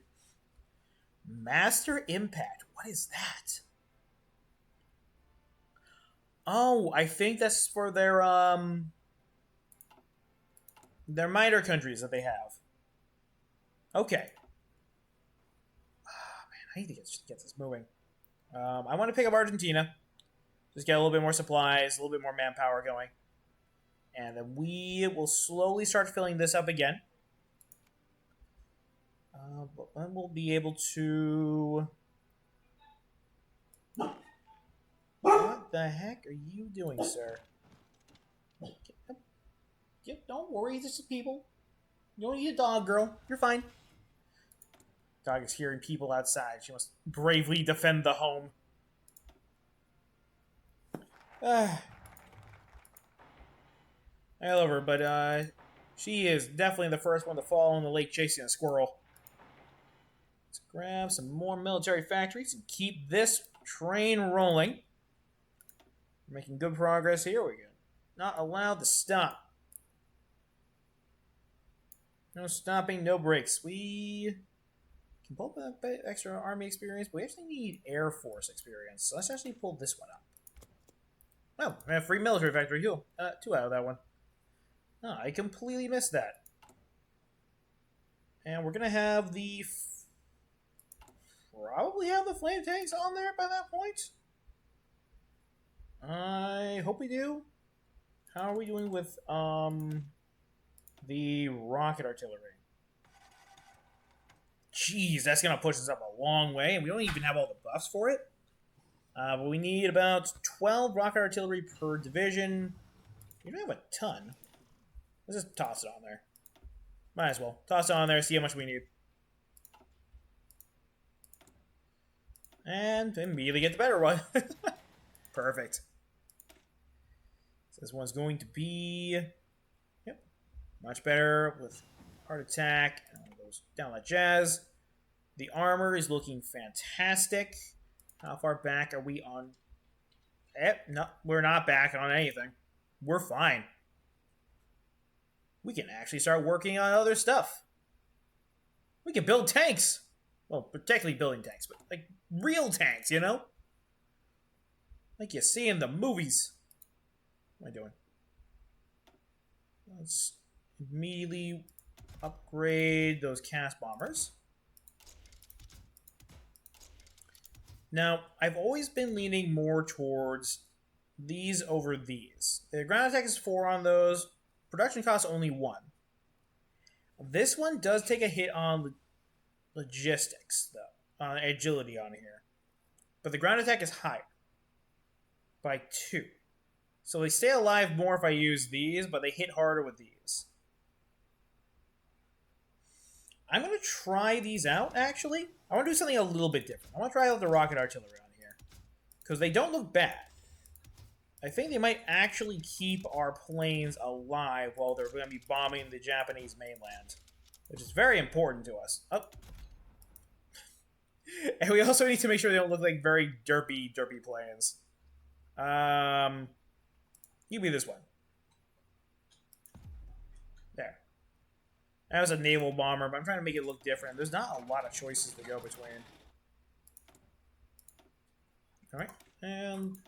Master Impact. What is that? Oh, I think that's for their minor countries that they have. Okay. Oh, man, I need to get this moving. I want to pick up Argentina. Just get a little bit more supplies, a little bit more manpower going. And then we will slowly start filling this up again. But then we'll be able to... What the heck are you doing, sir? Don't worry, this is people. You don't need a dog, girl. You're fine. Dog is hearing people outside. She must bravely defend the home. I love her, but she is definitely the first one to fall in the lake chasing a squirrel. Let's grab some more military factories and keep this train rolling. We're making good progress here. We're not allowed to stop. No stopping, no breaks. We can pull up that extra army experience, but we actually need Air Force experience. So let's actually pull this one up. Oh, we have free military factory. Cool. 2 out of that one. Oh, I completely missed that. And we're going to have the... probably have the flame tanks on there by that point. I hope we do. How are we doing with the rocket artillery? Jeez, that's going to push us up a long way, and we don't even have all the buffs for it. But we need about 12 rocket artillery per division. We don't have a ton. Let's just toss it on there. Might as well. Toss it on there, see how much we need. And immediately get the better one. Perfect. So this one's going to be... Yep. Much better with heart attack. And it goes down like jazz. The armor is looking fantastic. How far back are we on? No, we're not back on anything. We're fine. We can actually start working on other stuff. We can build tanks. Well, particularly building tanks, but like real tanks, you know? Like you see in the movies. What am I doing? Let's immediately upgrade those cast bombers. Now, I've always been leaning more towards these over these. The ground attack is 4 on those. Production costs only 1. This one does take a hit on logistics, though. On agility on here. But the ground attack is higher. By 2. So they stay alive more if I use these, but they hit harder with these. I'm going to try these out, actually. I want to do something a little bit different. I want to try out the rocket artillery on here. Because they don't look bad. I think they might actually keep our planes alive while they're going to be bombing the Japanese mainland. Which is very important to us. Oh. And we also need to make sure they don't look like very derpy planes. You be this one. There. That was a naval bomber, but I'm trying to make it look different. There's not a lot of choices to go between. Alright, and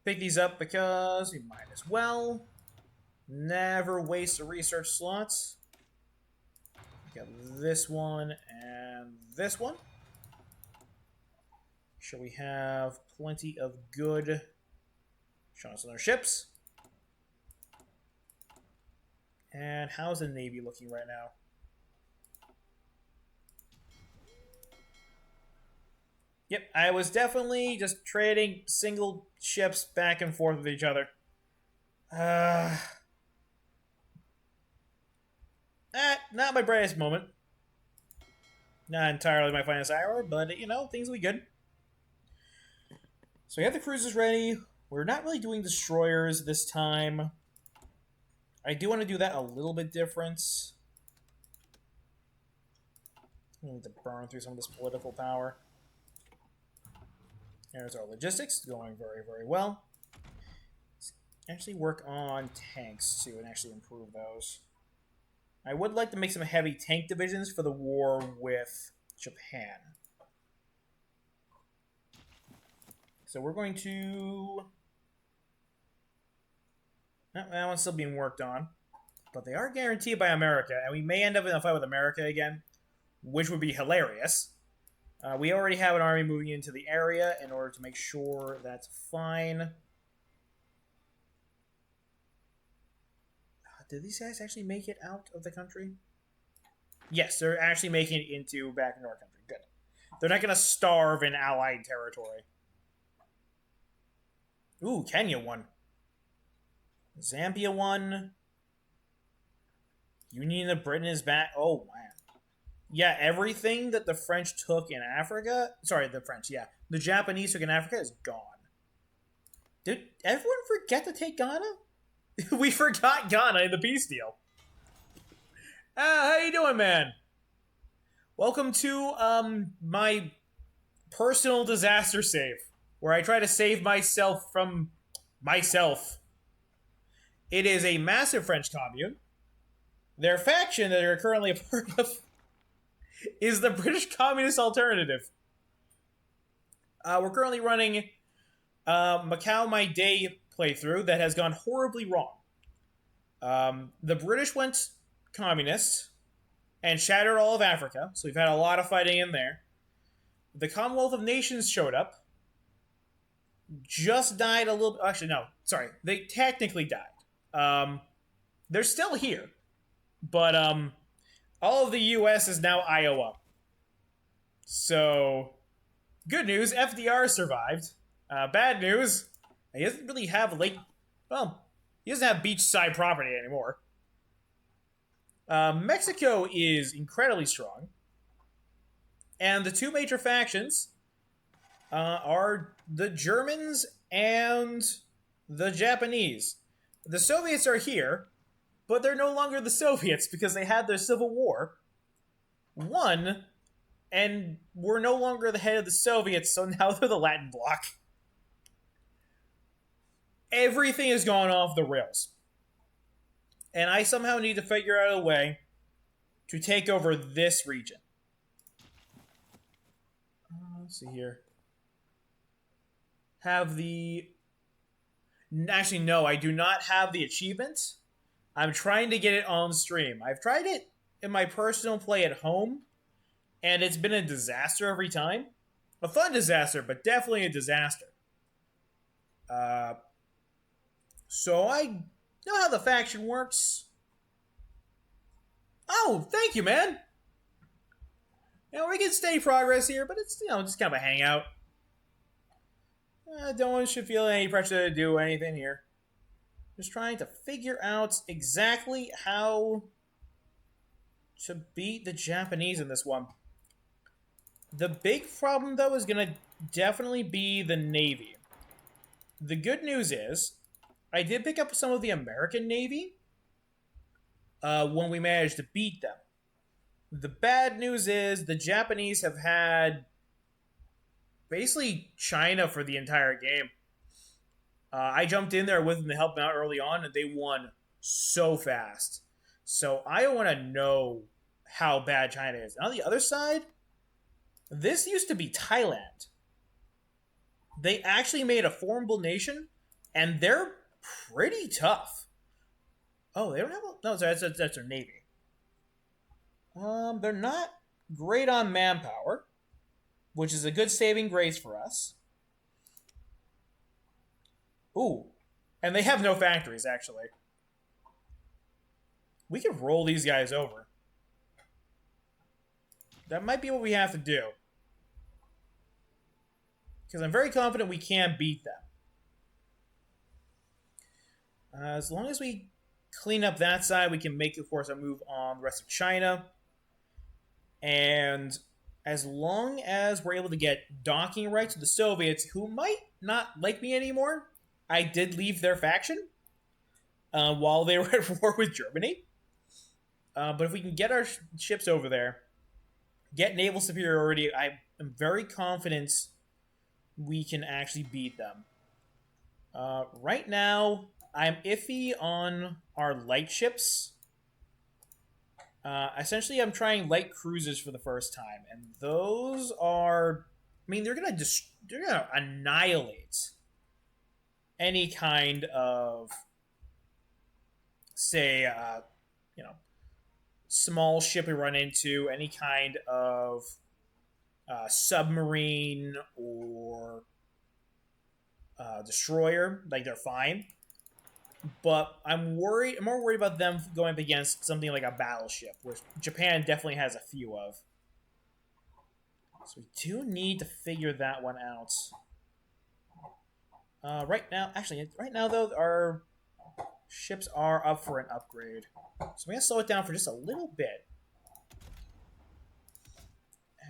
pick these up because we might as well. Never waste a research slots. Got this one and this one. Sure we have plenty of good showing us on our ships. And how's the Navy looking right now? Yep, I was definitely just trading single ships back and forth with each other. Not my brightest moment. Not entirely my finest hour, but, you know, things will be good. So we have the cruisers ready. We're not really doing destroyers this time. I do want to do that a little bit different. We need to burn through some of this political power. There's our logistics, going very, very well. Let's actually work on tanks, too, and actually improve those. I would like to make some heavy tank divisions for the war with Japan. So we're going to... Oh, that one's still being worked on. But they are guaranteed by America, and we may end up in a fight with America again, which would be hilarious. We already have an army moving into the area in order to make sure that's fine. Did these guys actually make it out of the country? Yes, they're actually making it back into our country. Good. They're not going to starve in allied territory. Ooh, Kenya won. Zambia won. Union of Britain is back. Oh, man. Yeah, everything that the French took in Africa... Sorry, the French, yeah. The Japanese took in Africa is gone. Did everyone forget to take Ghana? We forgot Ghana in the peace deal. How you doing, man? Welcome to, my personal disaster save, where I try to save myself from myself. It is a massive French commune. Their faction that they're currently a part of is the British Communist Alternative. We're currently running Macau My Day playthrough that has gone horribly wrong. The British went communist and shattered all of Africa, so we've had a lot of fighting in there. The Commonwealth of Nations showed up. Just died a little... Actually, no. Sorry. They technically died. They're still here. But, all of the U.S. is now Iowa. So, good news, FDR survived. Bad news, he doesn't really have he doesn't have beachside property anymore. Mexico is incredibly strong. And the two major factions are the Germans and the Japanese. The Soviets are here, but they're no longer the Soviets because they had their civil war, won, and were no longer the head of the Soviets, so now they're the Latin bloc. Everything has gone off the rails. And I somehow need to figure out a way to take over this region. Let's see here. Have the... Actually, no, I do not have the achievement. I'm trying to get it on stream. I've tried it in my personal play at home, and it's been a disaster every time. A fun disaster, but definitely a disaster. So I know how the faction works. Oh, thank you, man. We can stay progress here, but it's, just kind of a hangout. No one should feel any pressure to do anything here. Just trying to figure out exactly how to beat the Japanese in this one. The big problem, though, is going to definitely be the Navy. The good news is, I did pick up some of the American Navy when we managed to beat them. The bad news is the Japanese have had basically China for the entire game. I jumped in there with them to help them out early on, and they won so fast. So I want to know how bad China is. On the other side, this used to be Thailand. They actually made a formidable nation, and they're pretty tough. Oh, they don't have a... No, that's their navy. They're not great on manpower, which is a good saving grace for us. Ooh. And they have no factories, actually. We can roll these guys over. That might be what we have to do. Because I'm very confident we can beat them. As long as we clean up that side, we can make, of course, a move on the rest of China. And as long as we're able to get docking rights to the Soviets, who might not like me anymore. I did leave their faction while they were at war with Germany. But if we can get our ships over there, get naval superiority, I am very confident we can actually beat them. Right now, I'm iffy on our light ships. Essentially, I'm trying light cruisers for the first time, and those are, I mean, they're gonna annihilate any kind of, say, you know, small ship we run into, any kind of submarine or destroyer. Like, they're fine. But I'm more worried about them going up against something like a battleship, which Japan definitely has a few of. So we do need to figure that one out. Right now though, our ships are up for an upgrade. So I'm gonna slow it down for just a little bit.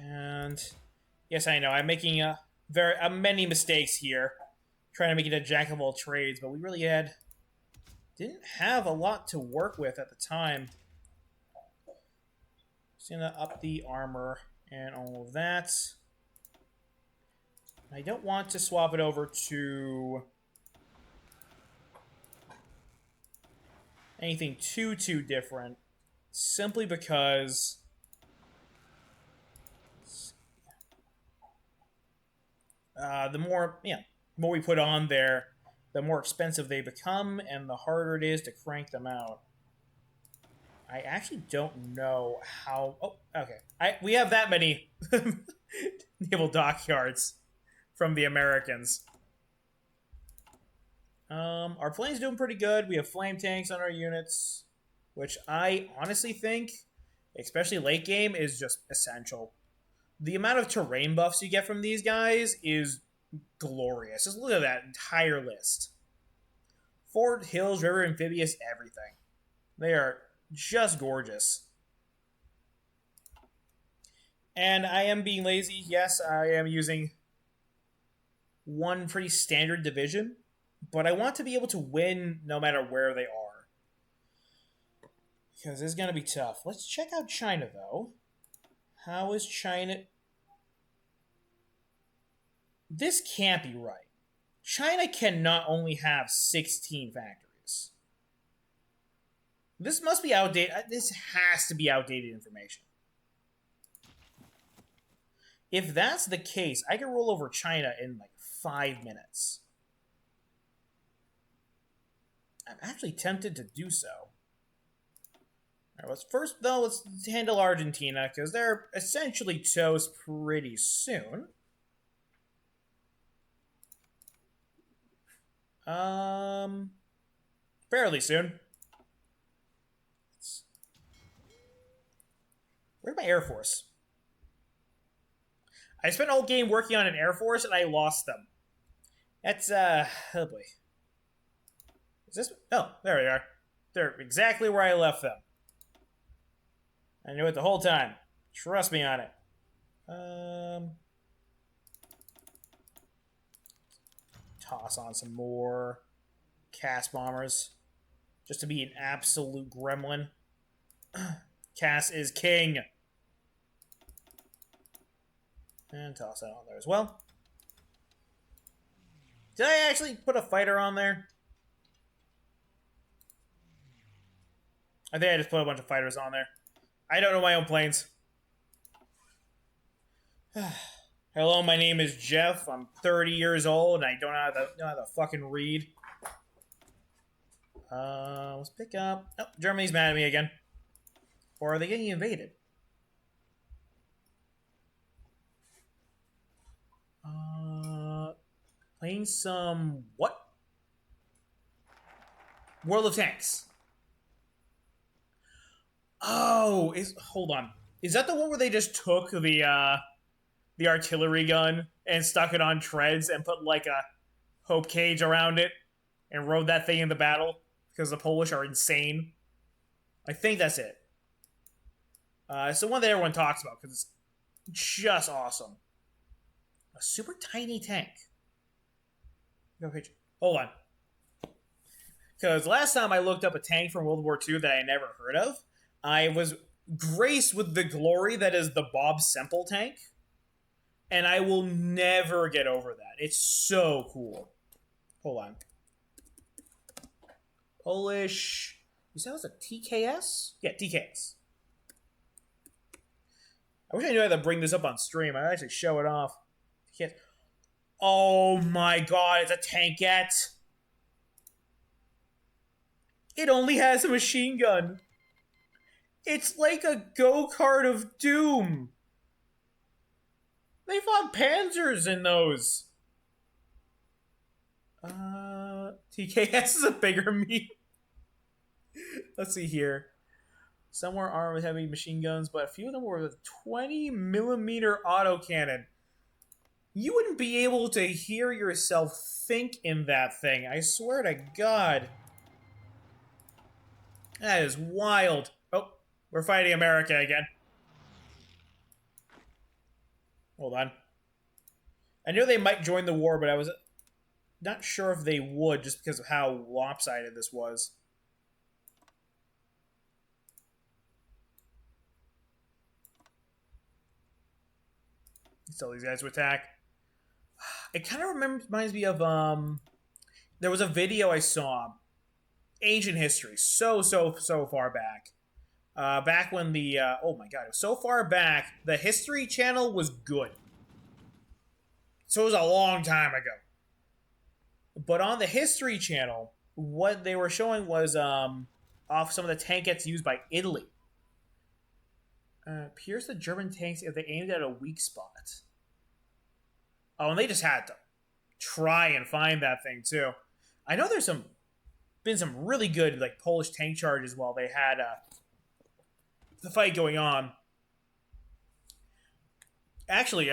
And yes, I know I'm making many mistakes here, trying to make it a jack of all trades, but we really didn't have a lot to work with at the time. Just gonna up the armor and all of that. I don't want to swap it over to anything too different, simply because the more we put on there, the more expensive they become, and the harder it is to crank them out. I actually don't know how. Oh, okay. We have that many naval dockyards from the Americans. Our plane's doing pretty good. We have flame tanks on our units, which I honestly think, especially late game, is just essential. The amount of terrain buffs you get from these guys is glorious. Just look at that entire list. Fort Hills, River, Amphibious, everything. They are just gorgeous. And I am being lazy. Yes, I am using one pretty standard division, but I want to be able to win no matter where they are. Because it's going to be tough. Let's check out China, though. How is China? This can't be right. China can not only have 16 factories. This must be outdated. This has to be outdated information. If that's the case, I can roll over China in like 5 minutes. I'm actually tempted to do so. All right, let's handle Argentina, because they're essentially toast pretty soon. Fairly soon. Where's my Air Force? I spent all game working on an Air Force, and I lost them. That's, oh boy. Is this? Oh, there they are. They're exactly where I left them. I knew it the whole time. Trust me on it. Toss on some more Cass bombers. Just to be an absolute gremlin. Cass is king. And toss that on there as well. Did I actually put a fighter on there? I think I just put a bunch of fighters on there. I don't know my own planes. Hello, my name is Geff. I'm 30 years old, and I don't know how to fucking read. Let's pick up... Oh, Germany's mad at me again. Or are they getting invaded? Playing some... What? World of Tanks. Oh, hold on. Is that the one where they just took the artillery gun and stuck it on treads and put like a hope cage around it and rode that thing in the battle? Because the Polish are insane. I think that's it. It's the one that everyone talks about because it's just awesome. A super tiny tank. Go picture. Hold on. Because last time I looked up a tank from World War II that I never heard of, I was graced with the glory that is the Bob Semple tank. And I will never get over that. It's so cool. Hold on. Polish. You said it was a TKS? Yeah, TKS. I wish I knew how to bring this up on stream. I'd actually show it off. TKS. Oh my god, it's a tankette. It only has a machine gun. It's like a go-kart of doom. They fought panzers in those. TKS is a bigger meme. Let's see here. Some were armed with heavy machine guns, but a few of them were with 20mm autocannon. You wouldn't be able to hear yourself think in that thing. I swear to God. That is wild. Oh, we're fighting America again. Hold on. I knew they might join the war, but I was not sure if they would just because of how lopsided this was. Tell these guys to attack. It kind of reminds me of there was a video I saw, ancient history, so far back. Back when the oh my god, it was so far back, the History Channel was good. So it was a long time ago. But on the History Channel, what they were showing was off some of the tankettes used by Italy. Pierce the German tanks if they aimed at a weak spot. Oh, and they just had to try and find that thing too. I know there's been some really good like Polish tank charges while they had the fight going on. Actually,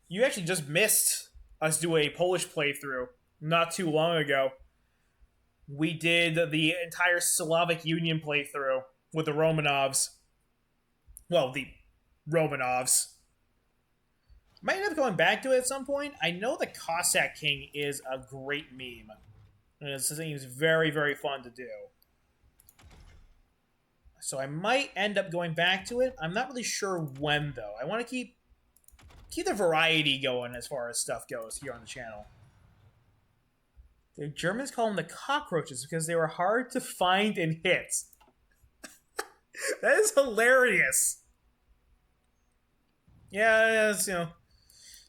you actually just missed us do a Polish playthrough not too long ago. We did the entire Slavic Union playthrough with the Romanovs. Well, the Romanovs. Might end up going back to it at some point. I know the Cossack King is a great meme. And it seems very, very fun to do. So I might end up going back to it. I'm not really sure when, though. I want to keep the variety going as far as stuff goes here on the channel. The Germans call them the cockroaches because they were hard to find and hit. That is hilarious. Yeah, it's, you know,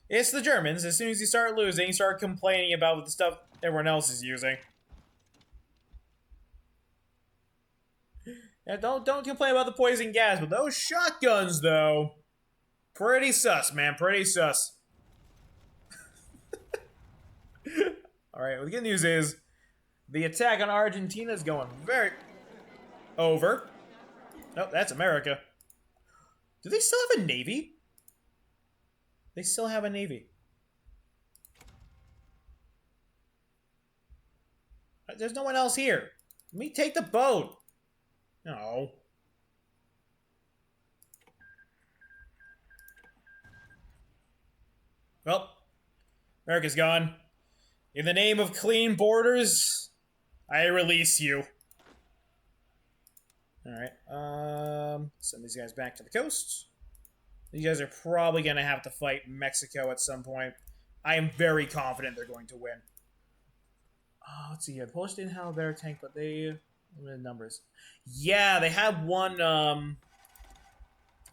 it's the Germans. As soon as you start losing, you start complaining about the stuff everyone else is using. Yeah, don't complain about the poison gas, but those shotguns, though, pretty sus, man. Pretty sus. Alright, well, the good news is the attack on Argentina is going very over. Nope, that's America. Do they still have a navy? They still have a navy. There's no one else here. Let me take the boat. No. Well, America's gone. In the name of clean borders, I release you. Alright, send these guys back to the coast. These guys are probably going to have to fight Mexico at some point. I am very confident they're going to win. Let's see here. The Polish didn't have a better tank, but they... limited numbers. Yeah, they had one,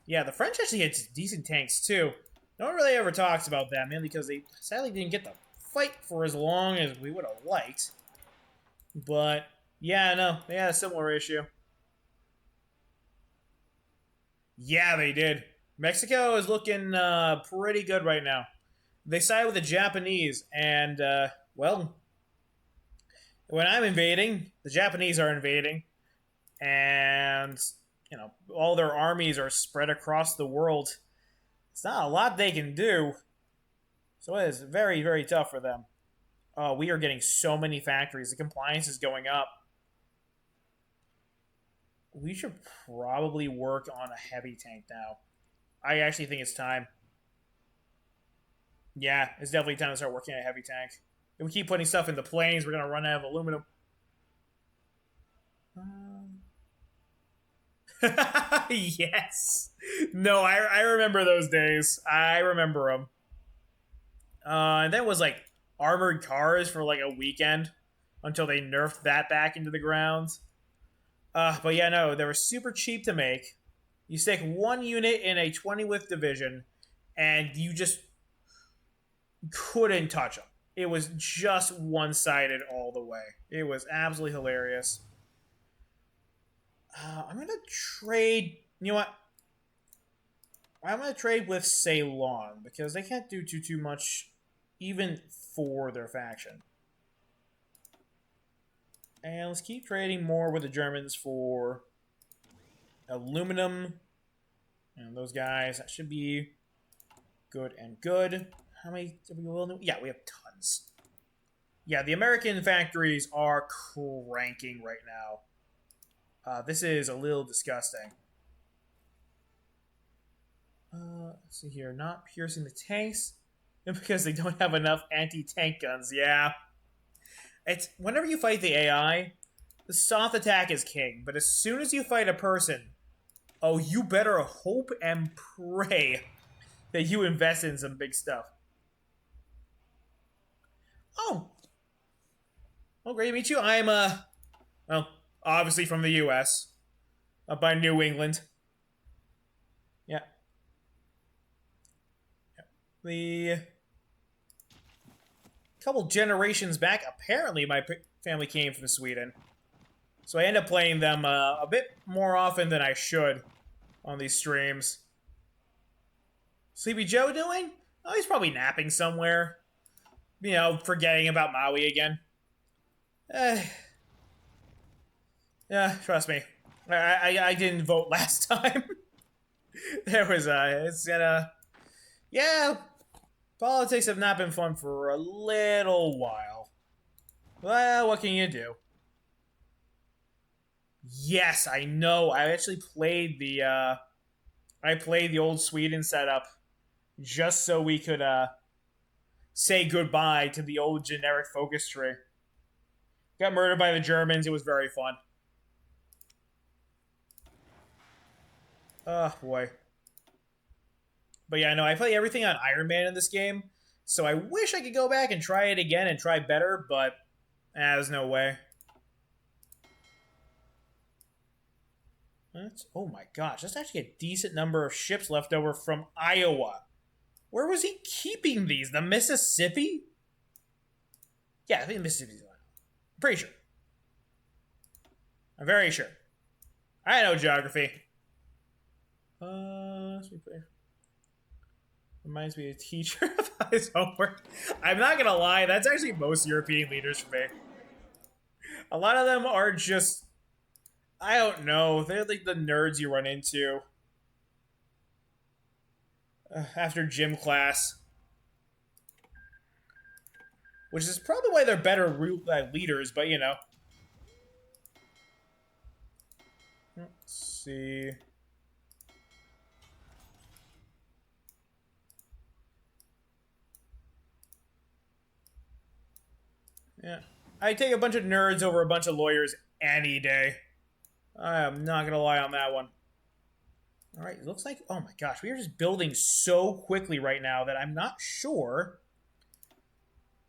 yeah, the French actually had decent tanks, too. No one really ever talks about that, man, because they sadly didn't get to fight for as long as we would have liked. But, yeah, no, they had a similar issue. Yeah, they did. Mexico is looking pretty good right now. They side with the Japanese, and, well, when I'm invading, the Japanese are invading, and, you know, all their armies are spread across the world. It's not a lot they can do, so it is very, very tough for them. Oh, we are getting so many factories. The compliance is going up. We should probably work on a heavy tank now. I actually think it's time. Yeah, it's definitely time to start working on a heavy tank. If we keep putting stuff in the planes, we're gonna run out of aluminum. Yes. No, I remember those days. I remember them. And that was like armored cars for like a weekend until they nerfed that back into the ground. But yeah, no, they were super cheap to make. You stick one unit in a 20 width division, and you just couldn't touch them. It was just one sided all the way. It was absolutely hilarious. I'm gonna trade. You know what? I'm gonna trade with Ceylon because they can't do too much, even for their faction. And let's keep trading more with the Germans for aluminum. And those guys, that should be good and good. How many do we will? Yeah, we have tons. Yeah, the American factories are cranking right now. This is a little disgusting. Let's see here. Not piercing the tanks because they don't have enough anti-tank guns. Yeah. It's whenever you fight the AI, the soft attack is king. But as soon as you fight a person, oh, you better hope and pray that you invest in some big stuff. Oh. Oh, great to meet you. I'm, well, obviously from the U.S. Up by New England. Yeah. The couple generations back, apparently my family came from Sweden. So I end up playing them a bit more often than I should on these streams. Sleepy Joe doing? Oh, he's probably napping somewhere. You know, forgetting about Maui again. Yeah, trust me. I didn't vote last time. There was it's gonna, yeah, politics have not been fun for a little while. Well, what can you do? Yes, I know. I actually played the old Sweden setup just so we could say goodbye to the old generic focus tree. Got murdered by the Germans. It was very fun. Oh, boy. But yeah, no, I play everything on Iron Man in this game, so I wish I could go back and try it again and try better, but there's no way. Oh my gosh, that's actually a decent number of ships left over from Iowa. Where was he keeping these? The Mississippi? Yeah, I think the Mississippi's one. I'm pretty sure. I'm very sure. I know geography. Reminds me of a teacher about his homework. I'm not gonna lie, that's actually most European leaders for me. A lot of them are just, I don't know, they're like the nerds you run into after gym class. Which is probably why they're better leaders, but you know. Let's see. Yeah. I take a bunch of nerds over a bunch of lawyers any day. I am not going to lie on that one. All right, it looks like, oh my gosh, we are just building so quickly right now that I'm not sure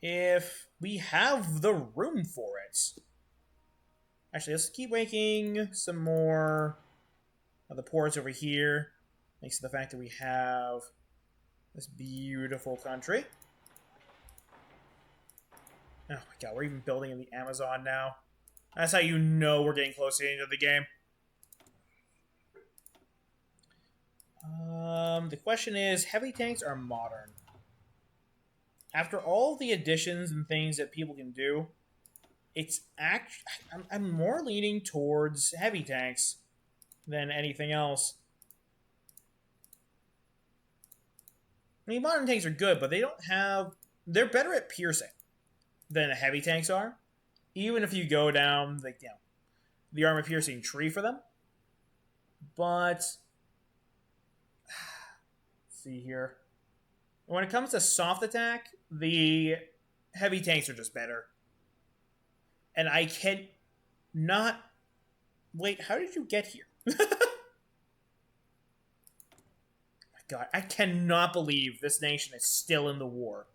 if we have the room for it. Actually, let's keep making some more of the ports over here. Thanks to the fact that we have this beautiful country. Oh my god, we're even building in the Amazon now. That's how you know we're getting close to the end of the game. The question is, heavy tanks are modern. After all the additions and things that people can do, it's I'm more leaning towards heavy tanks than anything else. I mean, modern tanks are good, but they don't have... They're better at piercing than heavy tanks are. Even if you go down the armor-piercing tree for them. But... let's see here. When it comes to soft attack, the heavy tanks are just better. And I can not... Wait, how did you get here? God, I cannot believe this nation is still in the war.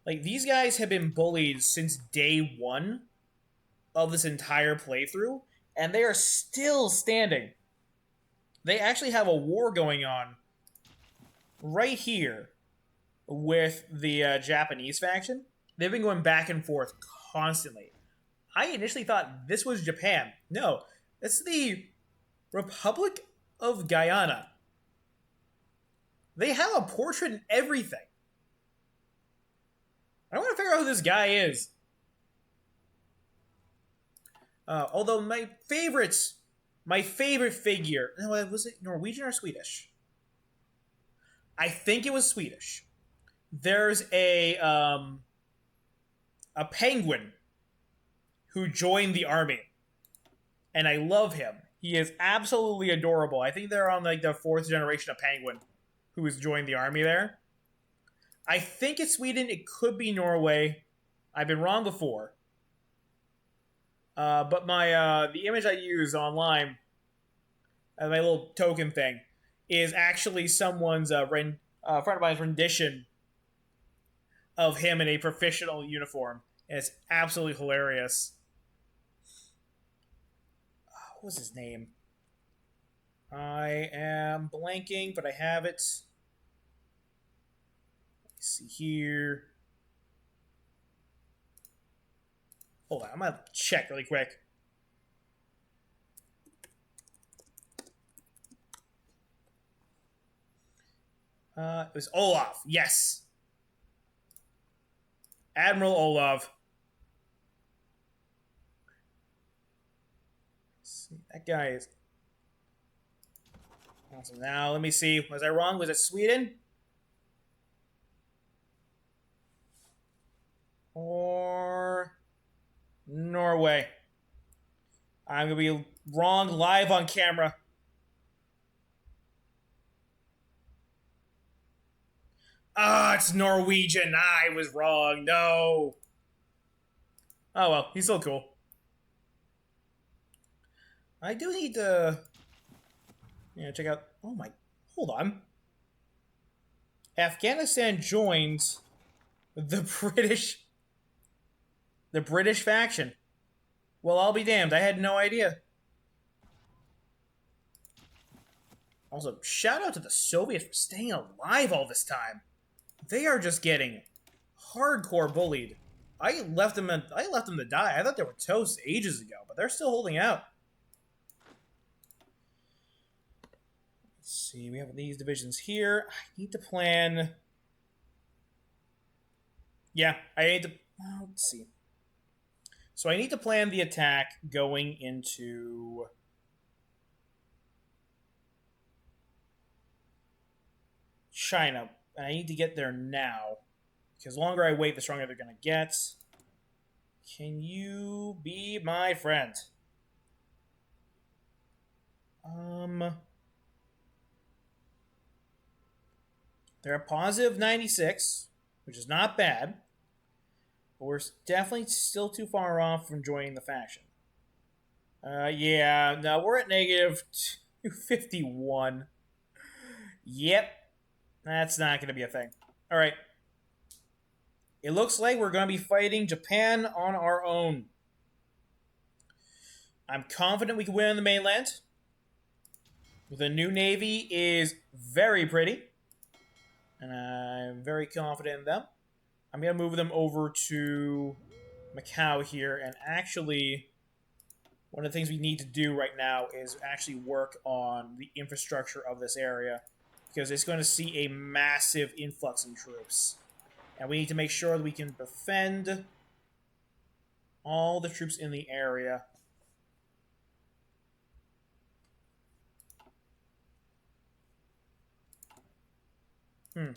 Like, these guys have been bullied since day one of this entire playthrough, and they are still standing. They actually have a war going on right here with the Japanese faction. They've been going back and forth constantly. I initially thought this was Japan. No, it's the Republic of Guyana. They have a portrait and everything. I want to figure out who this guy is. Although my favorite figure... Was it Norwegian or Swedish? I think it was Swedish. There's a penguin who joined the army. And I love him. He is absolutely adorable. I think they're on like the 4th generation of penguin who has joined the army there. I think it's Sweden. It could be Norway. I've been wrong before. But my the image I use online, my little token thing, is actually someone's friend of mine's rendition of him in a professional uniform. And it's absolutely hilarious. What was his name? I am blanking, but I have it. Let's see here. Hold on, I'm gonna check really quick. It was Olaf. Yes, Admiral Olaf. Let's see, that guy is awesome. Now let me see. Was I wrong? Was it Sweden? Or Norway? I'm gonna be wrong live on camera. It's Norwegian. I was wrong. No. Oh well, he's still cool. I do need to... check out... Oh my... Hold on. Afghanistan joins the British... The British faction. Well, I'll be damned. I had no idea. Also, shout out to the Soviets for staying alive all this time. They are just getting hardcore bullied. I left them to die. I thought they were toast ages ago, but they're still holding out. Let's see. We have these divisions here. I need to plan... Yeah, I need to... let's see. So I need to plan the attack going into... China. And I need to get there now. Because the longer I wait, the stronger they're going to get. Can you be my friend? They're a positive 96, which is not bad. But we're definitely still too far off from joining the faction. Yeah, no, we're at negative 251. Yep. That's not going to be a thing. All right. It looks like we're going to be fighting Japan on our own. I'm confident we can win on the mainland. The new navy is very pretty. And I'm very confident in them. I'm going to move them over to Macau here. And actually, one of the things we need to do right now is actually work on the infrastructure of this area. Because it's going to see a massive influx in troops. And we need to make sure that we can defend all the troops in the area. Well,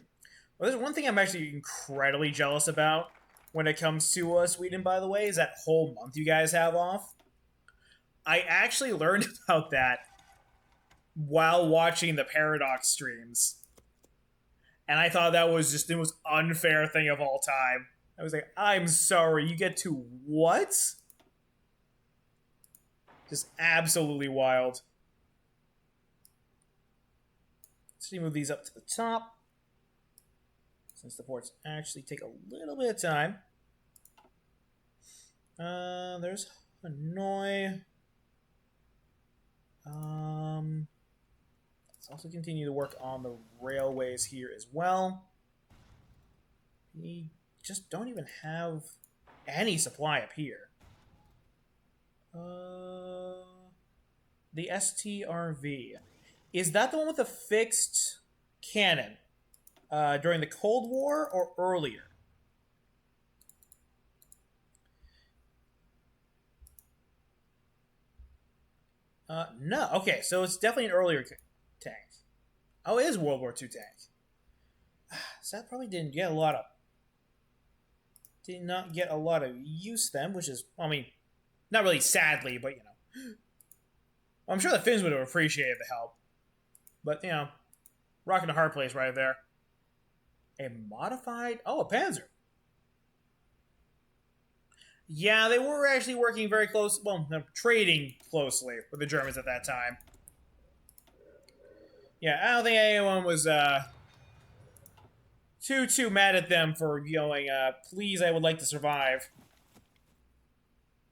there's one thing I'm actually incredibly jealous about when it comes to Sweden, by the way, is that whole month you guys have off. I actually learned about that while watching the Paradox streams. And I thought that was just the most unfair thing of all time. I was like, I'm sorry, you get to what? Just absolutely wild. Let's move these up to the top. Since the ports actually take a little bit of time. There's Hanoi. Let's also continue to work on the railways here as well. We just don't even have any supply up here. The STRV. Is that the one with the fixed cannon? During the Cold War or earlier? No. Okay, so it's definitely an earlier tank. Oh, it is World War II tank. So that probably did not get a lot of use then, which is, I mean, not really sadly, but you know. I'm sure the Finns would have appreciated the help. But, you know, rocking a hard place right there. A modified... Oh, a Panzer. Yeah, they were actually working very close... Well, trading closely with the Germans at that time. Yeah, I don't think anyone was too mad at them for going, please, I would like to survive.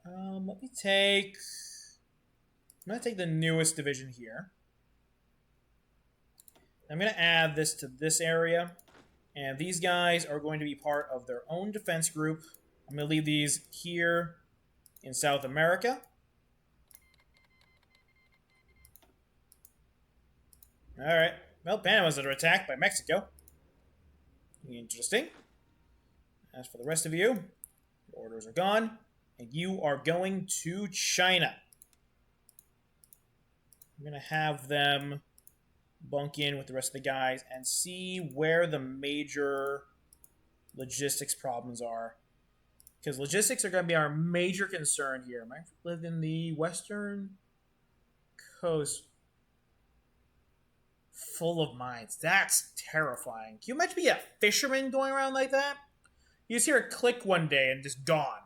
Let me take... I'm going to take the newest division here. I'm going to add this to this area. And these guys are going to be part of their own defense group. I'm going to leave these here in South America. Alright. Well, Panama's under attack by Mexico. Interesting. As for the rest of you, your orders are gone. And you are going to China. I'm going to have them bunk in with the rest of the guys and see where the major logistics problems are. Because logistics are going to be our major concern here. I live in the western coast full of mines. That's terrifying. Can you imagine being a fisherman going around like that? You just hear a click one day and just gone.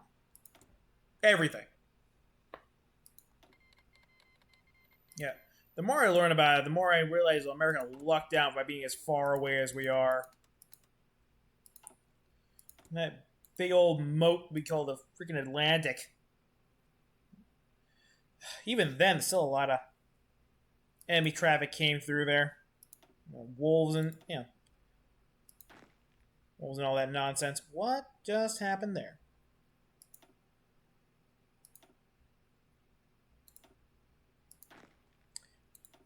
Everything. Yeah. The more I learn about it, the more I realize America lucked out by being as far away as we are. That big old moat we call the freaking Atlantic. Even then, still a lot of enemy traffic came through there. Wolves and, wolves and all that nonsense. What just happened there?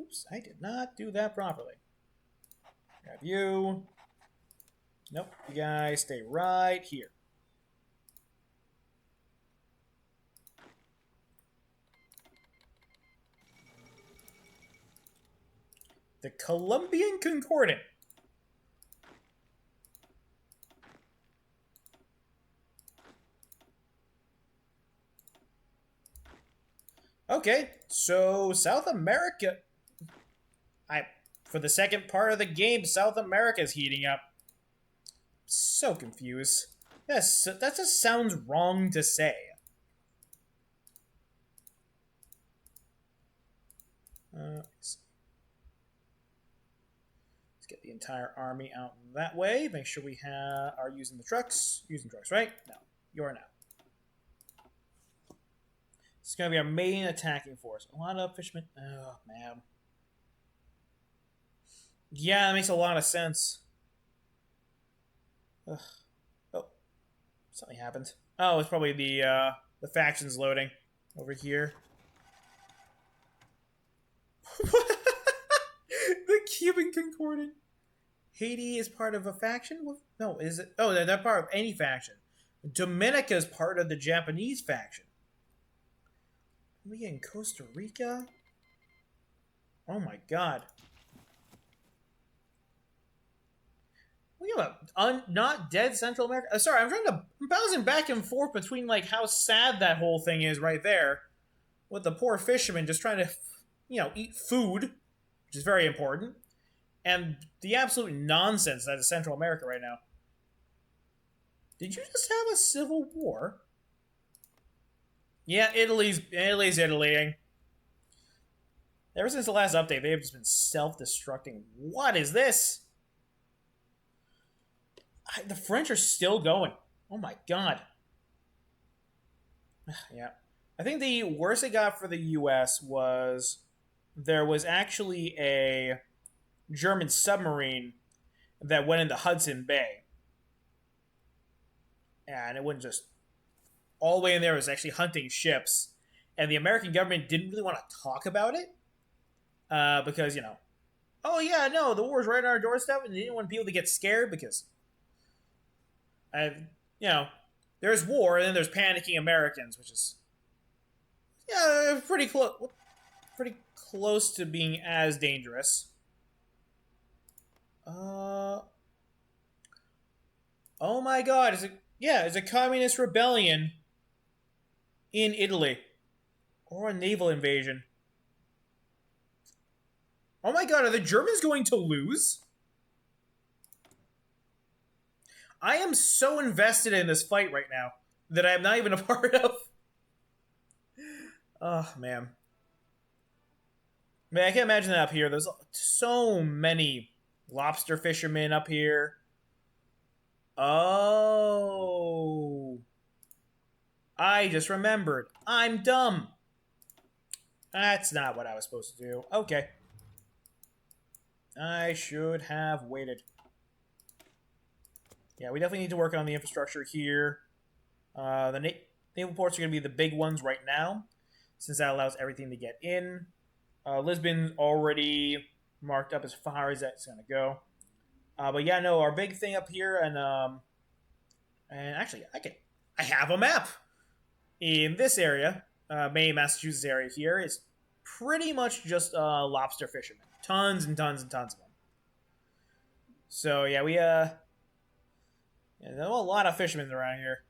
Oops, I did not do that properly. Grab you. Nope, you guys stay right here. The Colombian Concordant. Okay, so South America... For the second part of the game, South America is heating up. So confused. Yes, that just sounds wrong to say. Let's get the entire army out that way. Make sure we are using the trucks. Using trucks, right? No, you're not. It's going to be our main attacking force. A lot of fishermen. Oh, man. Yeah, that makes a lot of sense. Ugh. Oh, something happened. Oh, it's probably the factions loading over here. The Cuban Concordant. Haiti is part of a faction? No, is it? Oh, they're not part of any faction. Dominica is part of the Japanese faction. Are we in Costa Rica? Oh my god. We have a not dead Central America. Sorry, I'm bouncing back and forth between like how sad that whole thing is right there, with the poor fishermen just trying to, eat food, which is very important, and the absolute nonsense that is Central America right now. Did you just have a civil war? Yeah, Italy's Italying. Ever since the last update, they've just been self-destructing. What is this? The French are still going. Oh my god. Yeah. I think the worst it got for the US was there was actually a German submarine that went into Hudson Bay. And it went just all the way in there. It was actually hunting ships. And the American government didn't really want to talk about it because, oh yeah, no, the war's right on our doorstep, and they didn't want people to get scared because, you know, there's war and then there's panicking Americans, which is pretty close to being as dangerous. Oh my God! It's a communist rebellion in Italy, or a naval invasion. Oh my God! Are the Germans going to lose? I am so invested in this fight right now that I'm not even a part of. Oh man. Man, I can imagine that up here. There's so many lobster fishermen up here. Oh. I just remembered. I'm dumb. That's not what I was supposed to do. Okay. I should have waited. Yeah, we definitely need to work on the infrastructure here. The naval ports are going to be the big ones right now, since that allows everything to get in. Lisbon's already marked up as far as that's going to go. But yeah, no, our big thing up here, and actually, I have a map in this area, Maine, Massachusetts area here. It's pretty much just lobster fishermen, tons and tons and tons of them. So yeah, there's a lot of fishermen around here.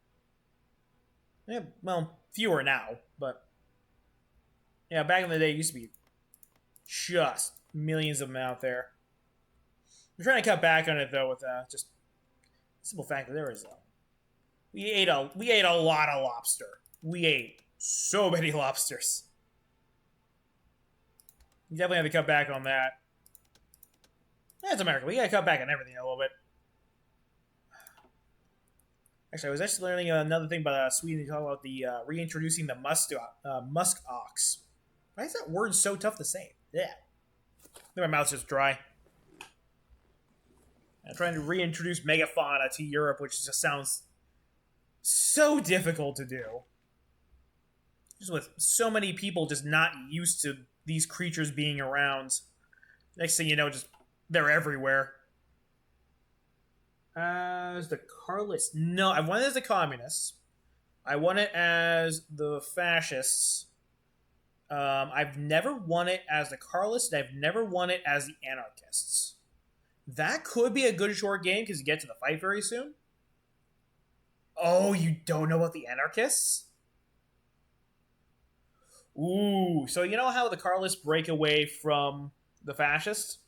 Yeah, well, fewer now, but yeah, back in the day, it used to be just millions of them out there. I'm trying to cut back on it though, with just the simple fact that there is we ate a lot of lobster. We ate so many lobsters. You definitely have to cut back on that. That's America. We gotta cut back on everything a little bit. Actually, I was actually learning another thing about Sweden. Talk about the reintroducing the musk ox. Why is that word so tough to say? Yeah, my mouth's just dry. I'm trying to reintroduce megafauna to Europe, which just sounds so difficult to do. Just with so many people just not used to these creatures being around. Next thing you know, just they're everywhere. As the Carlists. No, I want it as the communists. I want it as the fascists. I've never won it as the Carlists, and I've never won it as the anarchists. That could be a good short game because you get to the fight very soon. Oh, you don't know about the anarchists? Ooh, so you know how the Carlists break away from the fascists?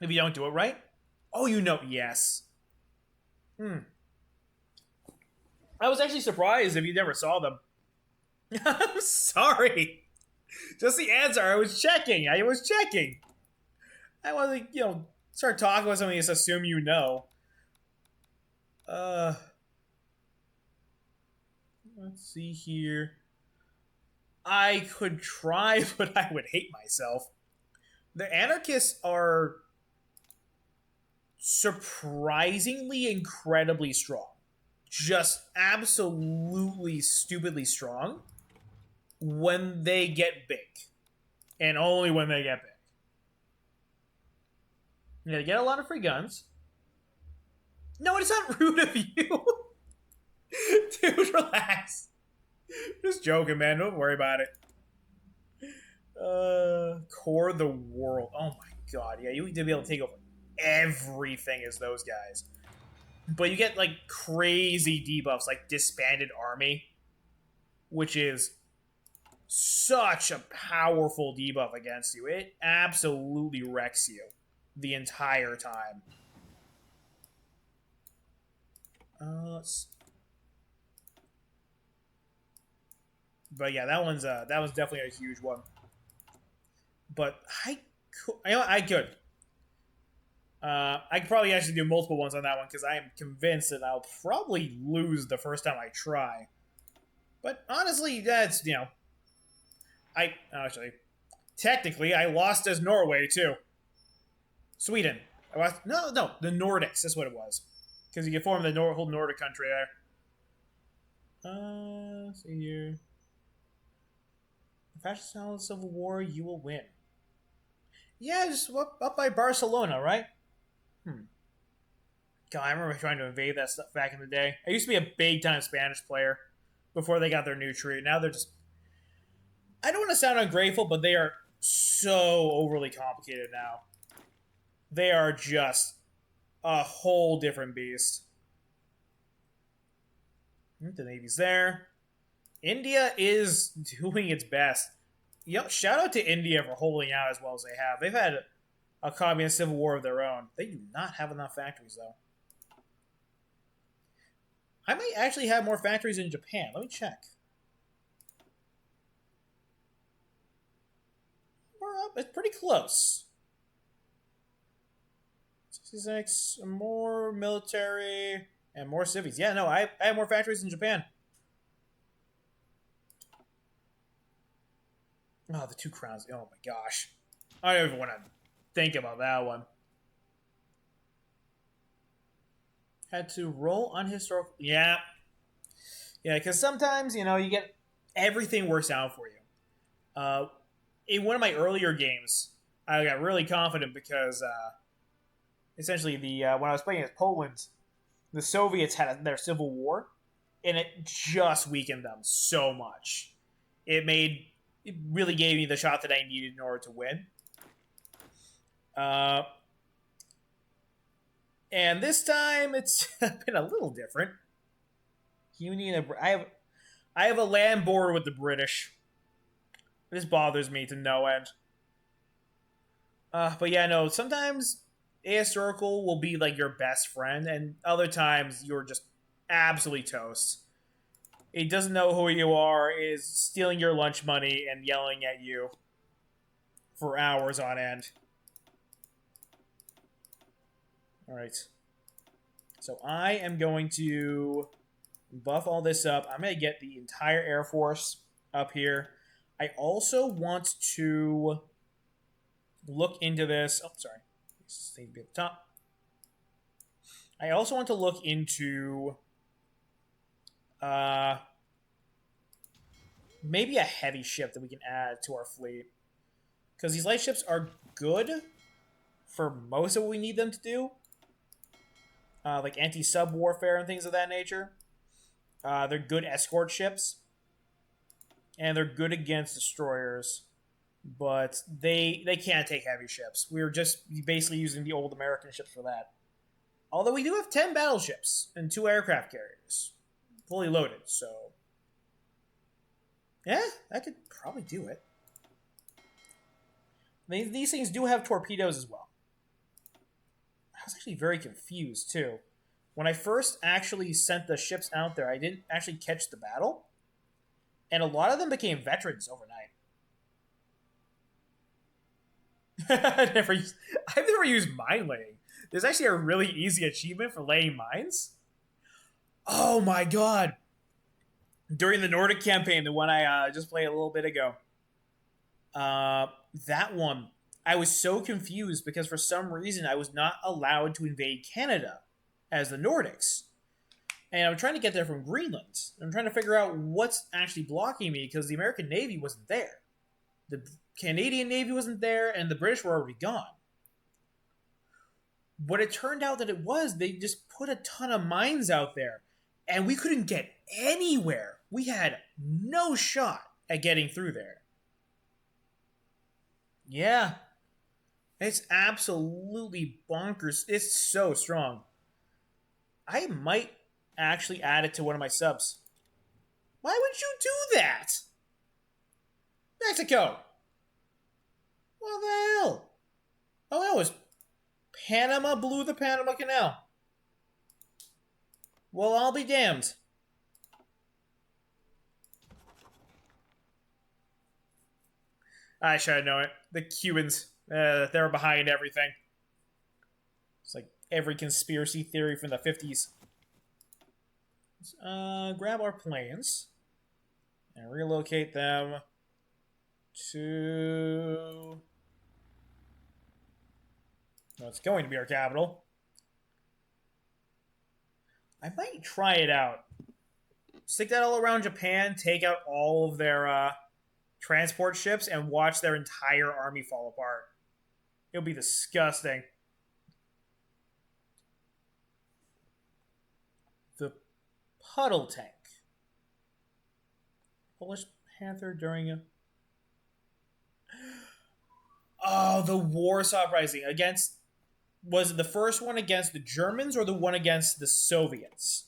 If you don't do it right? Oh, yes. I was actually surprised if you never saw them. I'm sorry. Just the answer. I was checking. I want to, start talking about something and just assume you know. Let's see here. I could try, but I would hate myself. The anarchists are surprisingly incredibly strong. Just absolutely stupidly strong when they get big. And only when they get big. They get a lot of free guns. No, it's not rude of you. Dude, relax. Just joking, man. Don't worry about it. Core the world. Oh my god. Yeah, you need to be able to take over everything as those guys. But you get like crazy debuffs like disbanded army, which is such a powerful debuff against you. It absolutely wrecks you the entire time. But yeah, that was definitely a huge one. But I could. I could probably actually do multiple ones on that one because I am convinced that I'll probably lose the first time I try. But honestly, that's I actually technically I lost as Norway too. Sweden. I lost, no, the Nordics. That's what it was. Because you can form the whole Nordic country there. Let's see here. The fascist style civil war, you will win. Yeah, just up by Barcelona, right? God, I remember trying to invade that stuff back in the day. I used to be a big time Spanish player before they got their new treaty. Now they're just. I don't want to sound ungrateful, but they are so overly complicated now. They are just a whole different beast. The Navy's there. India is doing its best. Shout out to India for holding out as well as they have. They've had a communist civil war of their own. They do not have enough factories, though. I might actually have more factories in Japan. Let me check. We're up. It's pretty close. 66, more military, and more civies. Yeah, no, I have more factories in Japan. Oh, the 2 crowns. Oh my gosh. I don't even want to think about that one. Had to roll on historical. Yeah. Yeah, because sometimes, you get everything works out for you. In one of my earlier games, I got really confident because essentially when I was playing as Poland, the Soviets had their civil war, and it just weakened them so much. It really gave me the shot that I needed in order to win. And this time it's been a little different. I have a land border with the British. This bothers me to no end. But yeah, no. Sometimes ahistorical will be like your best friend, and other times you're just absolutely toast. It doesn't know who you are, is stealing your lunch money and yelling at you for hours on end. Alright. So I am going to buff all this up. I'm going to get the entire Air Force up here. I also want to look into this. Oh, sorry. This needs to be at the top. I also want to look into maybe a heavy ship that we can add to our fleet. Because these light ships are good for most of what we need them to do. Like anti-sub warfare and things of that nature. They're good escort ships. And they're good against destroyers. But they can't take heavy ships. We're just basically using the old American ships for that. Although we do have 10 battleships and 2 aircraft carriers. Fully loaded, so... yeah, that could probably do it. These things do have torpedoes as well. I was actually very confused, too. When I first actually sent the ships out there, I didn't actually catch the battle. And a lot of them became veterans overnight. I've never used mine laying. There's actually a really easy achievement for laying mines. Oh my god. During the Nordic campaign, the one I just played a little bit ago. That one, I was so confused because for some reason I was not allowed to invade Canada as the Nordics. And I'm trying to get there from Greenland. I'm trying to figure out what's actually blocking me because the American Navy wasn't there. The Canadian Navy wasn't there, and the British were already gone. But it turned out that they just put a ton of mines out there, and we couldn't get anywhere. We had no shot at getting through there. Yeah. It's absolutely bonkers. It's so strong. I might actually add it to one of my subs. Why would you do that? Mexico! What the hell? Oh, that was Panama blew the Panama Canal. Well, I'll be damned. I should have known it. The Cubans, they're behind everything. It's like every conspiracy theory from the 50s. Let's grab our planes and relocate them to what's going to be our capital. I might try it out. Stick that all around Japan, take out all of their transport ships, and watch their entire army fall apart. It'll be disgusting. The Puddle Tank. Polish Panther during a... Oh, the Warsaw Uprising. Against... Was it the first one against the Germans or the one against the Soviets?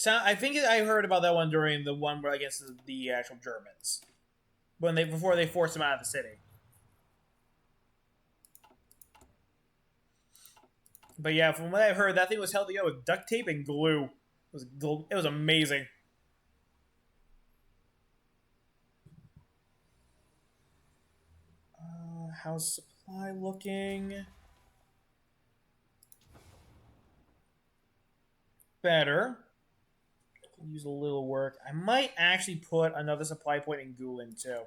I think I heard about that one during the one against the actual Germans. Before they forced them out of the city. But yeah, from what I've heard, that thing was held together with duct tape and glue. It was amazing. How's supply looking? Better. Use a little work. I might actually put another supply point in Gulen too.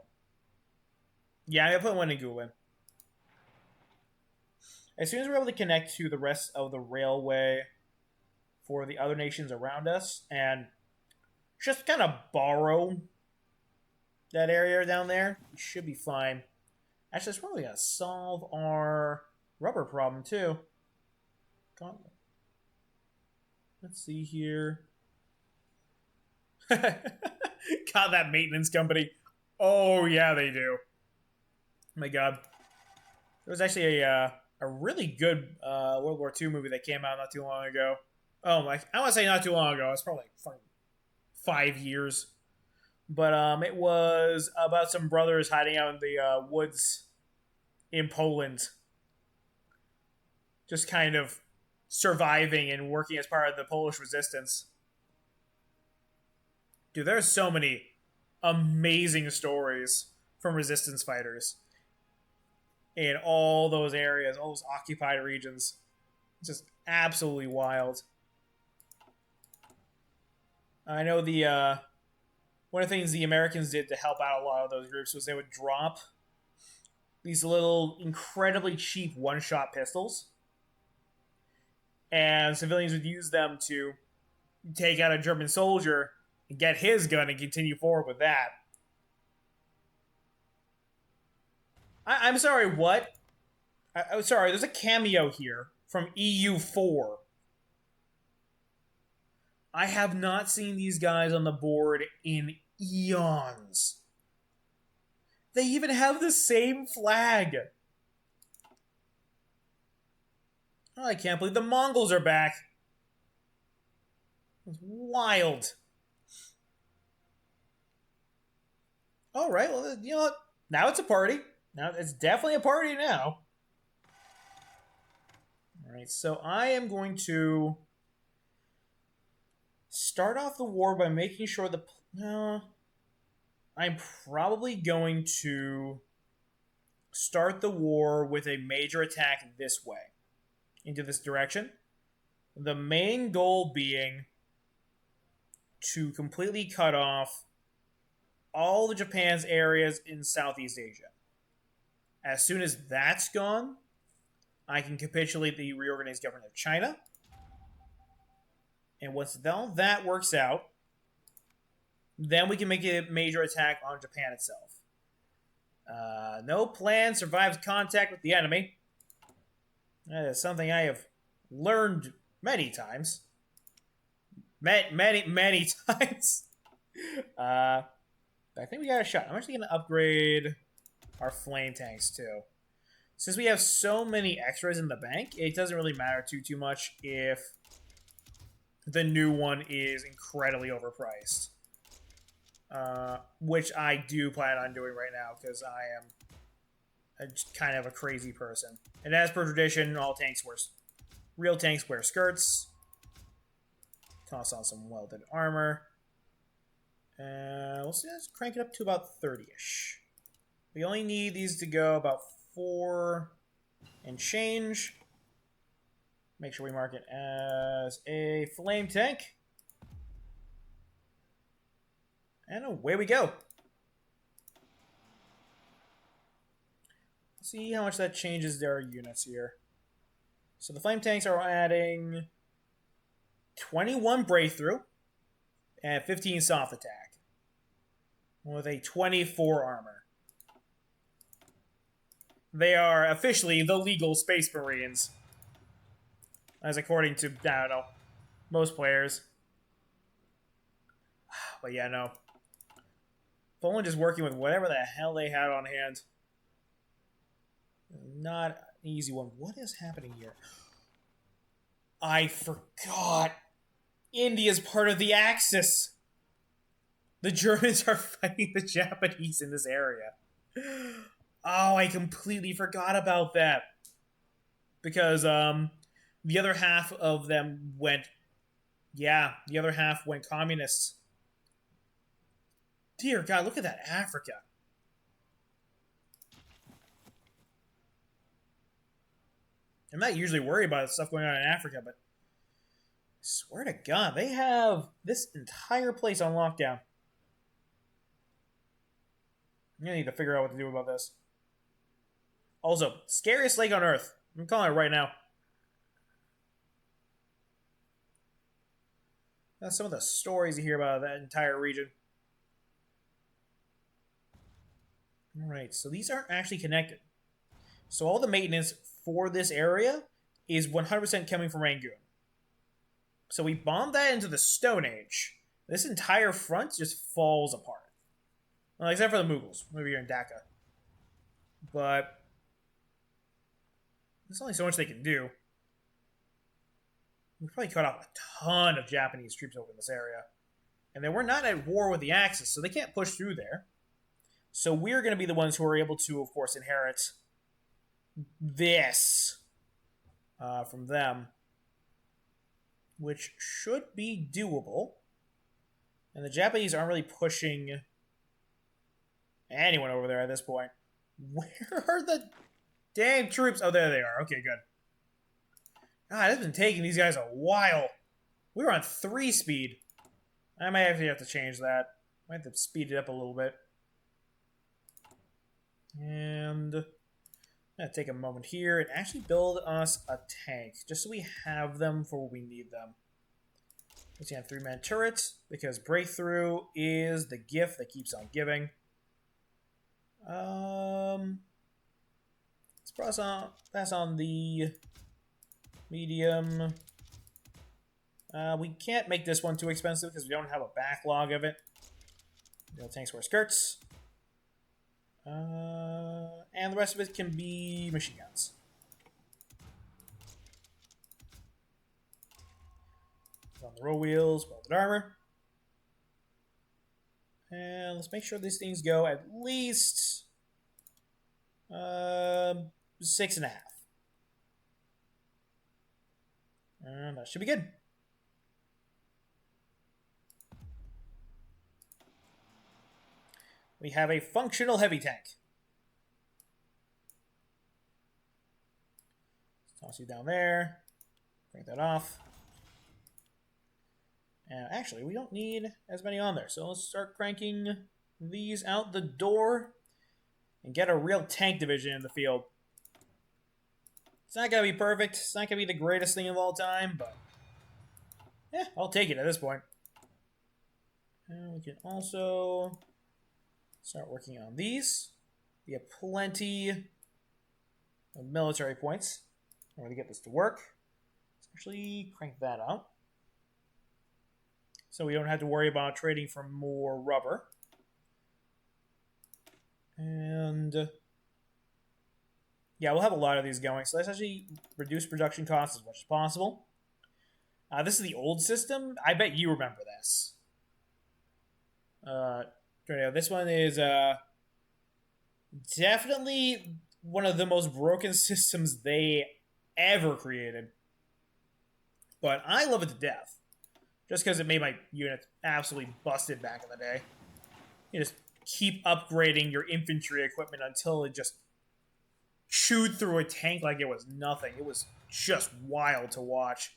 Yeah, I'm gonna put one in Gulen. As soon as we're able to connect to the rest of the railway for the other nations around us and just kind of borrow that area down there, we should be fine. Actually, it's probably gonna solve our rubber problem too. Let's see here. God, that maintenance company. Oh yeah, they do. Oh my God, there was actually a really good World War II movie that came out not too long ago. Oh my, I want to say not too long ago. It's probably like 5 years, but it was about some brothers hiding out in the woods in Poland, just kind of surviving and working as part of the Polish resistance. Dude, there's so many amazing stories from resistance fighters in all those areas, all those occupied regions. It's just absolutely wild. I know the one of the things the Americans did to help out a lot of those groups was they would drop these little incredibly cheap one-shot pistols, and civilians would use them to take out a German soldier and get his gun and continue forward with that. I'm sorry, what? I'm sorry, there's a cameo here from EU4. I have not seen these guys on the board in eons. They even have the same flag. Oh, I can't believe the Mongols are back. It's wild. All right, well, you know what? Now it's a party. Now it's definitely a party now. All right, so I am going to start off the war by making sure the... I'm probably going to start the war with a major attack this way, into this direction. The main goal being to completely cut off all of Japan's areas in Southeast Asia. As soon as that's gone, I can capitulate the reorganized government of China. And once all that works out, then we can make a major attack on Japan itself. No plan survives contact with the enemy. That is something I have learned many times. Many times. I think we got a shot. I'm actually going to upgrade our flame tanks too. Since we have so many extras in the bank, it doesn't really matter too much if the new one is incredibly overpriced. Which I do plan on doing right now because I am kind of a crazy person. And as per tradition, all tanks Real tanks wear skirts. Toss on some welded armor. Let's crank it up to about 30-ish. We only need these to go about 4 and change. Make sure we mark it as a flame tank. And away we go. Let's see how much that changes their units here. So the flame tanks are adding 21 breakthrough and 15 soft attack with a 24 armor. They are officially the legal Space Marines, as according to, I don't know, most players. But yeah, no. Poland just working with whatever the hell they had on hand. Not an easy one. What is happening here? I forgot. India's part of the Axis. The Germans are fighting the Japanese in this area. Oh, I completely forgot about that. Because the other half of them went... Yeah, the other half went communists. Dear God, look at that, Africa. I'm not usually worried about stuff going on in Africa, but I swear to God, they have this entire place on lockdown. I'm gonna need to figure out what to do about this. Also, scariest lake on Earth. I'm calling it right now. That's some of the stories you hear about that entire region. Alright, so these aren't actually connected. So all the maintenance for this area is 100% coming from Rangoon. So we bomb that into the Stone Age. This entire front just falls apart. Well, except for the Mughals, maybe you're in Dhaka. But there's only so much they can do. We probably cut off a ton of Japanese troops over in this area. And they were not at war with the Axis, so they can't push through there. So we're going to be the ones who are able to, of course, inherit this from them, which should be doable. And the Japanese aren't really pushing anyone over there at this point. Where are the damn troops? Oh, there they are. Okay, good. God, it's been taking these guys a while. We were on 3 speed. I might actually have to change that. I might have to speed it up a little bit. And I'm going to take a moment here and actually build us a tank, just so we have them for when we need them. Let's see, on 3-man turrets, because breakthrough is the gift that keeps on giving. Let's pass on the medium. We can't make this one too expensive because we don't have a backlog of it. No tanks wear skirts. And the rest of it can be machine guns. On the roll wheels, welded armor. And let's make sure these things go at least 6.5. And that should be good. We have a functional heavy tank. Toss you down there. Break that off. And actually, we don't need as many on there. So let's start cranking these out the door and get a real tank division in the field. It's not going to be perfect. It's not going to be the greatest thing of all time, but yeah, I'll take it at this point. And we can also start working on these. We have plenty of military points. I'm going to get this to work. Let's actually crank that out, so we don't have to worry about trading for more rubber. And yeah, we'll have a lot of these going, so let's actually reduce production costs as much as possible. This is the old system. I bet you remember this. This one is definitely one of the most broken systems they ever created. But I love it to death. Just because it made my unit absolutely busted back in the day. You just keep upgrading your infantry equipment until it just chewed through a tank like it was nothing. It was just wild to watch.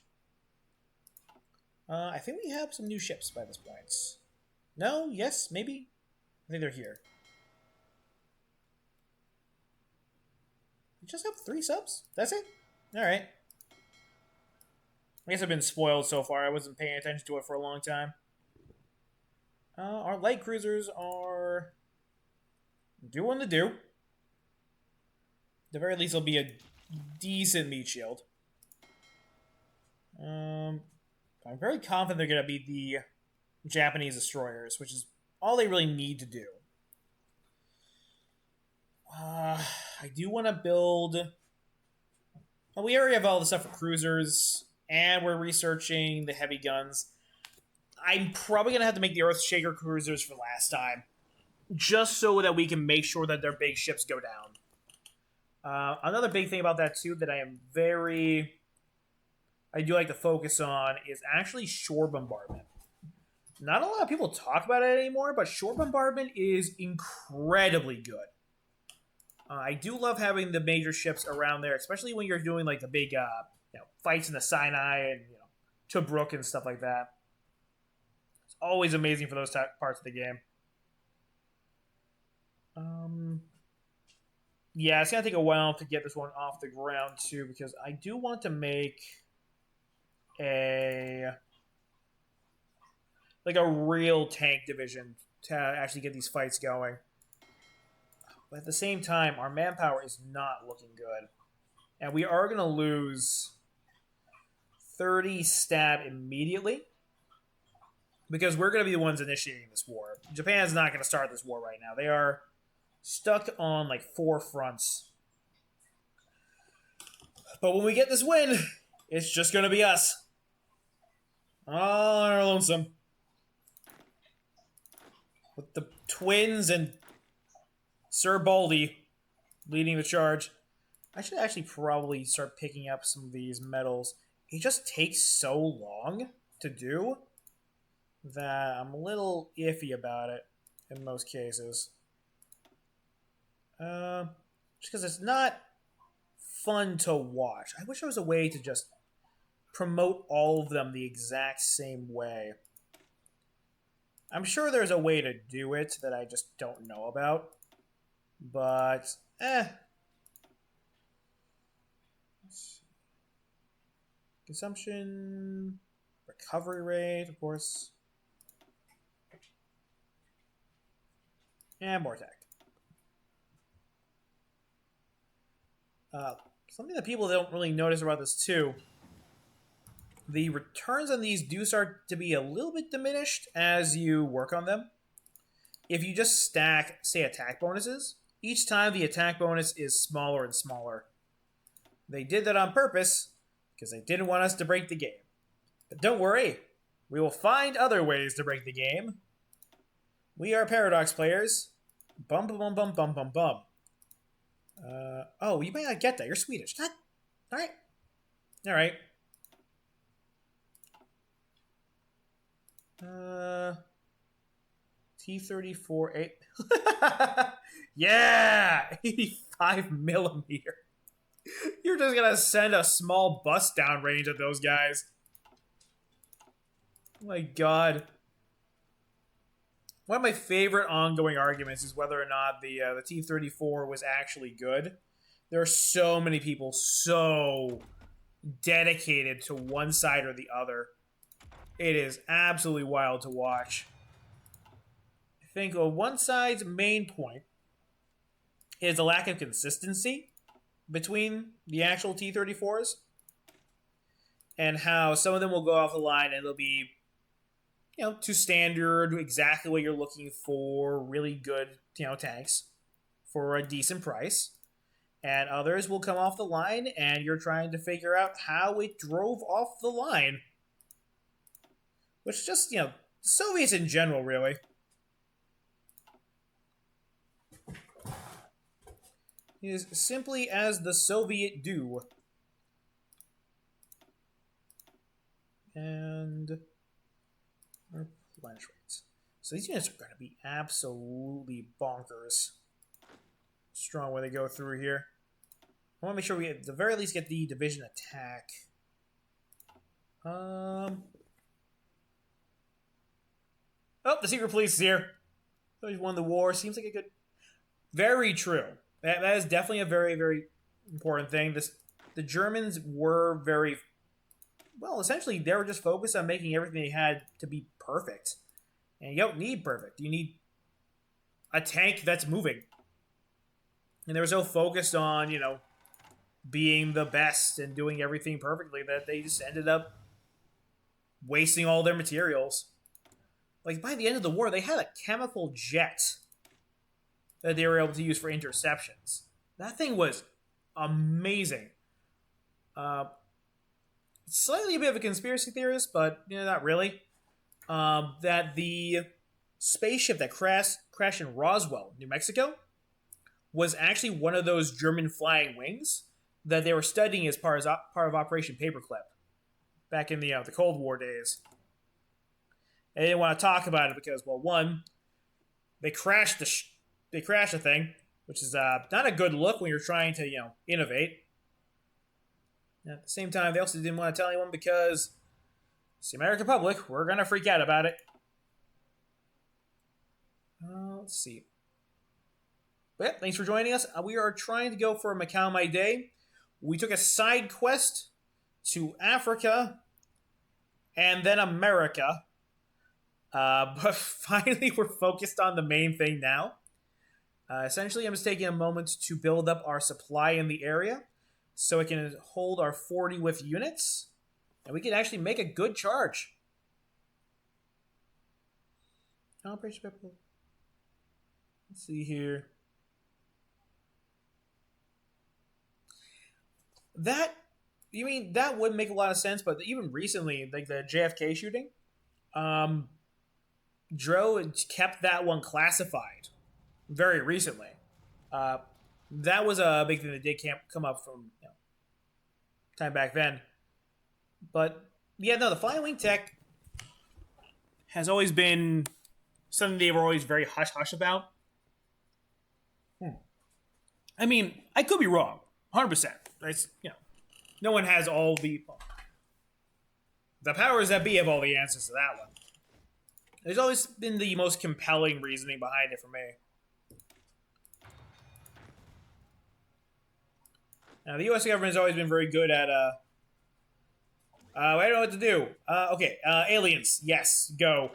I think we have some new ships by this point. No? Yes? Maybe? I think they're here. We just have 3 subs? That's it? Alright. I guess I've been spoiled so far. I wasn't paying attention to it for a long time. Our light cruisers are doing the do. At the very least, it'll be a decent meat shield. I'm very confident they're going to be the Japanese destroyers, which is all they really need to do. I do want to build... Well, we already have all the stuff for cruisers, and we're researching the heavy guns. I'm probably going to have to make the Earthshaker cruisers for last time, just so that we can make sure that their big ships go down. Another big thing about that, too, that I do like to focus on is actually shore bombardment. Not a lot of people talk about it anymore, but shore bombardment is incredibly good. I do love having the major ships around there, especially when you're doing like the big fights in the Sinai and Tobruk and stuff like that. It's always amazing for those parts of the game. Yeah, it's gonna take a while to get this one off the ground too, because I do want to make a real tank division to actually get these fights going. But at the same time, our manpower is not looking good. And we are going to lose 30 stab immediately. Because we're going to be the ones initiating this war. Japan's not going to start this war right now. They are stuck on like 4 fronts. But when we get this win, it's just going to be us. All on our lonesome. With the twins and Sir Baldy leading the charge. I should actually probably start picking up some of these medals. It just takes so long to do that I'm a little iffy about it in most cases. Just because it's not fun to watch. I wish there was a way to just promote all of them the exact same way. I'm sure there's a way to do it that I just don't know about. But, Consumption, recovery rate, of course. And more attack. Something that people don't really notice about this too. The returns on these do start to be a little bit diminished as you work on them. If you just stack, say, attack bonuses, each time the attack bonus is smaller and smaller. They did that on purpose because they didn't want us to break the game. But don't worry, we will find other ways to break the game. We are Paradox players. Bum bum bum bum bum bum bum. Oh, you may not get that. You're Swedish. God. Alright. Alright. T-34 Yeah! 85 millimeter. You're just gonna send a small bus downrange at those guys. Oh my god. One of my favorite ongoing arguments is whether or not the T-34 was actually good. There are so many people so dedicated to one side or the other. It is absolutely wild to watch. I think one side's main point is a lack of consistency between the actual T-34s and how some of them will go off the line and they'll be, to standard, exactly what you're looking for, really good, tanks for a decent price. And others will come off the line and you're trying to figure out how it drove off the line. Which just, Soviets in general, really. Is simply as the Soviet do. And replenish rates. So these units are going to be absolutely bonkers strong when they go through here. I want to make sure we at the very least get the division attack. Oh, the secret police is here. So he's won the war. Seems like a good. Very true. That is definitely a very, very important thing. The Germans were very well. Essentially, they were just focused on making everything they had to be perfect. And you don't need perfect. You need a tank that's moving. And they were so focused on, being the best and doing everything perfectly that they just ended up wasting all their materials. Like, by the end of the war, they had a chemical jet that they were able to use for interceptions. That thing was amazing. Slightly a bit of a conspiracy theorist, but not really. That the spaceship that crashed in Roswell, New Mexico, was actually one of those German flying wings that they were studying as part of Operation Paperclip back in the Cold War days. They didn't want to talk about it because, well, one, they crashed the thing, which is not a good look when you're trying to innovate. And at the same time, they also didn't want to tell anyone because it's the American public. We're gonna freak out about it. Let's see. But yeah, thanks for joining us. We are trying to go for a Macau My Day. We took a side quest to Africa and then America. But finally, we're focused on the main thing now. Essentially, I'm just taking a moment to build up our supply in the area so it can hold our 40 with units. And we can actually make a good charge. Operation Pepper. Let's see here. That would make a lot of sense, but even recently, like the JFK shooting, Dro kept that one classified very recently. That was a big thing that did come up from time back then. But yeah, no, the flying wing tech has always been something they were always very hush hush about. I mean, I could be wrong, 100%. It's no one has all the powers that be have all the answers to that one. There's always been the most compelling reasoning behind it for me. Now, the U.S. government has always been very good at I don't know what to do. Okay, aliens. Yes, go.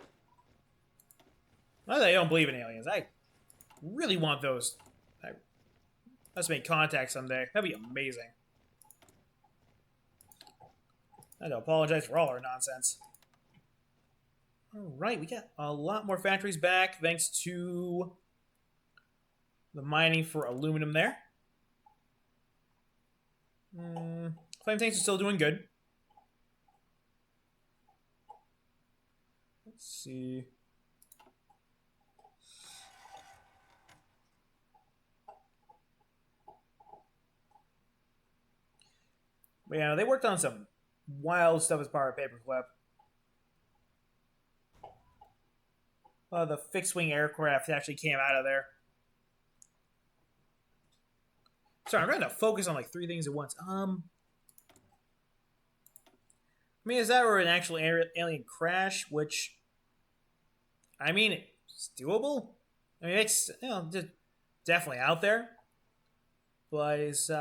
Not that I don't believe in aliens. I really want those. Let's make contact someday. That'd be amazing. I do apologize for all our nonsense. Alright, we got a lot more factories back thanks to the mining for aluminum there. Flame tanks are still doing good. Let's see. But yeah, they worked on some wild stuff as part of Paperclip. The fixed-wing aircraft actually came out of there. Sorry, I'm trying to focus on like 3 things at once. I mean, is that or an actual alien crash? Which, I mean, it's doable. I mean, it's just definitely out there. But it's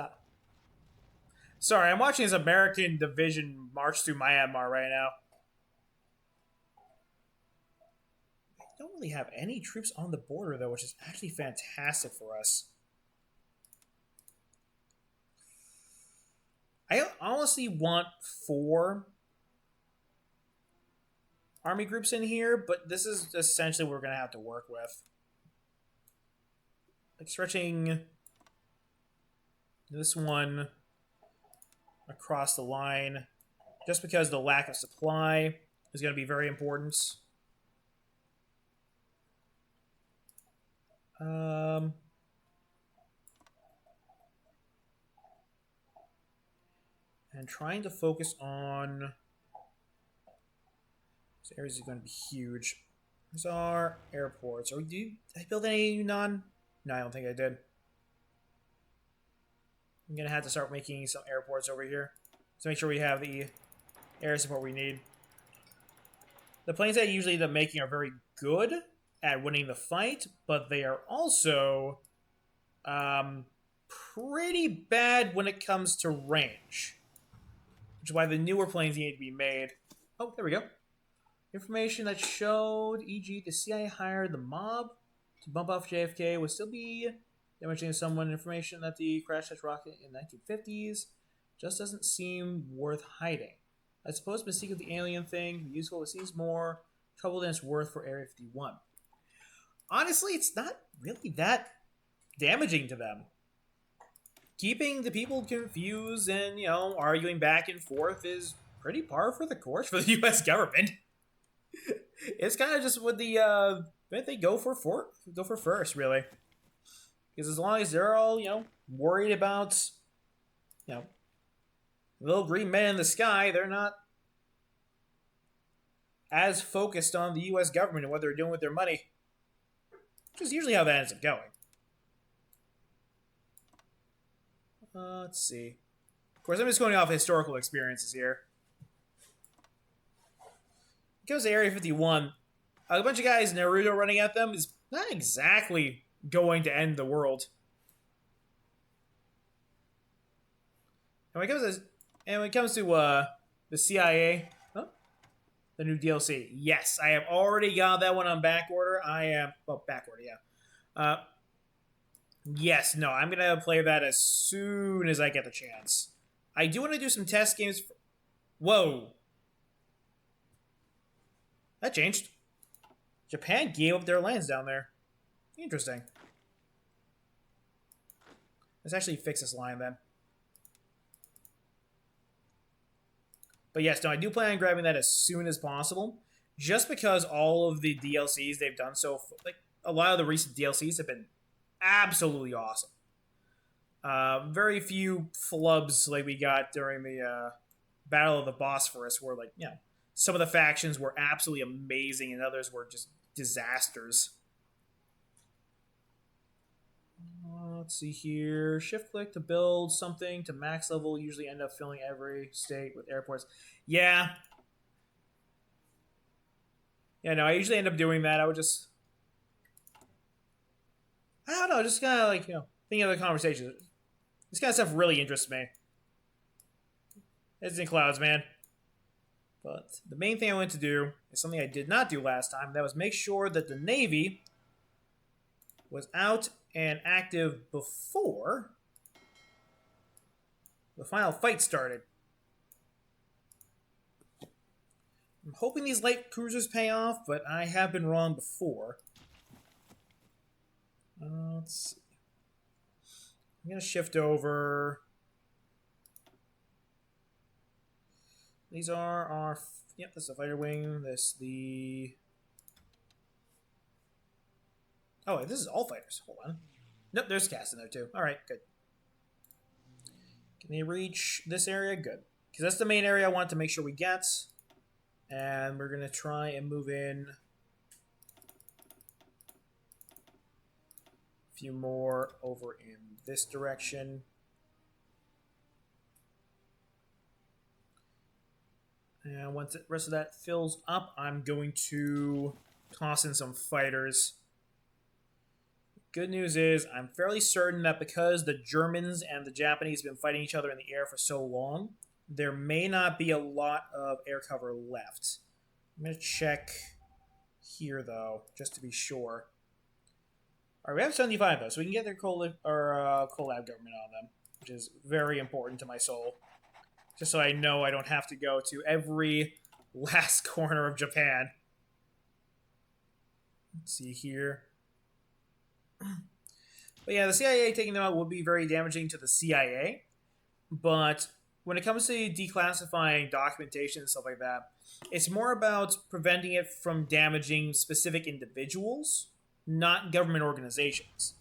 sorry, I'm watching this American division march through Myanmar right now. I don't really have any troops on the border though, which is actually fantastic for us. I honestly want 4 army groups in here, but this is essentially what we're going to have to work with. Like stretching this one across the line, just because the lack of supply is going to be very important. And trying to focus on This area is going to be huge. There's our airports. Did I build any non? No, I don't think I did. I'm gonna have to start making some airports over here to make sure we have the air support we need. The planes that I usually end up making are very good at winning the fight, but they are also pretty bad when it comes to range. Which is why the newer planes need to be made. Oh, there we go. Information that showed, e.g., the CIA hired the mob to bump off JFK would still be damaging someone. Information that the crash test rocket in the 1950s just doesn't seem worth hiding. I suppose the mystique of the alien thing, useful, it seems more trouble than it's worth for Area 51. Honestly, it's not really that damaging to them. Keeping the people confused and, arguing back and forth is pretty par for the course for the U.S. government. It's kind of just what they go for first, really. Because as long as they're all, worried about, little green men in the sky, they're not as focused on the U.S. government and what they're doing with their money. Which is usually how that ends up going. Let's see. Of course, I'm just going off historical experiences here. Because Area 51, a bunch of guys Naruto running at them is not exactly going to end the world. And when it comes to the CIA, the new DLC, yes, I have already got that one on back order. Back order, yeah. Yes, no, I'm gonna play that as soon as I get the chance. I do want to do some test games. Whoa. That changed. Japan gave up their lands down there. Interesting. Let's actually fix this line then. But yes, no, I do plan on grabbing that as soon as possible. Just because all of the DLCs they've done a lot of the recent DLCs have been absolutely awesome. Very few flubs like we got during the Battle of the Bosphorus where, some of the factions were absolutely amazing and others were just disasters. Let's see here. Shift click to build something to max level. Usually end up filling every state with airports. Yeah. Yeah, no, I usually end up doing that. I would just... I don't know, just kind of thinking of the conversation. This kind of stuff really interests me. It's in clouds, man. But the main thing I went to do is something I did not do last time. That was make sure that the Navy was out and active before the final fight started. I'm hoping these light cruisers pay off, but I have been wrong before. Let's see. I'm going to shift over. These are our... Yep, this is a fighter wing. This the... Oh, wait, this is all fighters. Hold on. Nope, there's cast in there too. Alright, good. Can they reach this area? Good. Because that's the main area I want to make sure we get. And we're going to try and move in a few more over in this direction. And once the rest of that fills up, I'm going to toss in some fighters. Good news is, I'm fairly certain that because the Germans and the Japanese have been fighting each other in the air for so long, there may not be a lot of air cover left. I'm going to check here, though, just to be sure. Alright, we have 75, though, so we can get their collab government on them, which is very important to my soul. Just so I know I don't have to go to every last corner of Japan. Let's see here. But yeah, the CIA taking them out will be very damaging to the CIA. But when it comes to declassifying documentation and stuff like that, it's more about preventing it from damaging specific individuals, not government organizations.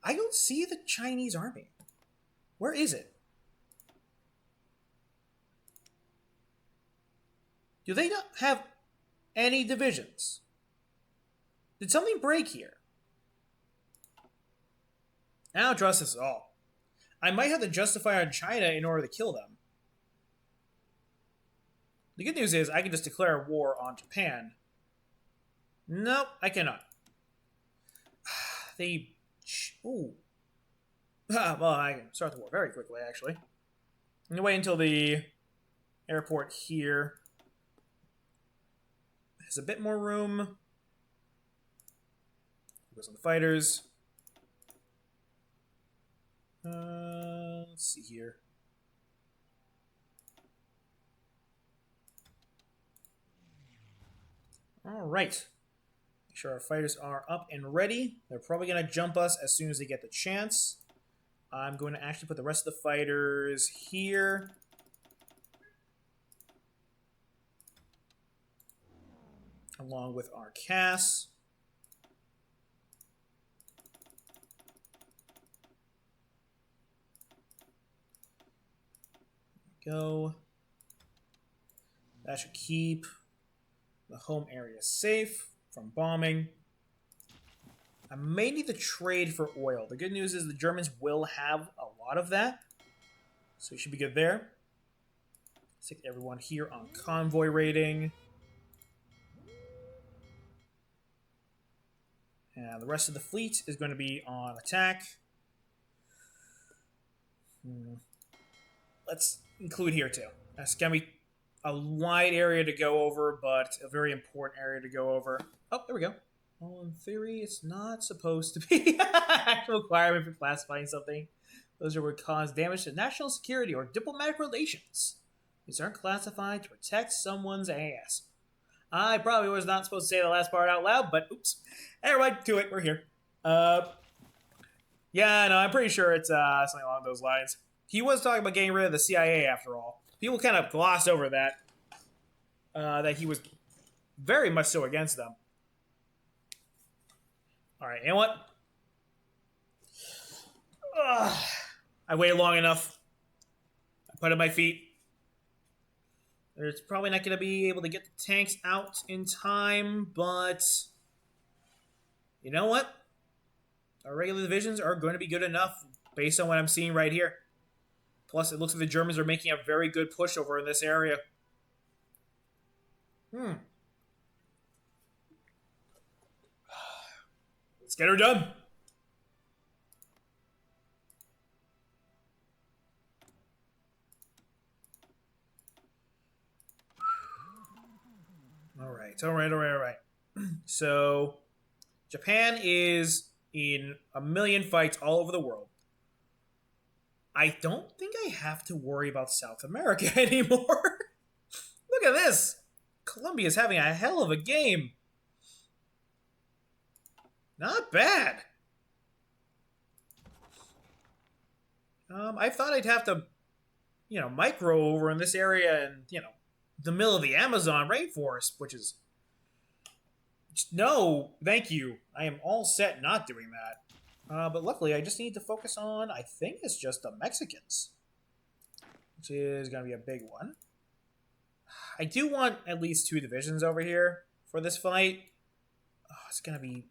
I don't see the Chinese army. Where is it? Do they not have... any divisions. Did something break here? I don't trust this at all. I might have to justify on China in order to kill them. The good news is I can just declare war on Japan. Nope, I cannot. They... Ooh. Well, I can start the war very quickly, actually. I'm gonna wait until the airport here has a bit more room. Focus on the fighters. Let's see here. All right. Make sure our fighters are up and ready. They're probably going to jump us as soon as they get the chance. I'm going to actually put the rest of the fighters here. Along with our Cass. Go. That should keep the home area safe from bombing. I may need to trade for oil. The good news is the Germans will have a lot of that. So we should be good there. Stick everyone here on convoy rating. And the rest of the fleet is going to be on attack. Let's include here too. That's going to be a wide area to go over, but a very important area to go over. Oh, there we go. Well, in theory, it's not supposed to be an actual requirement for classifying something. Those are what cause damage to national security or diplomatic relations. These aren't classified to protect someone's ass. I probably was not supposed to say the last part out loud, but oops. Anyway, do it. We're here. Yeah, no, I'm pretty sure it's something along those lines. He was talking about getting rid of the CIA after all. People kind of gloss over that. That he was very much so against them. Alright, you know what? I waited long enough. I put up my feet. There's probably not going to be able to get the tanks out in time, but you know what? Our regular divisions are going to be good enough based on what I'm seeing right here. Plus, it looks like the Germans are making a very good push over in this area. Let's get her done. All right. So, Japan is in a million fights all over the world. I don't think I have to worry about South America anymore. Look at this. Colombia is having a hell of a game. Not bad. I thought I'd have to, micro over in this area and, the middle of the Amazon rainforest, which is... No, thank you. I am all set not doing that. But luckily, I just need to focus on, I think it's just the Mexicans. Which is going to be a big one. I do want at least 2 divisions over here for this fight. Oh, it's going to be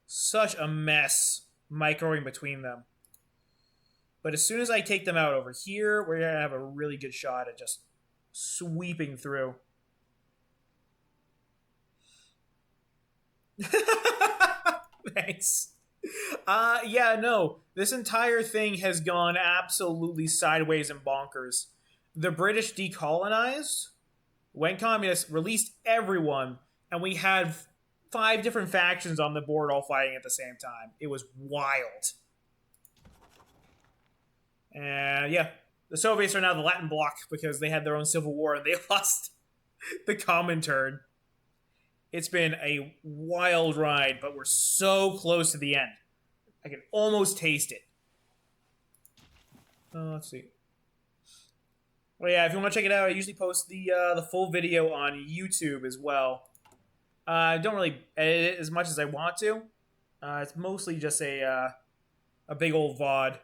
such a mess microing between them. But as soon as I take them out over here, we're going to have a really good shot at just sweeping through. Thanks. Yeah, no. This entire thing has gone absolutely sideways and bonkers. The British decolonized, went communist, released everyone, and we had 5 different factions on the board all fighting at the same time. It was wild. And yeah, the Soviets are now the Latin bloc because they had their own civil war and they lost the Comintern. It's been a wild ride, but we're so close to the end. I can almost taste it. Let's see. Well, yeah, if you want to check it out, I usually post the full video on YouTube as well. I don't really edit it as much as I want to. It's mostly just a big old VOD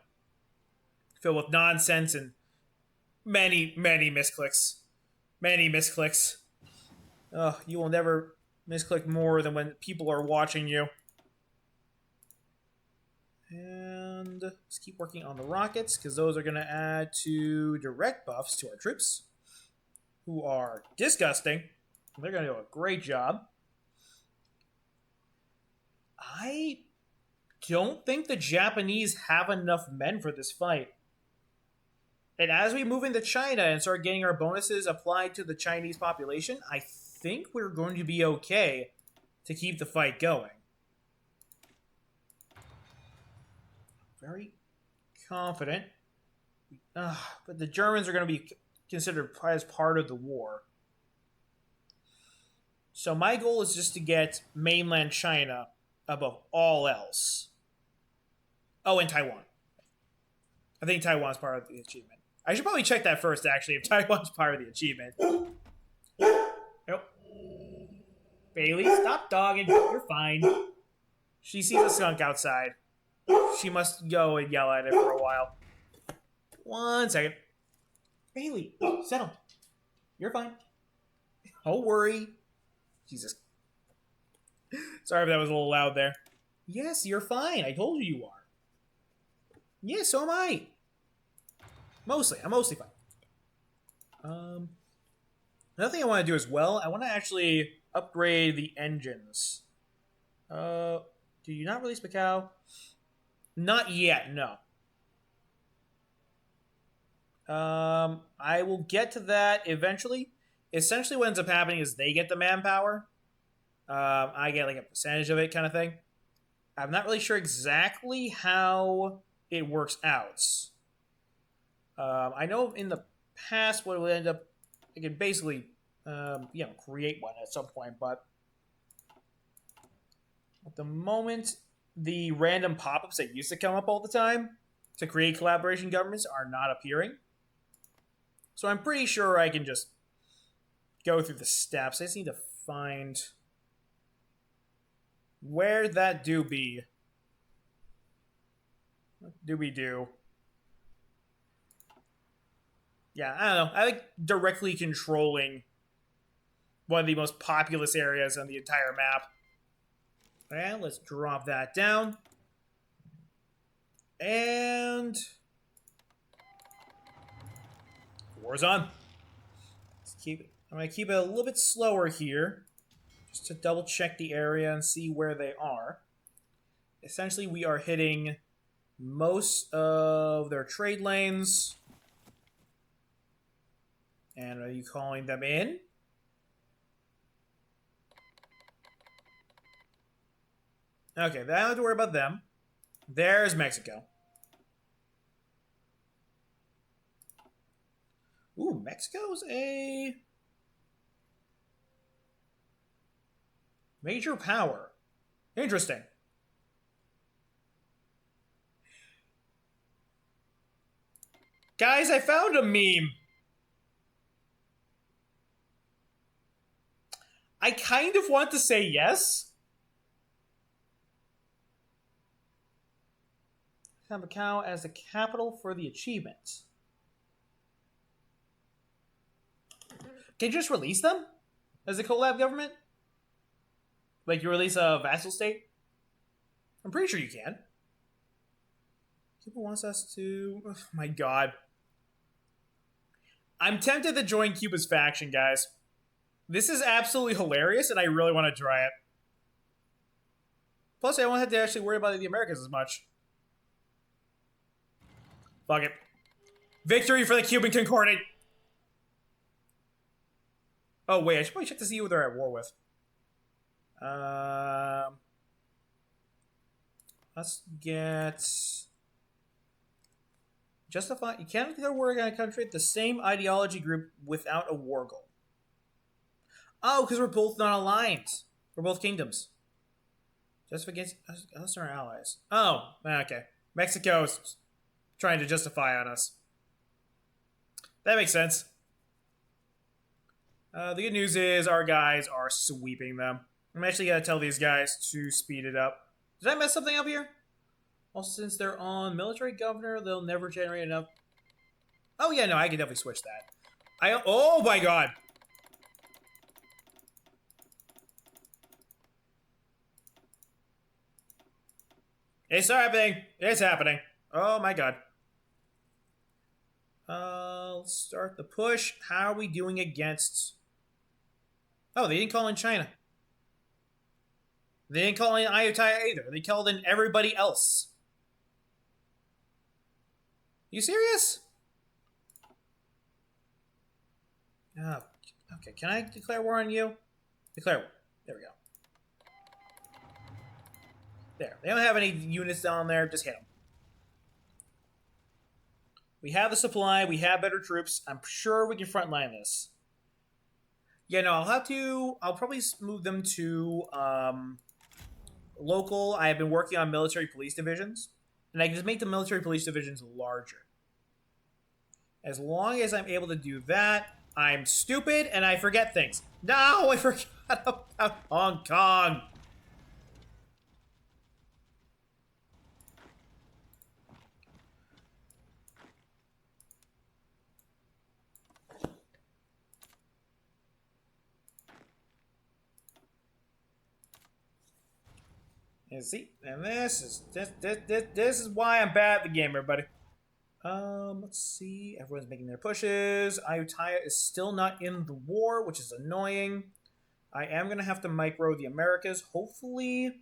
filled with nonsense and many misclicks. Many misclicks. Ugh, you will never misclick more than when people are watching you. And let's keep working on the rockets, because those are going to add 2 direct buffs to our troops, who are disgusting. They're going to do a great job. I don't think the Japanese have enough men for this fight. And as we move into China and start getting our bonuses applied to the Chinese population, I think we're going to be okay to keep the fight going. Very confident. But the Germans are going to be considered as part of the war. So my goal is just to get mainland China above all else. Oh, and Taiwan. I think Taiwan's part of the achievement. I should probably check that first, actually, if Taiwan's part of the achievement. Nope. Bailey, stop dogging. You're fine. She sees a skunk outside. She must go and yell at it for a while. 1 second. Bailey, settle. You're fine. Don't worry. Jesus. Sorry if that was a little loud there. Yes, you're fine. I told you you are. Yeah, so am I. I'm mostly fine. Another thing I want to do as well, I want to actually upgrade the engines. Do you not release Macau? Not yet, no. I will get to that eventually. Essentially what ends up happening is they get the manpower. I get like a percentage of it kind of thing. I'm not really sure exactly how it works out. I know in the past what it would end up, I could basically, create one at some point, but at the moment, the random pop-ups that used to come up all the time to create collaboration governments are not appearing. So I'm pretty sure I can just go through the steps. I just need to find where that do be. What do we do? Yeah, I don't know. I like directly controlling one of the most populous areas on the entire map. And let's drop that down. And war's on. I'm going to keep it a little bit slower here, just to double check the area and see where they are. Essentially, we are hitting most of their trade lanes. And are you calling them in? Okay, I don't have to worry about them. There's Mexico. Ooh, Mexico's a major power. Interesting. Guys, I found a meme. I kind of want to say yes. Have Macau as the capital for the achievement. Can you just release them as a collab government? Like you release a vassal state? I'm pretty sure you can. Cuba wants us to... Oh my god. I'm tempted to join Cuba's faction, guys. This is absolutely hilarious, and I really want to try it. Plus, I won't have to actually worry about the Americans as much. Fuck it. Victory for the Cuban Concordate! Oh, wait, I should probably check to see who they're at war with. Let's get... Justify... You can't declare war against a country with the same ideology group without a war goal. Oh, because we're both not aligned. We're both kingdoms. Just against us and our allies. Oh, okay. Mexico's trying to justify on us. That makes sense. The good news is our guys are sweeping them. I'm actually going to tell these guys to speed it up. Did I mess something up here? Also, since they're on military governor, they'll never generate enough. Oh, yeah, no, I can definitely switch that. Oh, my God. It's happening. It's happening. Oh my god. Let's start the push. How are we doing against... Oh, they didn't call in China. They didn't call in Ayutthaya either. They called in everybody else. You serious? Oh, okay, can I declare war on you? Declare war. There we go. There. They don't have any units down there. Just hit them. We have the supply. We have better troops. I'm sure we can frontline this. Yeah, no, I'll probably move them to local. I have been working on military police divisions. And I can just make the military police divisions larger. As long as I'm able to do that, I'm stupid and I forget things. No, I forgot about Hong Kong. And see, and this is why I'm bad at the game, everybody. Let's see. Everyone's making their pushes. Ayutthaya is still not in the war, which is annoying. I am gonna have to micro the Americas. Hopefully,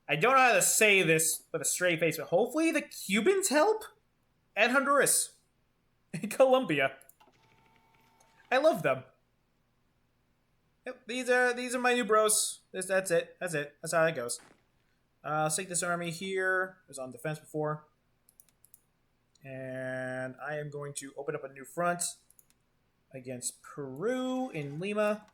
I don't know how to say this with a straight face, but hopefully the Cubans help, and Honduras, and Colombia. I love them. Yep, these are my new bros. That's it. That's it. That's how that goes. Let's take this army here. It was on defense before. And I am going to open up a new front against Peru in Lima.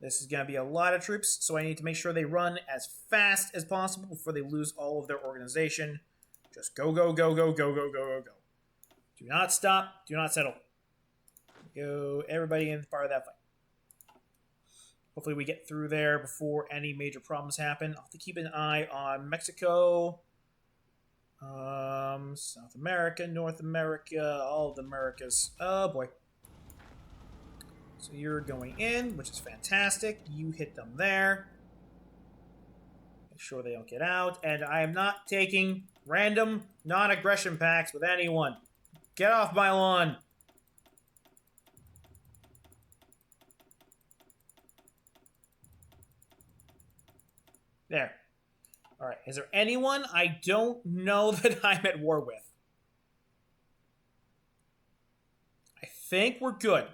This is going to be a lot of troops, so I need to make sure they run as fast as possible before they lose all of their organization. Just go, go, go, go, go, go, go, go, go. Do not stop. Do not settle. Go, everybody in part of that fight. Hopefully we get through there before any major problems happen. I'll have to keep an eye on Mexico, South America, North America, all of the Americas. Oh boy. So you're going in, which is fantastic. You hit them there. Make sure they don't get out. And I am not taking random non-aggression pacts with anyone. Get off my lawn. There. All right. Is there anyone I don't know that I'm at war with? I think we're good.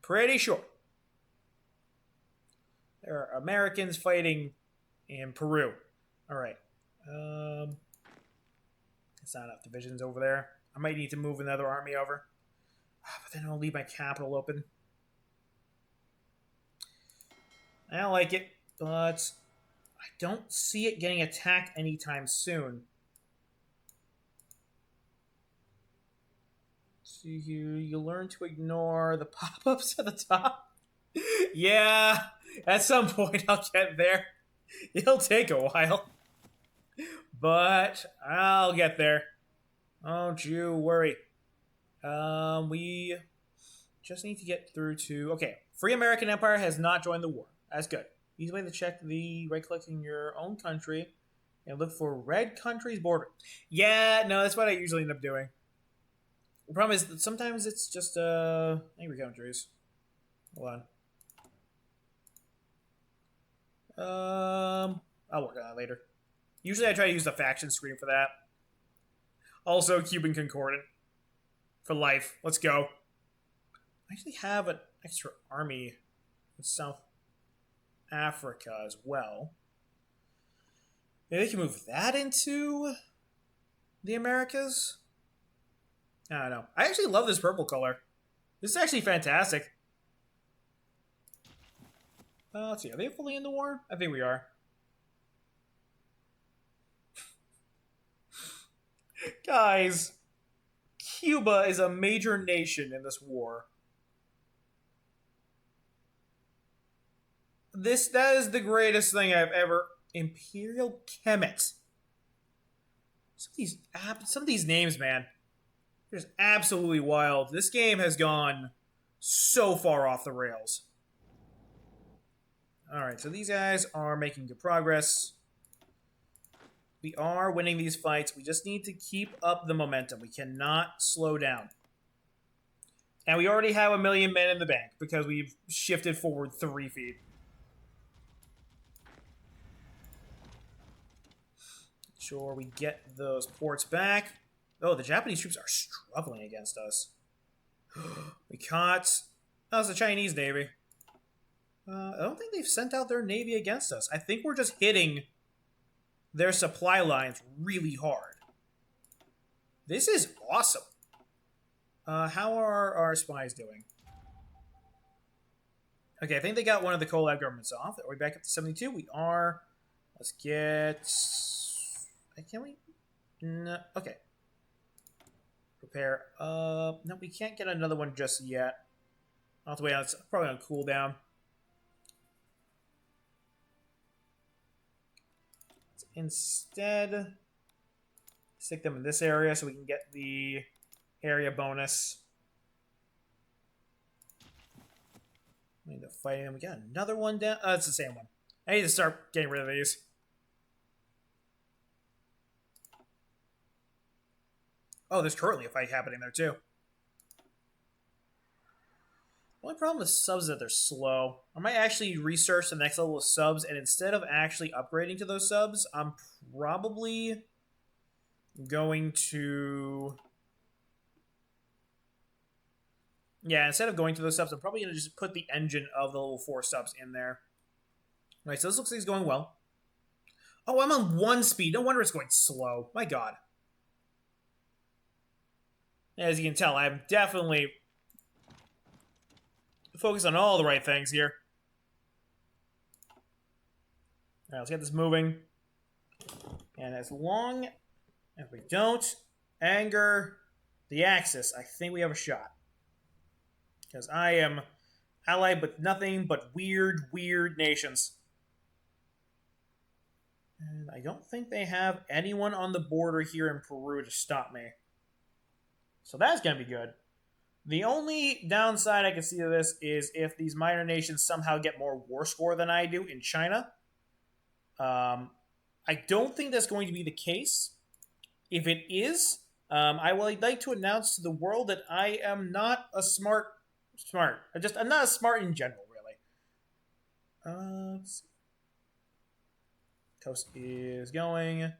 Pretty sure. There are Americans fighting in Peru. All right. It's not enough divisions over there. I might need to move another army over. But then I'll leave my capital open. I don't like it, but I don't see it getting attacked anytime soon. So you learn to ignore the pop-ups at the top. Yeah, at some point I'll get there. It'll take a while, but I'll get there. Don't you worry. We just need to get through to... Okay, Free American Empire has not joined the war. That's good. Easy way to check the right-clicking your own country and look for red countries border. Yeah, no, that's what I usually end up doing. The problem is that sometimes it's just angry countries. Hold on. I'll work on that later. Usually I try to use the faction screen for that. Also, Cuban Concordant. For life. Let's go. I actually have an extra army in South Africa as well. Maybe they can move that into the Americas? I don't know. I actually love this purple color. This is actually fantastic. Let's see. Are they fully in the war? I think we are. Guys, Cuba is a major nation in this war. That is the greatest thing I've ever... Imperial Kemet. Some of these names, man. They're just absolutely wild. This game has gone so far off the rails. Alright, so these guys are making good progress. We are winning these fights. We just need to keep up the momentum. We cannot slow down. And we already have 1 million men in the bank because we've shifted forward 3 feet. Sure, we get those ports back. Oh, the Japanese troops are struggling against us. We caught... That was the Chinese Navy. I don't think they've sent out their Navy against us. I think we're just hitting their supply lines really hard. This is awesome. How are our spies doing? Okay, I think they got one of the collab governments off. Are we back up to 72? We are. Let's get... Can we? No. Okay. Prepare. No, we can't get another one just yet. I'll have to wait on. It's probably on cooldown. Let's instead stick them in this area so we can get the area bonus. We need to fight them. We got another one down. It's the same one. I need to start getting rid of these. Oh, there's currently a fight happening there, too. The only problem with subs is that they're slow. I might actually research the next level of subs, and instead of actually upgrading to those subs, I'm probably going to... Yeah, instead of going to those subs, I'm probably going to just put the engine of the level 4 subs in there. Alright, so this looks like it's going well. Oh, I'm on 1 speed. No wonder it's going slow. My god. As you can tell, I'm definitely focused on all the right things here. Alright, let's get this moving. And as long as we don't anger the Axis, I think we have a shot. Because I am allied with nothing but weird nations. And I don't think they have anyone on the border here in Peru to stop me. So that's going to be good. The only downside I can see to this is if these minor nations somehow get more war score than I do in China. I don't think that's going to be the case. If it is, I would like to announce to the world that I am not a smart. I'm not smart in general, really. Let's see. Coast is going.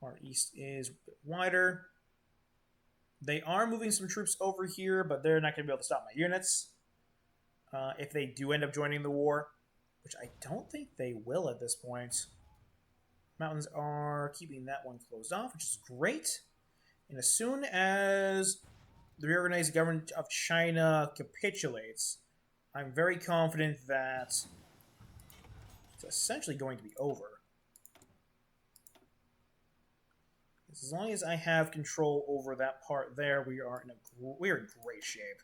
Far east is a bit wider. They are moving some troops over here, but they're not going to be able to stop my units. If they do end up joining the war, which I don't think they will at this point. Mountains are keeping that one closed off, which is great. And as soon as the reorganized government of China capitulates, I'm very confident that it's essentially going to be over. As long as I have control over that part there, we are in great shape.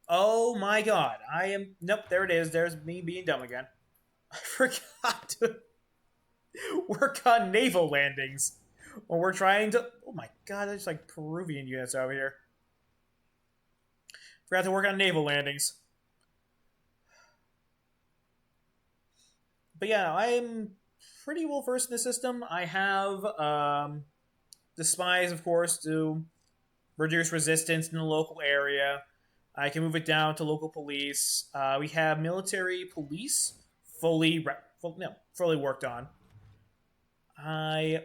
Oh my god, nope, there it is. There's me being dumb again. I forgot to work on naval landings when we're trying to... Oh my god, there's like Peruvian units over here. Forgot to work on naval landings. But yeah, I'm pretty well versed in the system. I have the spies, of course, to reduce resistance in the local area. I can move it down to local police. We have military police fully worked on. I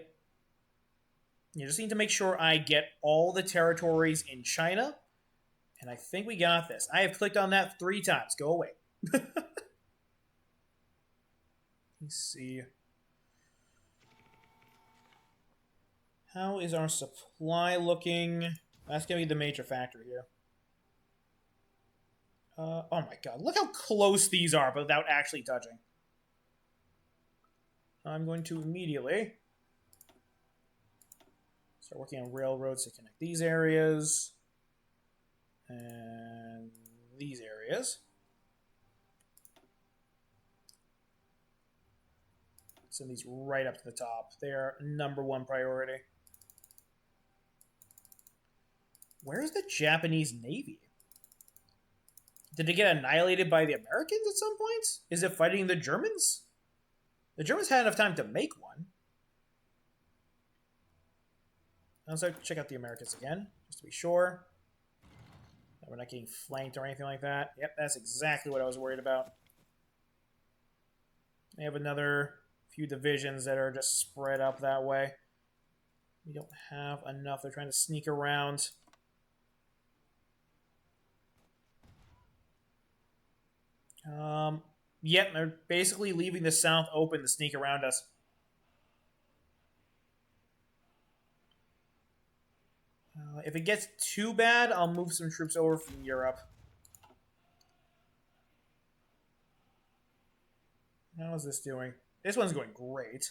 just need to make sure I get all the territories in China. And I think we got this. I have clicked on that 3 times. Go away. Let's see. How is our supply looking? That's going to be the major factor here. Oh my god. Look how close these are without actually touching. I'm going to immediately start working on railroads to connect these areas. And these areas. Send these right up to the top. They are #1 priority. Where's the Japanese Navy? Did it get annihilated by the Americans at some point? Is it fighting the Germans? The Germans had enough time to make one. Let's check out the Americans again, just to be sure that we're not getting flanked or anything like that. Yep, that's exactly what I was worried about. They have another few divisions that are just spread up that way. We don't have enough. They're trying to sneak around. Yep, they're basically leaving the south open to sneak around us. If it gets too bad, I'll move some troops over from Europe. How is this doing? This one's going great.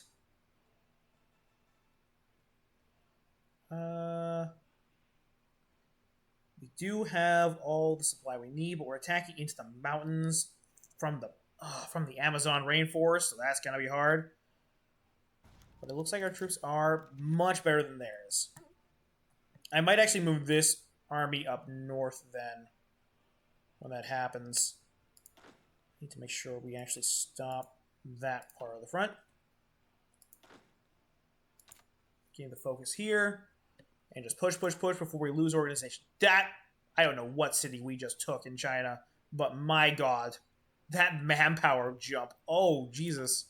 We do have all the supply we need, but we're attacking into the mountains from the Amazon rainforest, so that's gonna be hard. But it looks like our troops are much better than theirs. I might actually move this army up north then when that happens. Need to make sure we actually stop that part of the front. Getting the focus here. And just push, push, push before we lose organization. That, I don't know what city we just took in China, but my god. That manpower jump. Oh, Jesus.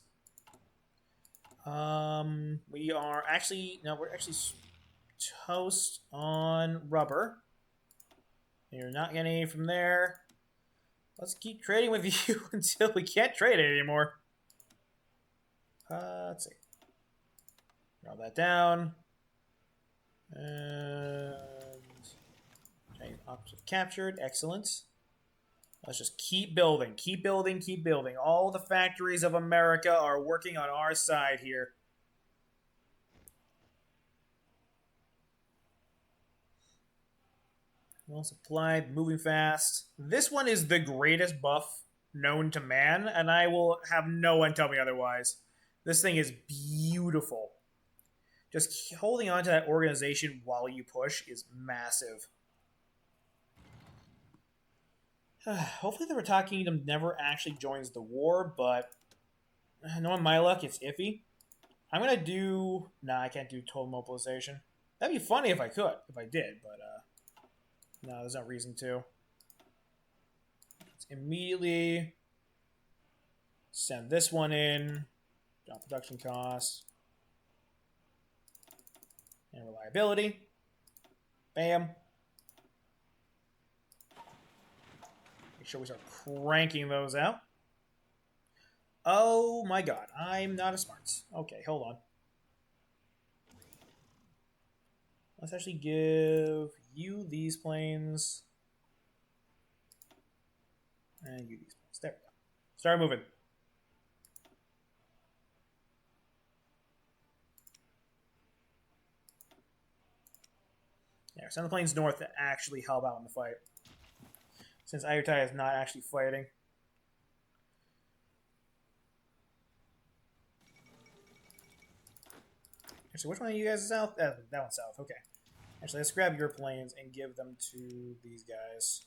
We are actually, no, we're actually toast on rubber. You're not getting any from there. Let's keep trading with you until we can't trade it anymore. Let's see. Draw that down. And option captured. Excellent. Let's just keep building, keep building, keep building. All the factories of America are working on our side here. Well supplied, moving fast. This one is the greatest buff known to man, and I will have no one tell me otherwise. This thing is beautiful. Just holding on to that organization while you push is massive. Hopefully the Rattah Kingdom never actually joins the war, but knowing my luck, it's iffy. I'm going to do... Nah, I can't do total mobilization. That'd be funny if I could, if I did, but no, there's no reason to. Let's immediately send this one in. Drop production costs. And reliability. Bam. Make sure we start cranking those out. Oh my god, I'm not a smart. Okay, hold on. Let's actually give you these planes. And you these planes. There we go. Start moving. There, send the planes north to actually help out in the fight. Since Ayutthaya is not actually fighting. Actually, which one of you guys is south? That one's south, okay. Actually, let's grab your planes and give them to these guys.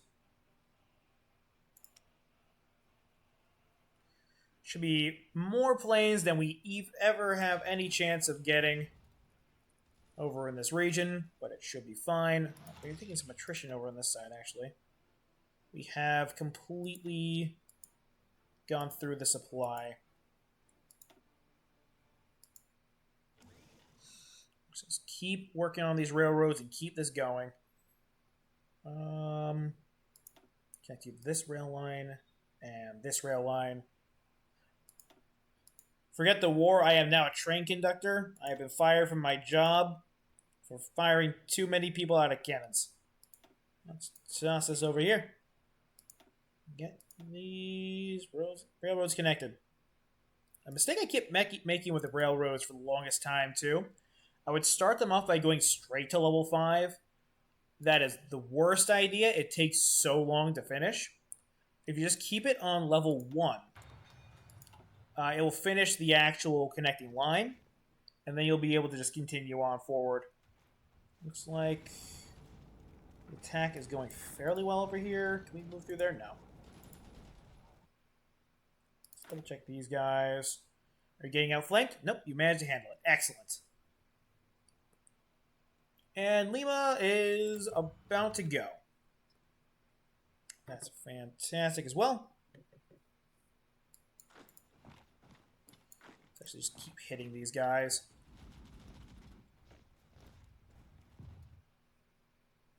Should be more planes than we ever have any chance of getting over in this region, but it should be fine. We're taking some attrition over on this side, actually. We have completely gone through the supply. Just keep working on these railroads and keep this going. Connect you to this rail line and this rail line. Forget the war. I am now a train conductor. I have been fired from my job for firing too many people out of cannons. Let's toss this over here. Get these railroads connected. A mistake I kept making with the railroads for the longest time, too. I would start them off by going straight to level 5. That is the worst idea. It takes so long to finish. If you just keep it on level 1, it will finish the actual connecting line, and then you'll be able to just continue on forward. Looks like the attack is going fairly well over here. Can we move through there? No. Double check these guys. Are you getting outflanked? Nope, you managed to handle it. Excellent. And Lima is about to go. That's fantastic as well. Let's actually just keep hitting these guys.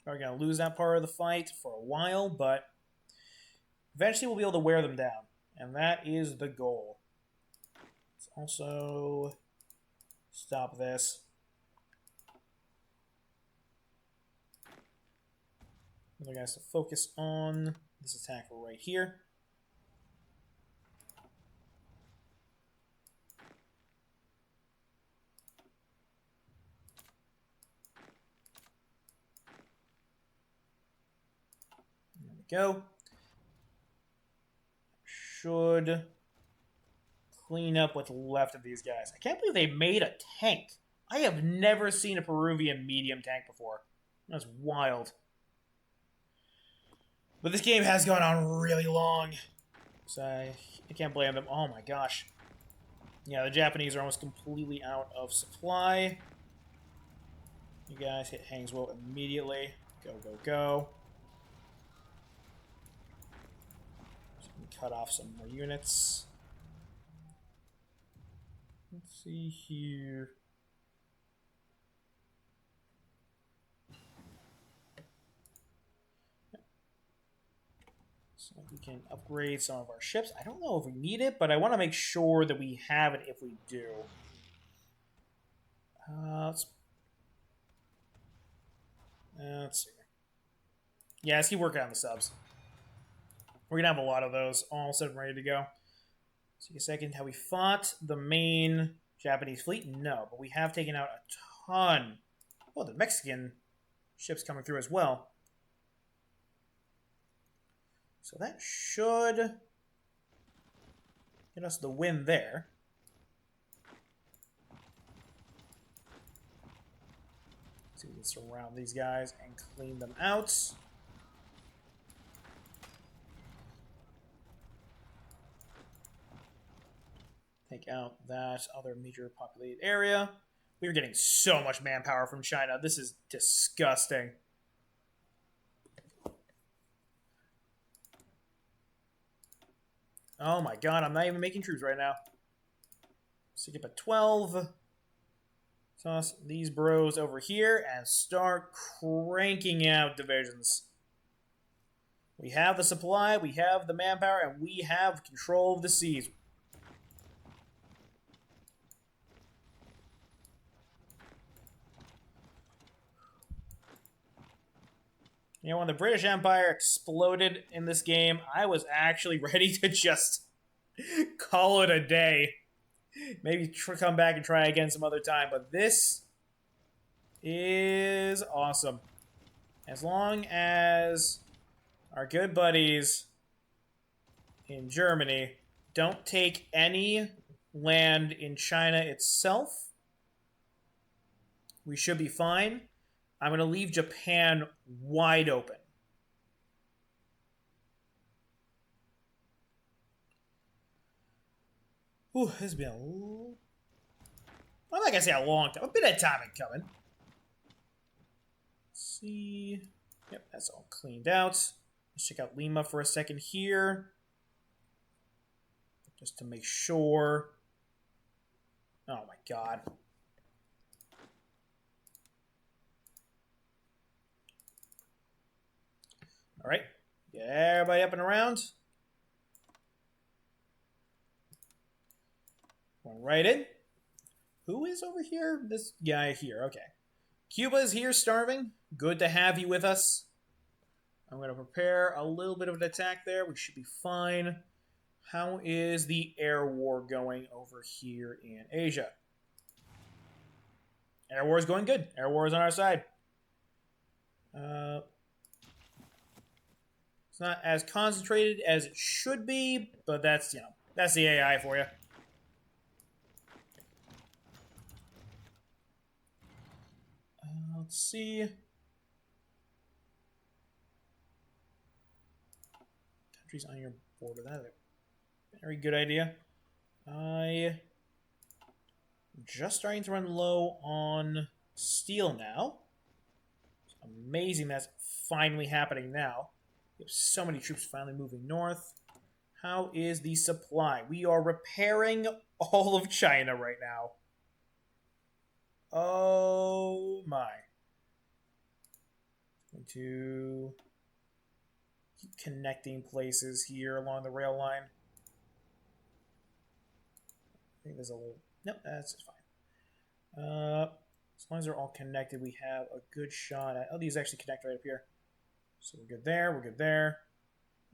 We're going to lose that part of the fight for a while, but eventually we'll be able to wear them down. And that is the goal. Let's also stop this. Another guys to focus on this attack right here. There we go. Should clean up what's left of these guys. I can't believe they made a tank. I have never seen a Peruvian medium tank before. That's wild. But this game has gone on really long. So I can't blame them. Oh my gosh. Yeah, the Japanese are almost completely out of supply. You guys hit Hangswell immediately. Go, go, go. Cut off some more units. Let's see here. So we can upgrade some of our ships. I don't know if we need it, but I want to make sure that we have it if we do. Let's see. Yeah, let's keep working on the subs. We're going to have a lot of those all set and ready to go. See a second. Have we fought the main Japanese fleet? No, but we have taken out a ton. Oh, the Mexican ships coming through as well. So that should get us the win there. So we can surround these guys and clean them out. Take out that other major populated area. We are getting so much manpower from China. This is disgusting. Oh my god, I'm not even making troops right now. Stick up at 12. Toss these bros over here and start cranking out divisions. We have the supply, we have the manpower, and we have control of the seas. You know, when the British Empire exploded in this game, I was actually ready to just call it a day. Maybe come back and try again some other time, but this is awesome. As long as our good buddies in Germany don't take any land in China itself, we should be fine. I'm going to leave Japan wide open. Ooh, this has been a little... I'm not going to say a long time. A bit of time coming. Let's see. Yep, that's all cleaned out. Let's check out Lima for a second here. Just to make sure. Oh my god. All right, get everybody up and around. Going right in. Who is over here? This guy here. Okay. Cuba's here starving. Good to have you with us. I'm going to prepare a little bit of an attack there. We should be fine. How is the air war going over here in Asia? Air war is going good. Air war is on our side. It's not as concentrated as it should be, but that's, that's the AI for you. Let's see. Countries on your border. Very good idea. I'm just starting to run low on steel now. It's amazing that's finally happening now. We have so many troops finally moving north. How is the supply? We are repairing all of China right now. Oh my. Going to keep connecting places here along the rail line. I think there's a little... Nope, that's fine. As long as they're all connected, we have a good shot at... Oh, these actually connect right up here. So we're good there, we're good there.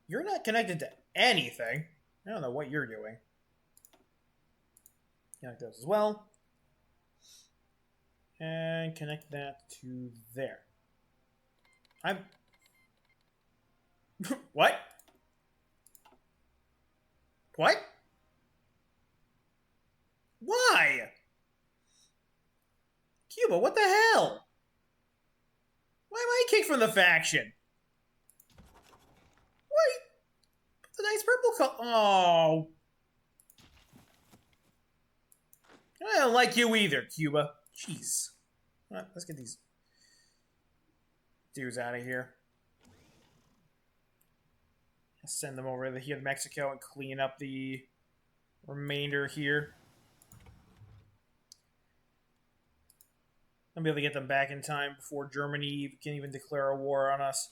You're not connected to anything. I don't know what you're doing. Connect those as well. And connect that to there. I'm... What? What? Why? Cuba, what the hell? Why am I kicked from the faction? Why? The nice purple color. Oh. I don't like you either, Cuba. Jeez. Right, let's get these dudes out of here. Send them over here to Mexico and clean up the remainder here. I'll be able to get them back in time before Germany can even declare a war on us.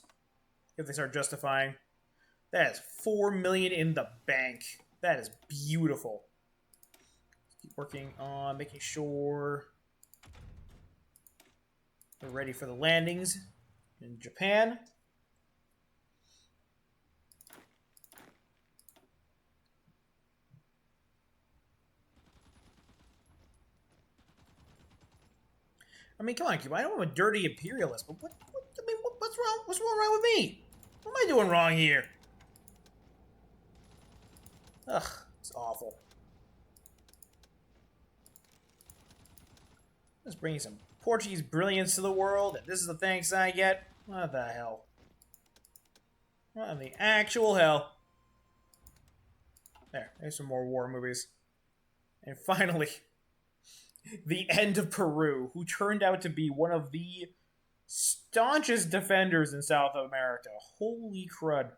If they start justifying. That is 4 million in the bank. That is beautiful. Keep working on making sure they're ready for the landings in Japan. I mean, come on, Cuba. I know I'm a dirty imperialist, but what's wrong? What's wrong with me? What am I doing wrong here? Ugh, it's awful. Let's bring some Portuguese brilliance to the world, and this is the thanks I get? What the hell? What in the actual hell? There's some more war movies. And finally, the end of Peru, who turned out to be one of the staunchest defenders in South America. Holy crud.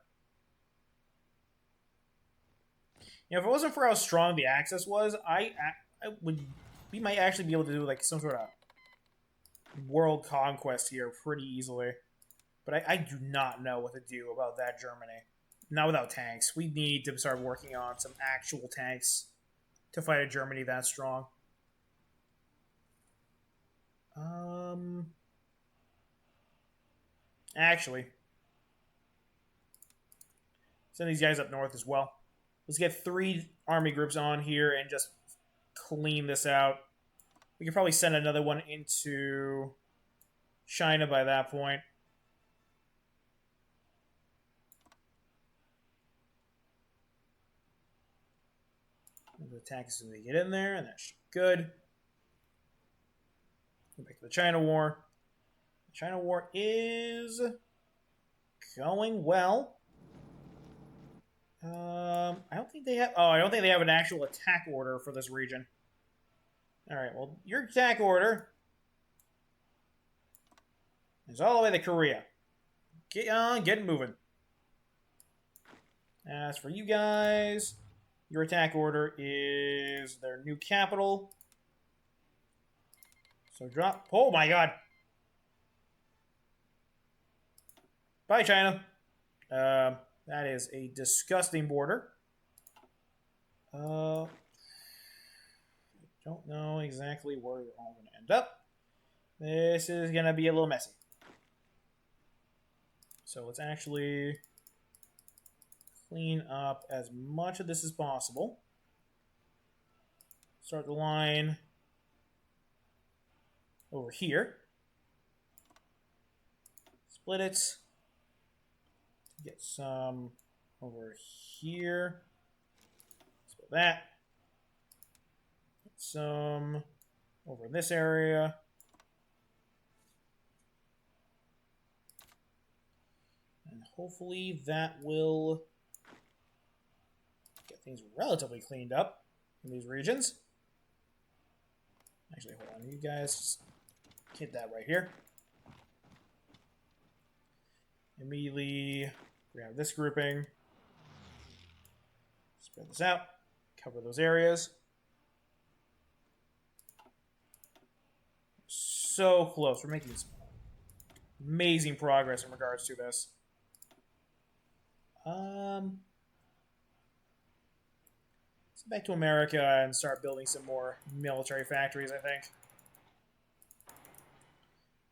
You know, if it wasn't for how strong the Axis was, we might actually be able to do like some sort of world conquest here pretty easily. But I do not know what to do about that Germany. Not without tanks. We need to start working on some actual tanks to fight a Germany that strong. Actually, send these guys up north as well. Let's get 3 army groups on here and just clean this out. We could probably send another one into China by that point. The attack as soon as they get in there, and that's good. Go back to the China War. The China War is going well. I don't think they have. Oh, I don't think they have an actual attack order for this region. All right. Well, your attack order is all the way to Korea. Get on, get moving. As for you guys, your attack order is their new capital. So drop. Oh my god. Bye, China. That is a disgusting border. I don't know exactly where we're all going to end up. This is going to be a little messy. So let's actually clean up as much of this as possible. Start the line over here. Split it. Get some over here. Split that. Get some over in this area. And hopefully that will get get things relatively cleaned up in these regions. Actually, hold on. You guys just hit that right here. Immediately grab this grouping. Spread this out. Cover those areas. So close. We're making amazing progress in regards to this. Let's get back to America and start building some more military factories, I think.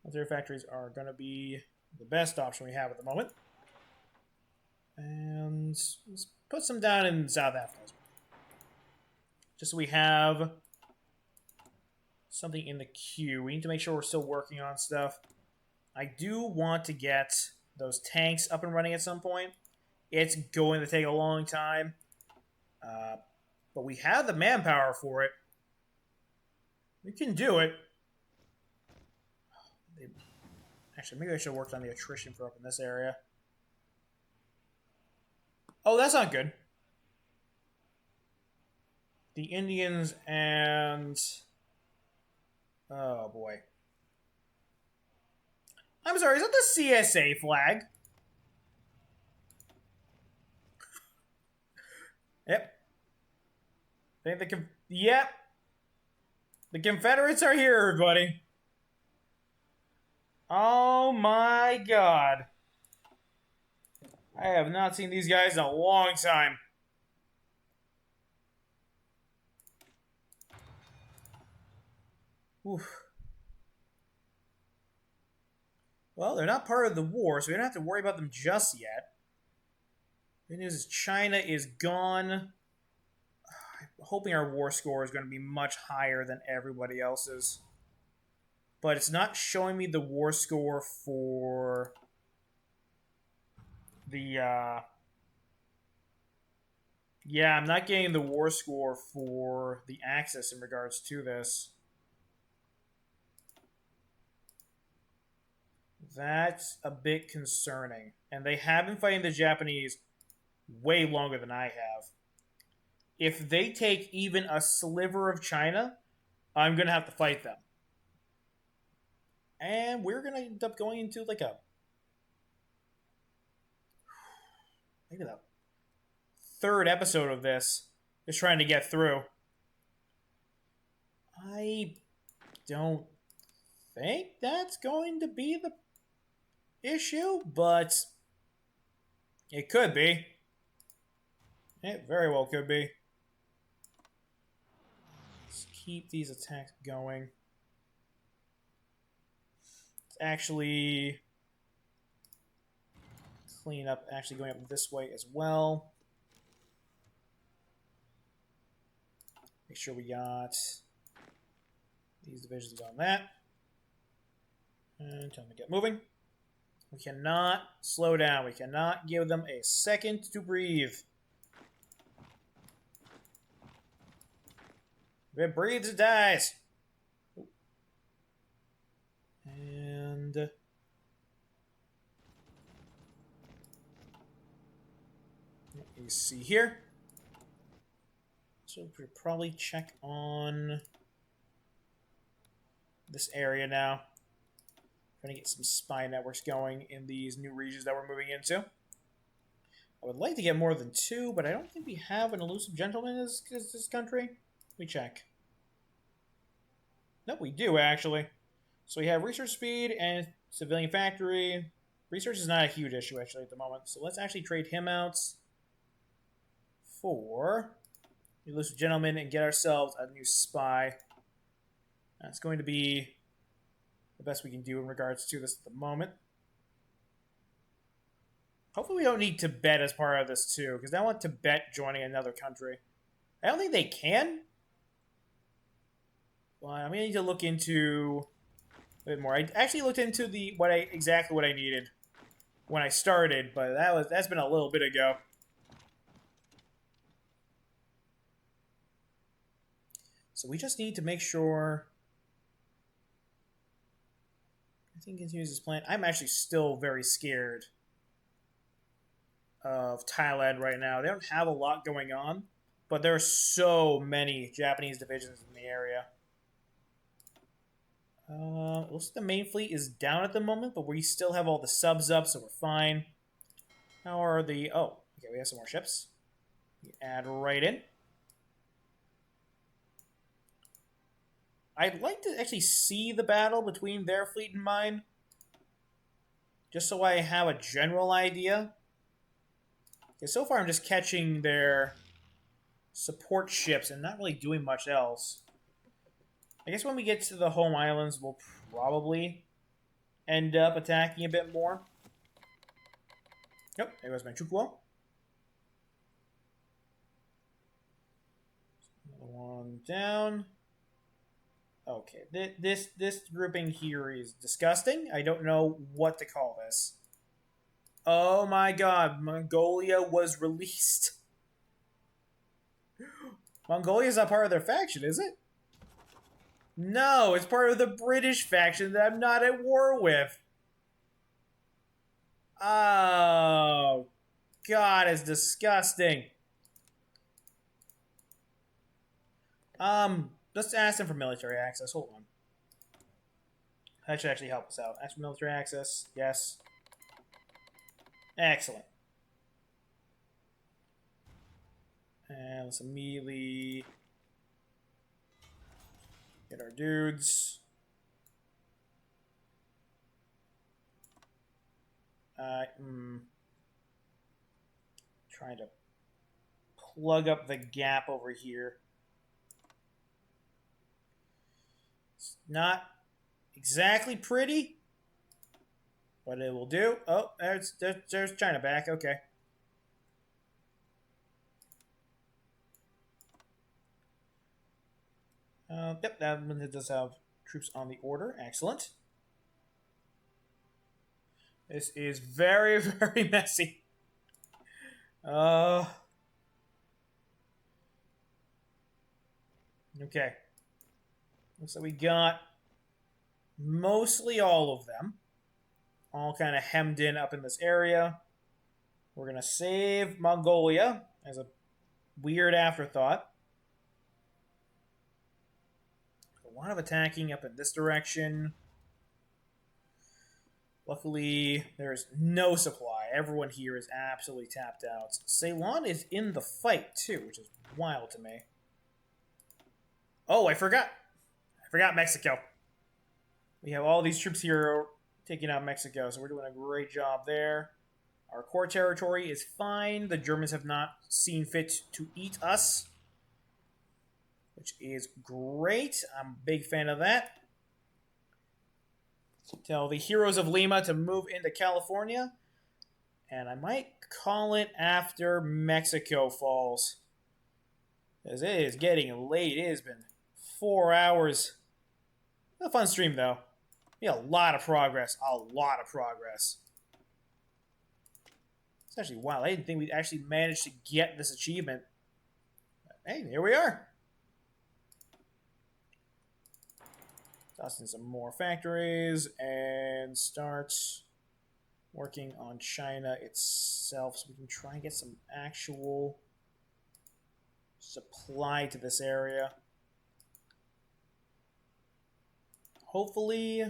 Military factories are going to be the best option we have at the moment. And let's put some down in South Africa as well. Just so we have something in the queue. We need to make sure we're still working on stuff. I do want to get those tanks up and running at some point. It's going to take a long time. But we have the manpower for it. We can do it. Actually, maybe I should have worked on the attrition for up in this area. Oh, that's not good. The Indians and... Oh, boy. I'm sorry, is that the CSA flag? Yep. Yep. The Confederates are here, everybody. Oh my god. I have not seen these guys in a long time. Oof. Well, they're not part of the war, so we don't have to worry about them just yet. Good news is China is gone. I'm hoping our war score is going to be much higher than everybody else's. But it's not showing me the war score for the... Yeah, I'm not getting the war score for the Axis in regards to this. That's a bit concerning. And they have been fighting the Japanese way longer than I have. If they take even a sliver of China, I'm going to have to fight them. And we're going to end up going into like a... Maybe the third episode of this is trying to get through. I don't think that's going to be the issue, but it could be. It very well could be. Let's keep these attacks going. Let's actually clean up, actually going up this way as well. Make sure we got these divisions on that. And tell them to get moving. We cannot slow down. We cannot give them a second to breathe. If it breathes, it dies. And let me see here. So we could probably check on this area now. Trying to get some spy networks going in these new regions that we're moving into. I would like to get more than 2, but I don't think we have an elusive gentleman in this country. Let me check. Nope, we do, actually. So we have research speed and civilian factory. Research is not a huge issue, actually, at the moment. So let's actually trade him out for the elusive gentleman and get ourselves a new spy. That's going to be the best we can do in regards to this at the moment. Hopefully we don't need Tibet as part of this too, because I want Tibet joining another country. I don't think they can. Well, I'm gonna need to look into a bit more. I actually looked into exactly what I needed when I started, but that's been a little bit ago. So we just need to make sure everything continues as planned. I'm actually still very scared of Thailand right now. They don't have a lot going on. But there are so many Japanese divisions in the area. It looks like the main fleet is down at the moment, but we still have all the subs up, so we're fine. How are the... Oh, okay, we have some more ships. We add right in. I'd like to actually see the battle between their fleet and mine. Just so I have a general idea. Because so far I'm just catching their support ships and not really doing much else. I guess when we get to the home islands, we'll probably end up attacking a bit more. Yep, there goes my troop wall. Another one down. Okay, this grouping here is disgusting. I don't know what to call this. Oh my god, Mongolia was released. Mongolia's not part of their faction, is it? No, it's part of the British faction that I'm not at war with. Oh, God, it's disgusting. Let's ask them for military access. Hold on. That should actually help us out. Ask for military access. Yes. Excellent. And let's immediately get our dudes. Trying to plug up the gap over here. It's not exactly pretty, but it will do. Oh, there's China back. Okay. Yep, that one does have troops on the order. Excellent. This is very, very messy. Okay. Looks like we got mostly all of them. All kind of hemmed in up in this area. We're going to save Mongolia as a weird afterthought. A lot of attacking up in this direction. Luckily, there's no supply. Everyone here is absolutely tapped out. Ceylon is in the fight, too, which is wild to me. Oh, I forgot. I forgot Mexico. We have all these troops here taking out Mexico, so we're doing a great job there. Our core territory is fine. The Germans have not seen fit to eat us, which is great. I'm a big fan of that. Tell the heroes of Lima to move into California, and I might call it after Mexico falls, because it is getting late. It has been 4 hours. A fun stream, though. Yeah, a lot of progress. A lot of progress. It's actually wild. I didn't think we'd actually manage to get this achievement. But hey, here we are. Toss in some more factories and start working on China itself so we can try and get some actual supply to this area. Hopefully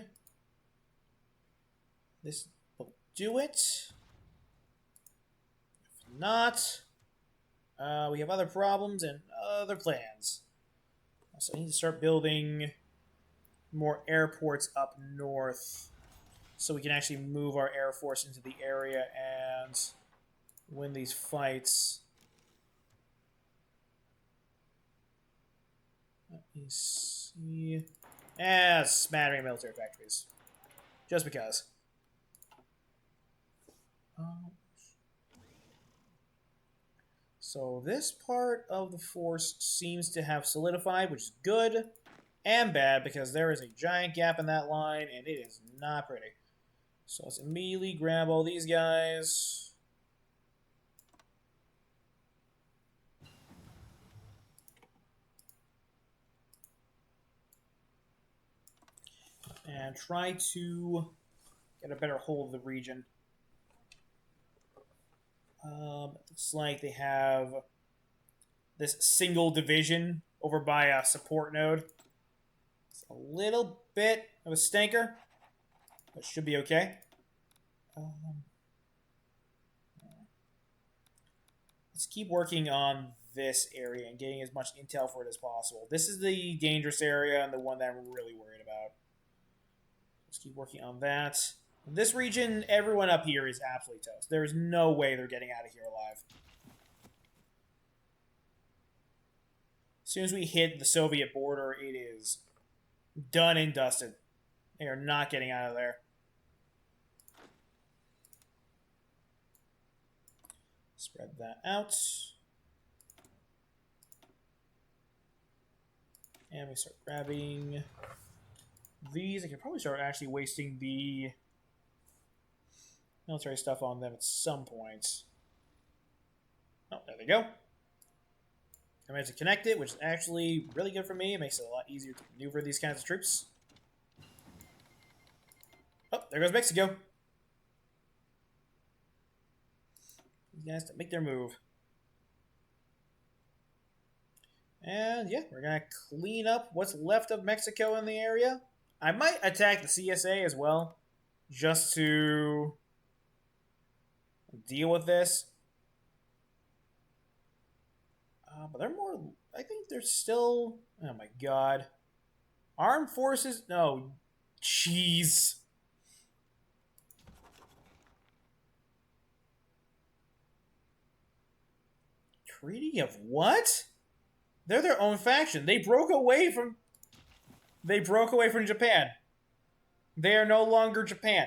this will do it. If not, we have other problems and other plans. So I need to start building more airports up north so we can actually move our air force into the area and win these fights. Let me see. Smattering military factories. Just because. So this part of the force seems to have solidified, which is good and bad because there is a giant gap in that line and it is not pretty. So let's immediately grab all these guys. And try to get a better hold of the region. Looks like they have this single division over by a support node. It's a little bit of a stinker, but should be okay. Let's keep working on this area and getting as much intel for it as possible. This is the dangerous area and the one that I'm really worried about. Let's keep working on that. In this region, everyone up here is absolutely toast. There is no way they're getting out of here alive. As soon as we hit the Soviet border, it is done and dusted. They are not getting out of there. Spread that out. And we start grabbing these. I can probably start actually wasting the military stuff on them at some point. Oh, there they go. I managed to connect it, which is actually really good for me. It makes it a lot easier to maneuver these kinds of troops. Oh, there goes Mexico. These guys to make their move. And yeah, we're going to clean up what's left of Mexico in the area. I might attack the CSA as well, just to deal with this. But they're more... I think they're still... Oh my god. Armed forces... No. Jeez. Treaty of what? They're their own faction. They broke away from Japan. They are no longer Japan.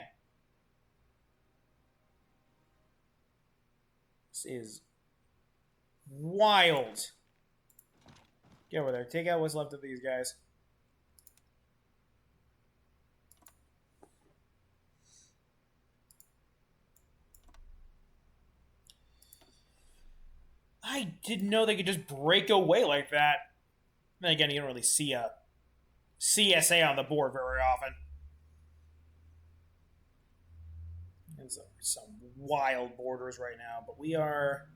This is wild. Get over there. Take out what's left of these guys. I didn't know they could just break away like that. Then again, you don't really see a CSA on the board very often. There's some wild borders right now, but we are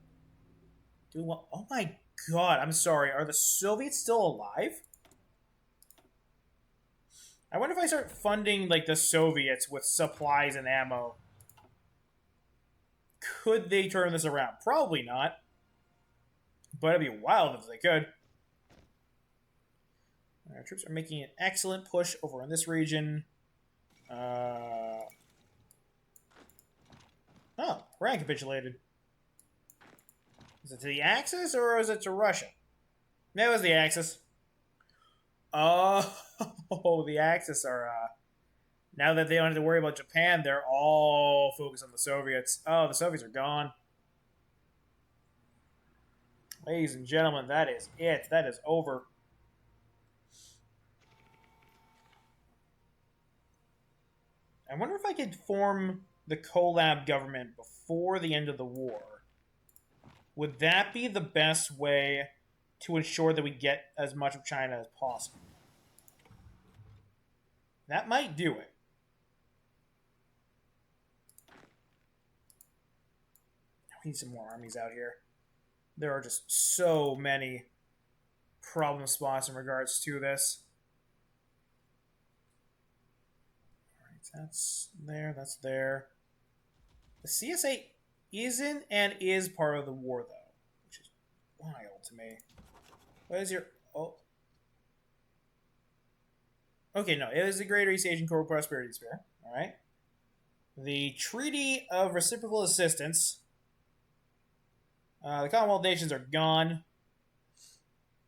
doing well. Oh my god, I'm sorry. Are the Soviets still alive? I wonder if I start funding like the Soviets with supplies and ammo. Could they turn this around? Probably not. But it'd be wild if they could. Our troops are making an excellent push over in this region. Oh, Iran capitulated. Is it to the Axis or is it to Russia? That was the Axis. Oh, the Axis are... now that they don't have to worry about Japan, they're all focused on the Soviets. Oh, the Soviets are gone. Ladies and gentlemen, that is it. That is over. I wonder if I could form the collab government before the end of the war. Would that be the best way to ensure that we get as much of China as possible? That might do it. We need some more armies out here. There are just so many problem spots in regards to this. Alright, that's there, that's there. The CSA isn't and is part of the war, though, which is wild to me. What is your... Oh. Okay, no, it is the Greater East Asian Core Prosperity Sphere. Alright. The Treaty of Reciprocal Assistance... the Commonwealth nations are gone.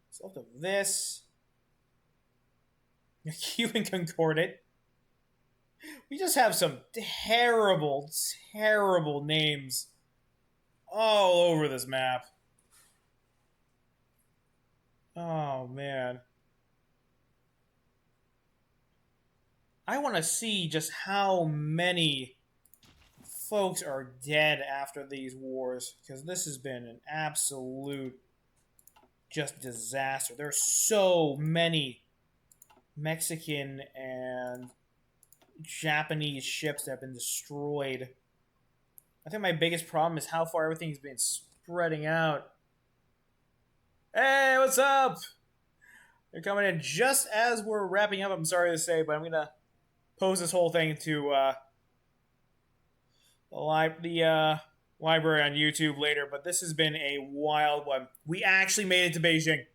What's left of this? The Cuban Concordat. We just have some terrible, terrible names all over this map. Oh, man. I want to see just how many folks are dead after these wars, because this has been an absolute just disaster. There are so many Mexican and Japanese ships that have been destroyed. I think my biggest problem is how far everything's been spreading out. Hey, what's up? They're coming in just as we're wrapping up. I'm sorry to say, but I'm gonna post this whole thing to the library on YouTube later. But this has been a wild one. We actually made it to Beijing.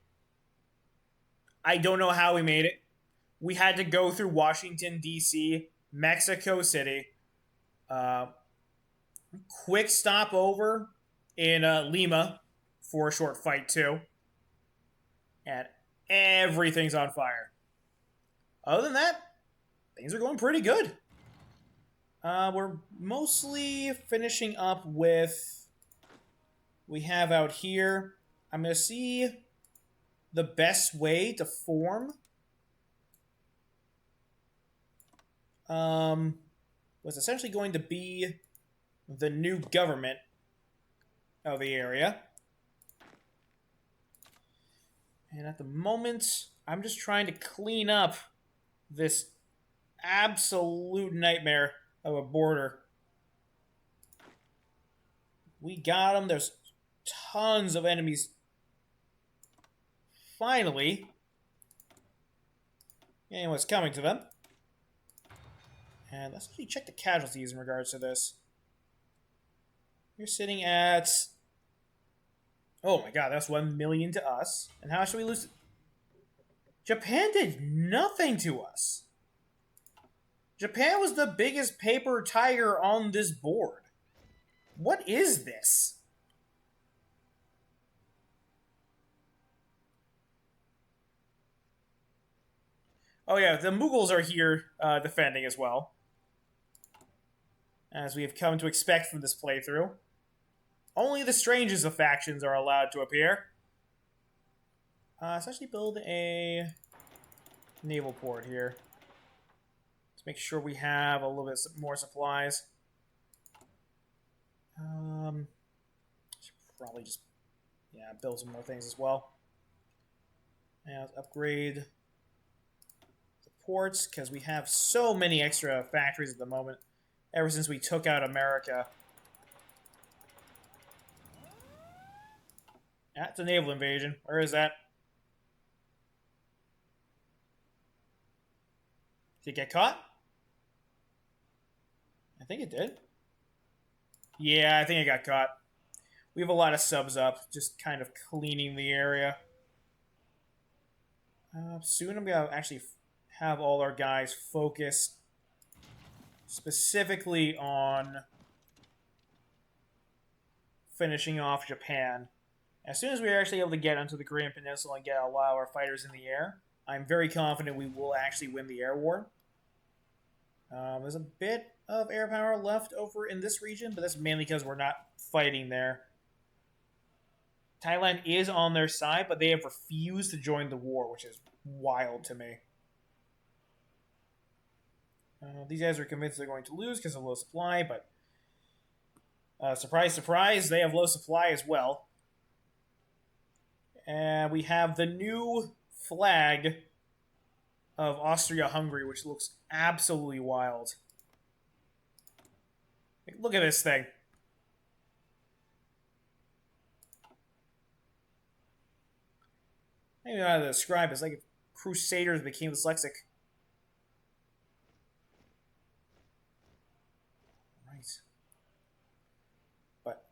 I don't know how we made it. We had to go through Washington D.C., Mexico City, uh, quick stopover in Lima for a short fight too, and everything's on fire. Other than that, things are going pretty good. We're mostly finishing up with we have out here. I'm gonna see the best way to form. Was essentially going to be the new government of the area. And at the moment, I'm just trying to clean up this absolute nightmare of a border. We got them. There's tons of enemies. Finally, and what's coming to them. And let's actually check the casualties in regards to this. You're sitting at... Oh my god, that's 1 million to us. And how should we lose... Japan did nothing to us. Japan was the biggest paper tiger on this board. What is this? Oh yeah, the Mughals are here defending as well. As we have come to expect from this playthrough. Only the strangest of factions are allowed to appear. Let's actually build a naval port here. Let's make sure we have a little bit more supplies. Should probably just, build some more things as well. And let's upgrade the ports, because we have so many extra factories at the moment. Ever since we took out America. That's a naval invasion. Where is that? Did it get caught? I think it did. Yeah, I think it got caught. We have a lot of subs up, just kind of cleaning the area. Soon I'm going to actually have all our guys focus specifically on finishing off Japan. As soon as we're actually able to get onto the Korean Peninsula and get a lot of our fighters in the air, I'm very confident we will actually win the air war. There's a bit of air power left over in this region, but that's mainly because we're not fighting there. Thailand is on their side, but they have refused to join the war, which is wild to me. These guys are convinced they're going to lose because of low supply, but surprise, surprise, they have low supply as well. And we have the new flag of Austria-Hungary, which looks absolutely wild. Look at this thing. I don't even know how to describe it. It's like if Crusaders became dyslexic. Right. But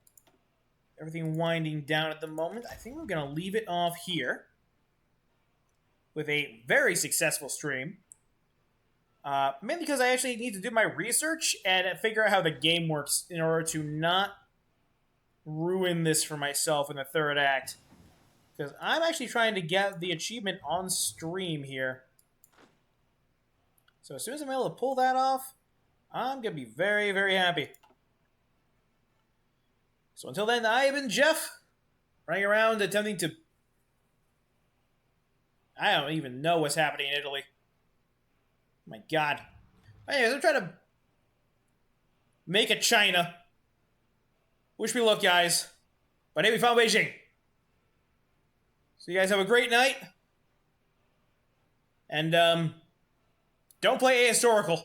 everything winding down at the moment. I think we're going to leave it off here with a very successful stream. Mainly because I actually need to do my research and figure out how the game works in order to not ruin this for myself in the third act. Because I'm actually trying to get the achievement on stream here. So as soon as I'm able to pull that off, I'm going to be very, very happy. So until then, I have been Geff, running around attempting to... I don't even know what's happening in Italy. Oh my god. Anyways, I'm trying to make a China. Wish me luck, guys. But hey, we found Beijing. So you guys have a great night. And, don't play ahistorical.